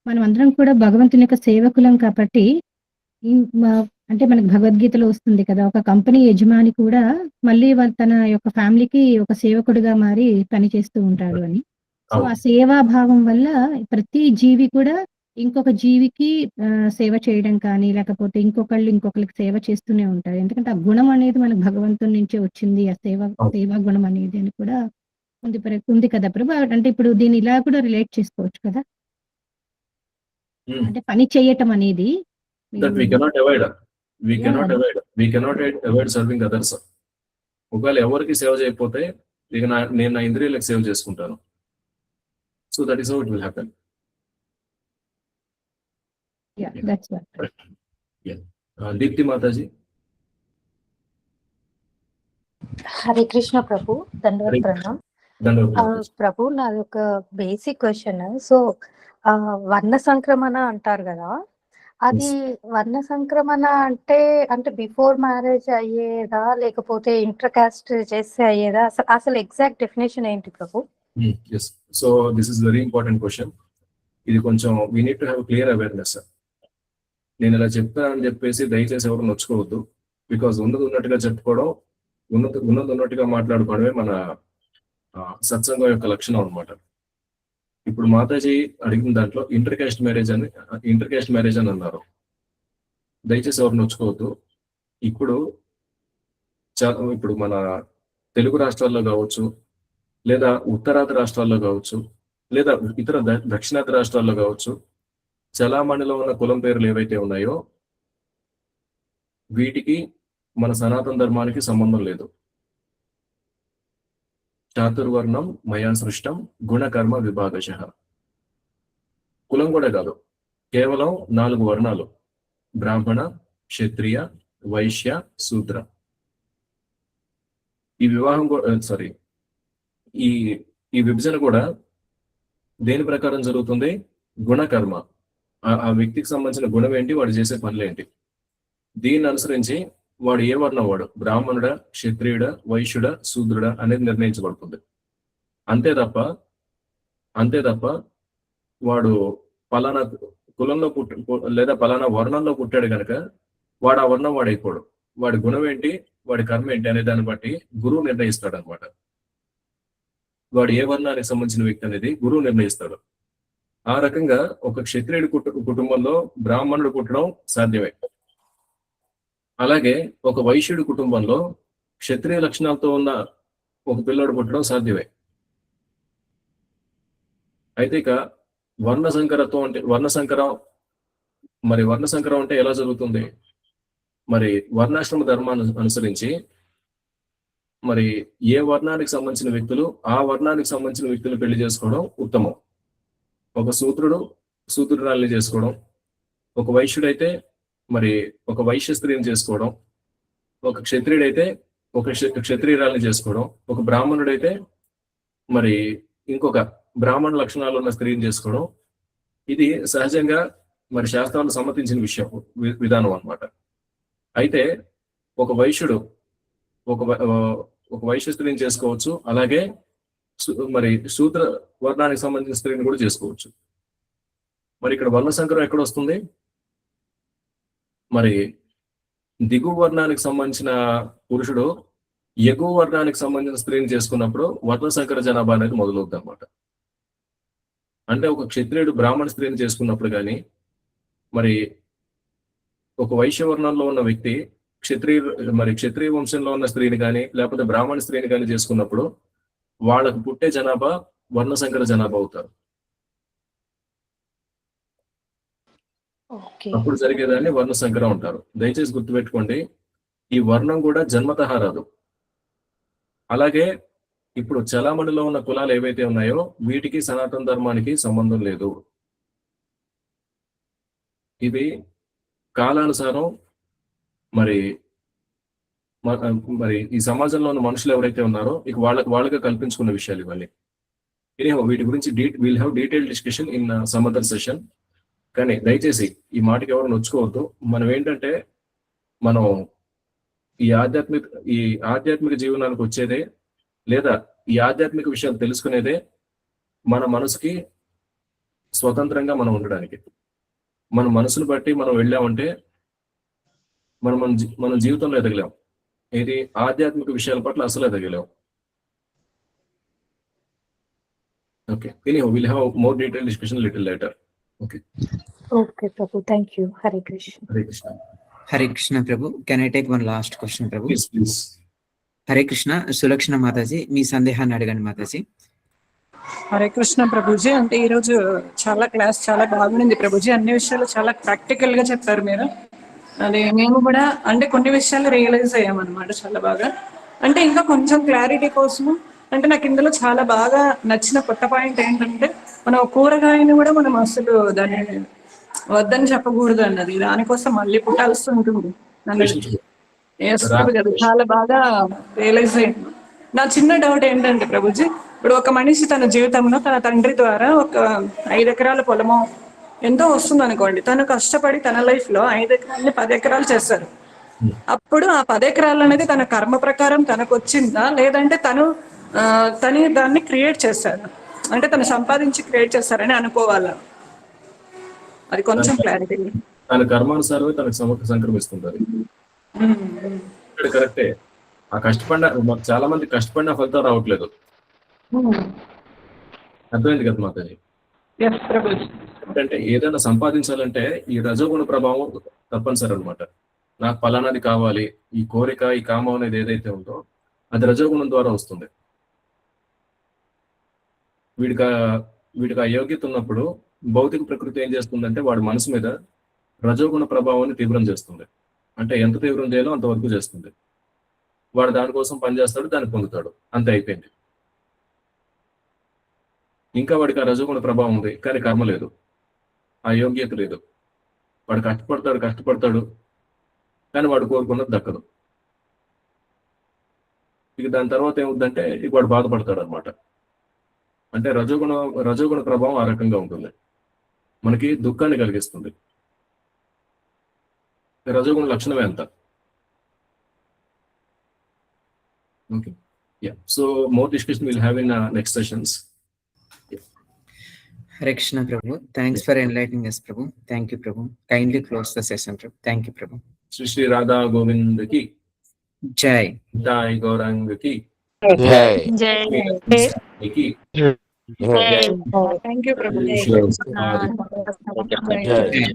మనం అందరం కూడా భగవంతుని యొక్క సేవకులం కాబట్టి, అంటే మనకు భగవద్గీతలో వస్తుంది కదా, ఒక కంపెనీ యజమాని కూడా మళ్ళీ తన యొక్క ఫ్యామిలీకి ఒక సేవకుడిగా మారి పని చేస్తూ ఉంటాడు అని. సో ఆ సేవాభావం వల్ల ప్రతి జీవి కూడా ఇంకొక జీవికి సేవ చేయడం కానీ, లేకపోతే ఇంకొకళ్ళకి సేవ చేస్తూనే ఉంటారు. ఎందుకంటే ఆ గుణం అనేది మనకు భగవంతుని నుంచే వచ్చింది, ఆ సేవా గుణం అనేది అని కూడా ఉంది కదా ప్రభు. అంటే ఇప్పుడు దీన్ని ఇలా కూడా రిలేట్ చేసుకోవచ్చు కదా, అంటే పని చేయటం అనేది. We cannot avoid serving others. ఒకవేళ ఎవరికి సేవ చేయకపోతే ఇక నేను నా ఇంద్రియాలకు సేవ చేసుకుంటాను. So that is how it will happen. Deepti Mataji. Hare Krishna Prabhu. దండవత్ ప్రణాం ప్రభు. నాది ఒక బేసిక్ క్వశ్చన్. సో వర్ణ సంక్రమణ అంటారు కదా, అది వర్ణ సంక్రమణ అంటే బిఫోర్ మ్యారేజ్ అయ్యేదా, లేకపోతే ఇంటర్ కాస్ట్ చేస్తే అయ్యేదా? అసలు ఎగ్జాక్ట్ డెఫినేషన్ ఏంటి Prabhu? So this is very important question. ఇది కొంచెం we need to have clear awareness. నేను ఇలా చెప్తానని చెప్పేసి దయచేసి ఎవరు నొచ్చుకోవద్దు. బికాజ్ ఉన్నట్టుగా చెప్పుకోవడం, ఉన్నట్టుగా మాట్లాడుకోవడమే మన సత్సంగం యొక్క లక్షణం అనమాట. ఇప్పుడు మాతాజీ అడిగిన దాంట్లో ఇంటర్ కాస్ట్ మ్యారేజ్ అని అన్నారు. దయచేసి ఎవరు నొచ్చుకోవద్దు. ఇప్పుడు మన తెలుగు రాష్ట్రాల్లో కావచ్చు, లేదా ఉత్తరాది రాష్ట్రాల్లో కావచ్చు, లేదా ఇతర దక్షిణాది రాష్ట్రాల్లో కావచ్చు, చలామణిలో ఉన్న కులం పేర్లు ఏవైతే ఉన్నాయో వీటికి మన సనాతన ధర్మానికి సంబంధం లేదు. చాతుర్వర్ణం మయా సృష్టం గుణకర్మ విభాగశః. కులం కూడా కాదు, కేవలం 4 వర్ణాలు: బ్రాహ్మణ, క్షత్రియ, వైశ్య, శూద్ర. ఈ వివాహం ఈ విభజన కూడా దేని ప్రకారం జరుగుతుంది? గుణకర్మ. ఆ వ్యక్తికి సంబంధించిన గుణం ఏంటి, వాడు చేసే పనులేంటి, దీన్ని అనుసరించి వాడు ఏ వర్ణం వాడు, బ్రాహ్మణుడా, క్షత్రియుడా, వైశ్యుడా, శూద్రుడా అనేది నిర్ణయించబడుతుంది. అంతే తప్ప వాడు పలానా కులంలో లేదా పలానా వర్ణంలో పుట్టాడు కనుక వాడు ఆ వర్ణం వాడైపోడు. వాడి గుణం ఏంటి, వాడి కర్మ ఏంటి అనే దాన్ని బట్టి గురువు నిర్ణయిస్తాడు అనమాట. వాడు ఏ వర్ణానికి సంబంధించిన వ్యక్తి అనేది గురువు నిర్ణయిస్తాడు. ఆ రకంగా ఒక క్షత్రియుడి కుటుంబంలో బ్రాహ్మణుడు పుట్టడం సాధ్యమే. అలాగే ఒక వైశ్యుడి కుటుంబంలో క్షత్రియ లక్షణాలతో ఉన్న ఒక పిల్లోడు పుట్టడం సాధ్యమే. అయితే ఇక వర్ణ సంకరం అంటే ఎలా జరుగుతుంది? మరి వర్ణాశ్రమ ధర్మాన్ని అనుసరించి మరి ఏ వర్ణానికి సంబంధించిన వ్యక్తులు ఆ వర్ణానికి సంబంధించిన వ్యక్తులు పెళ్లి చేసుకోవడం ఉత్తమం. ఒక శూద్రురాల్ని చేసుకోవడం, ఒక వైశ్యుడైతే మరి ఒక వైశ్య స్త్రీని చేసుకోవడం, ఒక క్షత్రియుడైతే ఒక క్షత్రియురాల్ని చేసుకోవడం, ఒక బ్రాహ్మణుడైతే మరి ఇంకొక బ్రాహ్మణ లక్షణాలు ఉన్న స్త్రీని చేసుకోవడం, ఇది సహజంగా మరి శాస్త్రాలు సమ్మతించిన విధానం అన్నమాట. అయితే ఒక వైశ్యుడు ఒక వైశ్య స్త్రీని చేసుకోవచ్చు, అలాగే మరి శూద్ర వర్ణానికి సంబంధించిన స్త్రీని కూడా చేసుకోవచ్చు. మరి ఇక్కడ వర్ణ సంకరం ఎక్కడ వస్తుంది? మరి దిగువ వర్ణానికి సంబంధించిన పురుషుడు ఎగువ వర్ణానికి సంబంధించిన స్త్రీని చేసుకున్నప్పుడు వర్ణ సంకర జనాభా అనేది మొదలవుతుంది అనమాట. అంటే ఒక క్షత్రియుడు బ్రాహ్మణ స్త్రీని చేసుకున్నప్పుడు కానీ, మరి ఒక వైశ్య వర్ణంలో ఉన్న వ్యక్తి క్షత్రియ వంశంలో ఉన్న స్త్రీని కానీ లేకపోతే బ్రాహ్మణ స్త్రీని కానీ చేసుకున్నప్పుడు వాళ్ళకు పుట్టే జనాభా వర్ణ సంకర జనాభా అవుతారు. అప్పుడు జరిగేదాన్ని వర్ణ సంకరం అంటారు. దయచేసి గుర్తుపెట్టుకోండి, ఈ వర్ణం కూడా జన్మతః రాదు. అలాగే ఇప్పుడు చలామణిలో ఉన్న కులాలు ఏవైతే ఉన్నాయో వీటికి సనాతన ధర్మానికి సంబంధం లేదు. ఇవి కాలానుసారం మరి ఈ సమాజంలో ఉన్న మనుషులు ఎవరైతే ఉన్నారో ఇక వాళ్ళగా కల్పించుకున్న విషయాలు ఇవన్నీ. వీటి గురించి will have detail discussion in some other session. కానీ దయచేసి ఈ మాటకి ఎవరు నొచ్చుకోవద్దు. మనం ఏంటంటే మనం ఈ ఆధ్యాత్మిక జీవనానికి వచ్చేదే లేదా ఈ ఆధ్యాత్మిక విషయాలు తెలుసుకునేదే మన మనసుకి స్వతంత్రంగా మనం ఉండడానికి. మన మనసును బట్టి మనం వెళ్ళామంటే మన జీవితంలో ఎదగలేం. ఇది ఆధ్యాత్మిక విషయాల పట్ల అసలు ఎదగలేం. Okay, will have more detail discussion little later. Okay Prabhu, thank you. Hare Krishna. Hare Krishna. Hare Krishna Prabhu. Can I take one last question Prabhu? Please. Hare Krishna. Sulakshana Mataji, మీ సందేహాన్ని అడగండి మాతాజీ. హరే కృష్ణ ప్రభుజీ. అంటే ఈరోజు క్లాస్ చాలా బాగుంది ప్రభుజీ. అన్ని విషయాలు చాలా ప్రాక్టికల్ గా చెప్పారు మీరు. అదే మేము కూడా అంటే కొన్ని విషయాలు రియలైజ్ అయ్యామన్నమాట చాలా బాగా. అంటే ఇంకా కొంచెం క్లారిటీ కోసము అంటే నాకు ఇందులో చాలా బాగా నచ్చిన కొత్త పాయింట్ ఏంటంటే మనం కూరగాయని కూడా మనం అసలు దాన్ని వద్దని చెప్పకూడదు అన్నది. దానికోసం మళ్ళీ పుట్టాల్సి ఉంటుంది అన్నది చాలా బాగా రియలైజ్ అయ్యాను. నా చిన్న డౌట్ ఏంటంటే ప్రభుజీ, ఇప్పుడు ఒక మనిషి తన జీవితంలో తన తండ్రి ద్వారా ఒక 5 ఎకరాల పొలము ఎంతో వస్తుంది అనుకోండి. తను కష్టపడి తన లైఫ్ లో 5 ఎకరాలని 10 ఎకరాలు చేస్తారు. అప్పుడు ఆ 10 ఎకరాలు అనేది తన కర్మ ప్రకారం తనకు వచ్చిందా, లేదంటే తను దాన్ని క్రియేట్ చేశారు, అంటే తను సంపాదించి క్రియేట్ చేస్తారని అనుకోవాలా? అది కొంచెం క్లారిటీ. తన కర్మానుసారమే తనకు సంక్రమిస్తుంటారు. ఇక్కడ కరెక్టే. ఆ చాలా మంది కష్టపడిన ఫలితం రావట్లేదు. అర్థమైంది కదా మాతాజీ? అంటే ఏదైనా సంపాదించాలంటే ఈ రజోగుణ ప్రభావం తప్పనిసరి అనమాట. నాకు ఫలానాది కావాలి, ఈ కోరిక, ఈ కామం అనేది ఏదైతే ఉందో అది రజోగుణం ద్వారా వస్తుంది. వీడికి ఆ యోగ్యత ఉన్నప్పుడు భౌతిక ప్రకృతి ఏం చేస్తుందంటే వాడి మనసు మీద రజోగుణ ప్రభావాన్ని తీవ్రం చేస్తుంది. అంటే ఎంత తీవ్రం చేయాలో అంతవరకు చేస్తుంది. వాడు దానికోసం పనిచేస్తాడు, దాన్ని పొందుతాడు, అంతే అయిపోయింది. ఇంకా వాడికి ఆ రజోగుణ ప్రభావం ఉంది కానీ కర్మ లేదు, ఆ యోగ్యత లేదు. వాడు కష్టపడతాడు కానీ వాడు కోరుకున్నది దక్కదు. ఇక దాని తర్వాత ఏముందంటే ఇక వాడు బాధపడతాడు అనమాట. అంటే రజోగుణ ప్రభావం ఆ రకంగా ఉంటుంది, మనకి దుఃఖాన్ని కలిగిస్తుంది. రజోగుణ లక్షణమే అంత. Okay, yeah. So more discussion will have in next sessions. Hare Krishna Prabhu. Thanks for enlightening us, Prabhu. Thank you, Prabhu. Kindly close the session, Prabhu. Thank you, Prabhu. Shri Radha Govind ki Jai. Jai Gaurang ki Jai. ki Thank you, Prabhu. Jai.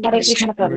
Hare Krishna Prabhu.